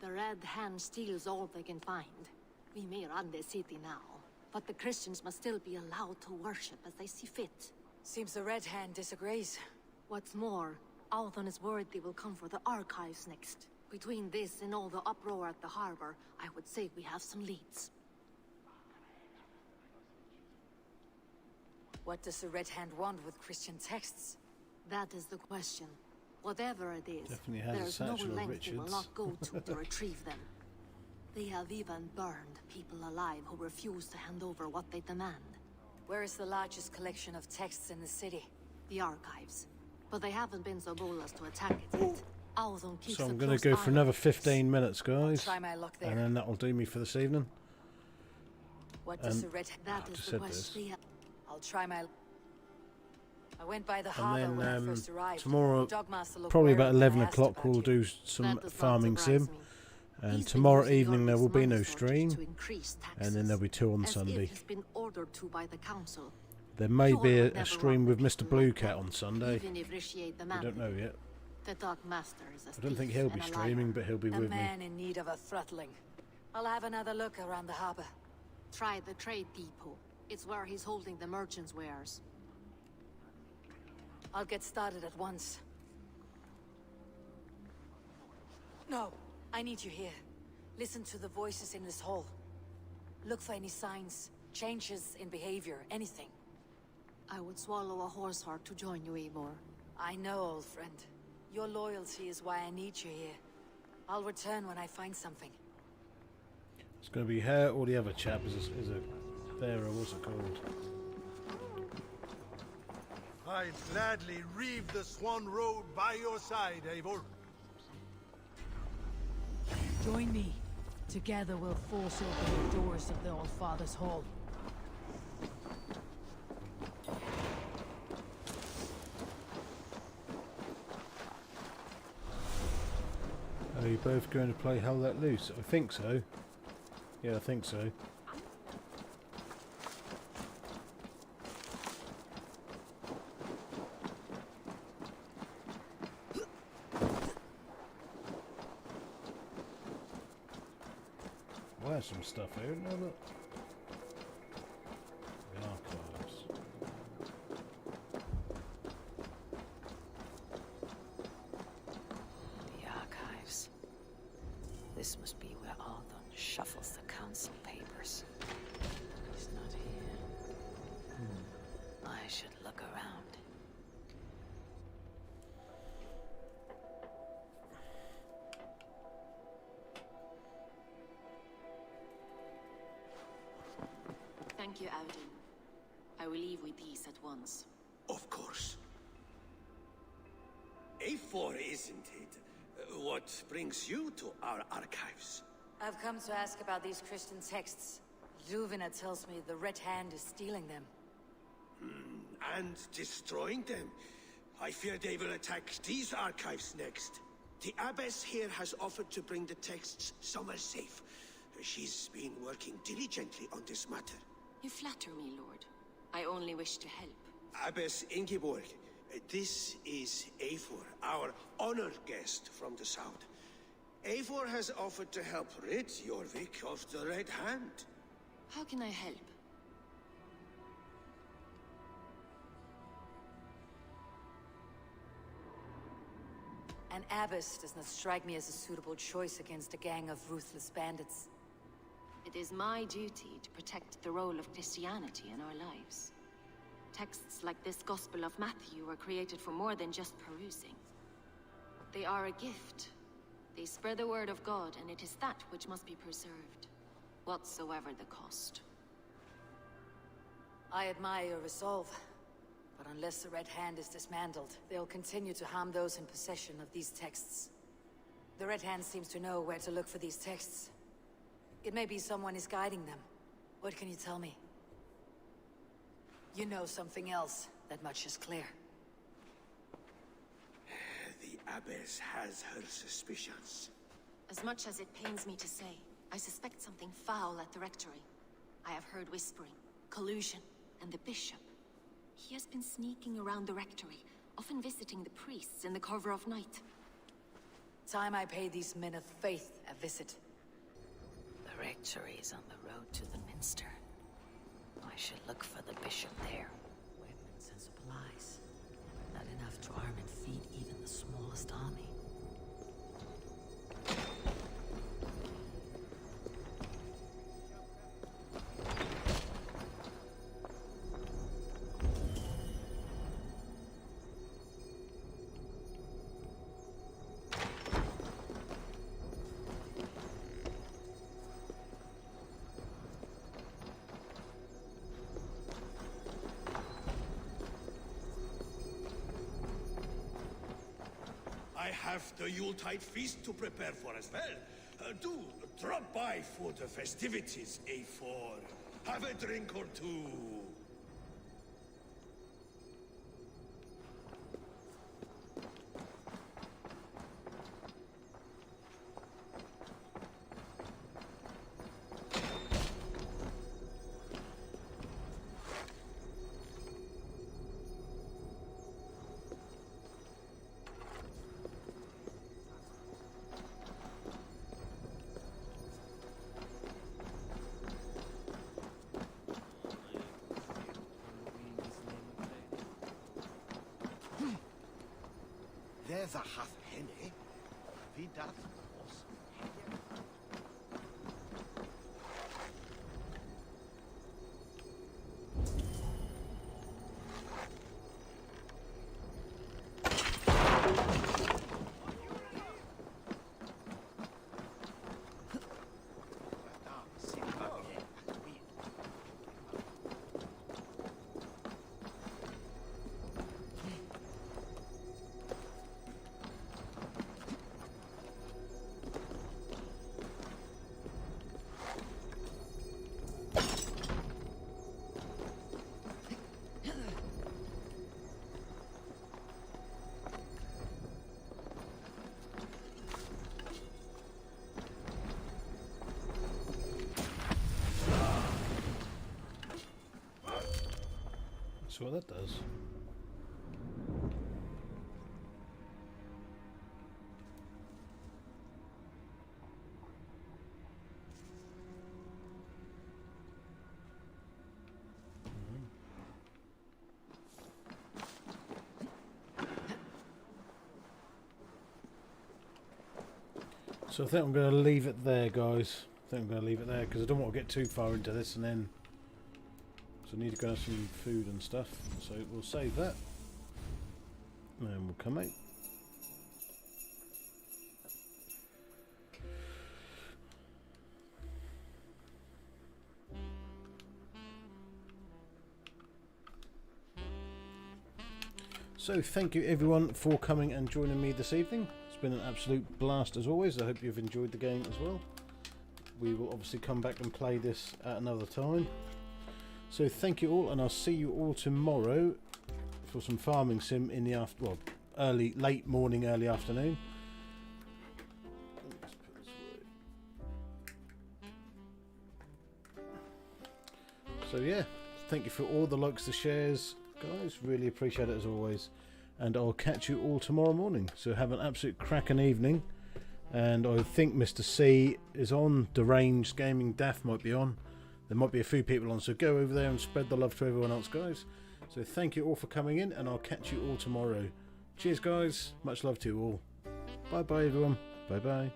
Speaker 14: The Red Hand steals all they can find. We may run the city now, but the Christians must still be allowed to worship as they see fit.
Speaker 4: Seems the Red Hand disagrees.
Speaker 14: What's more, Althon is worried they will come for the archives next. Between this and all the uproar at the harbor, I would say we have some leads.
Speaker 4: What does the Red Hand want with Christian texts?
Speaker 14: That is the question. Whatever it is,
Speaker 2: Definitely has a
Speaker 14: there's no
Speaker 2: satchel of
Speaker 14: length they will
Speaker 2: Richards.
Speaker 14: not go to retrieve them. They have even burned people alive who refuse to hand over what they demand.
Speaker 4: Where is the largest collection of texts in the city?
Speaker 14: The archives. But they haven't been so bold as to attack it yet. Althon keeps
Speaker 2: So
Speaker 14: a
Speaker 2: I'm going to
Speaker 14: close
Speaker 2: go
Speaker 14: eye
Speaker 2: for
Speaker 14: on
Speaker 2: another
Speaker 14: it.
Speaker 2: 15 minutes, guys.
Speaker 4: Try my luck there.
Speaker 2: And then that'll do me for this evening.
Speaker 4: What does
Speaker 2: And
Speaker 4: the Red Hand...
Speaker 2: That is the question.
Speaker 4: I'll try my... I went by the
Speaker 2: And
Speaker 4: harbor
Speaker 2: then
Speaker 4: when I first arrived.
Speaker 2: tomorrow,
Speaker 4: Dogmaster looked
Speaker 2: probably
Speaker 4: worried
Speaker 2: about
Speaker 4: when I
Speaker 2: 11
Speaker 4: asked
Speaker 2: o'clock,
Speaker 4: about
Speaker 2: we'll
Speaker 4: you.
Speaker 2: do some
Speaker 14: That does not
Speaker 2: farming
Speaker 14: surprise
Speaker 2: sim.
Speaker 14: me.
Speaker 2: And
Speaker 14: He's been
Speaker 2: tomorrow
Speaker 14: using
Speaker 2: evening there will be
Speaker 14: money
Speaker 2: no
Speaker 14: sources
Speaker 2: stream.
Speaker 14: to increase taxes,
Speaker 2: And then there'll be 2 on
Speaker 14: as
Speaker 2: Sunday.
Speaker 14: If it's been ordered to by the council.
Speaker 2: There may
Speaker 14: Sure
Speaker 2: be
Speaker 14: would
Speaker 2: a
Speaker 14: never
Speaker 2: stream
Speaker 14: run
Speaker 2: with
Speaker 14: the
Speaker 2: Mr. Blue Cat on Sunday.
Speaker 14: Even if Richier
Speaker 2: We
Speaker 14: demanded
Speaker 2: don't know yet.
Speaker 14: The Dogmaster is a
Speaker 2: I don't think
Speaker 14: thief
Speaker 2: he'll be
Speaker 14: and a
Speaker 2: streaming,
Speaker 14: liar.
Speaker 2: but he'll be
Speaker 4: A
Speaker 2: with me.
Speaker 4: man in need of a throttling. I'll have another look around the harbor.
Speaker 14: Try the trade depot. It's where he's holding the merchants' wares.
Speaker 4: I'll get started at once. No, I need you here. Listen to the voices in this hall. Look for any signs, changes in behavior, anything.
Speaker 14: I would swallow a horse heart to join you, Eivor.
Speaker 4: I know, old friend. Your loyalty is why I need you here. I'll return when I find something.
Speaker 2: It's going to be her or the other chap is a Pharaoh, what's it called?
Speaker 6: I'd gladly reave the Swan Road by your side, Eivor.
Speaker 4: Join me. Together we'll force open the doors of the All-Father's Hall.
Speaker 2: Are you both going to play Hell Let Loose? I think so. Yeah, I think so. Well, there's some stuff here, isn't there? Look. The archives.
Speaker 10: The archives. This must be where Arthur shuffles the council papers. He's not here. I should look around.
Speaker 23: Thank you, Audun. I will leave with these at once.
Speaker 22: Of course. A4, isn't it? What brings you to our archives?
Speaker 4: I've come to ask about these Christian texts. Luvina tells me the Red Hand is stealing them.
Speaker 22: And destroying them. I fear they will attack these archives next. The abbess here has offered to bring the texts somewhere safe. She's been working diligently on this matter.
Speaker 23: You flatter me, Lord. I only wish to help.
Speaker 22: Abbess Ingeborg, this is Eivor, our honored guest from the south. Eivor has offered to help rid Jorvik of the Red Hand.
Speaker 23: How can I help?
Speaker 4: An abbess does not strike me as a suitable choice against a gang of ruthless bandits.
Speaker 23: It is my duty to protect the role of Christianity in our lives. Texts like this Gospel of Matthew were created for more than just perusing. They are a gift. They spread the word of God, and it is that which must be preserved, whatsoever the cost.
Speaker 4: I admire your resolve, but unless the Red Hand is dismantled, they'll continue to harm those in possession of these texts. The Red Hand seems to know where to look for these texts. It may be someone is guiding them. What can you tell me? You know something else. That much is clear.
Speaker 22: The abbess has her suspicions.
Speaker 23: As much as it pains me to say, I suspect something foul at the rectory. I have heard whispering, collusion, and the bishop. He has been sneaking around the rectory, often visiting the priests in the cover of night.
Speaker 4: Time I pay these men of faith a visit.
Speaker 10: The rectory is on the road to the minster. I should look for the bishop there. Weapons and supplies. Not enough to arm and feed even the smallest army.
Speaker 22: I have the Yuletide feast to prepare for as well. Do drop by for the festivities, A4. Have a drink or two.
Speaker 6: There's a half penny. He does, of course.
Speaker 2: So what that does. So I think I'm going to leave it there, guys. I think I'm going to leave it there because I don't want to get too far into this and then... So I need to go have some food and stuff. So we'll save that. And we'll come out. So thank you everyone for coming and joining me this evening. It's been an absolute blast as always. I hope you've enjoyed the game as well. We will obviously come back and play this at another time. So thank you all, and I'll see you all tomorrow for some farming sim in the late morning, early afternoon. So yeah, thank you for all the likes, the shares, guys. Really appreciate it as always. And I'll catch you all tomorrow morning. So have an absolute cracking evening. And I think Mr. C is on. Deranged Gaming Daff might be on. There might be a few people on. So go over there and spread the love to everyone else, guys. So thank you all for coming in, and I'll catch you all tomorrow. Cheers, guys. Much love to you all. Bye-bye, everyone. Bye-bye.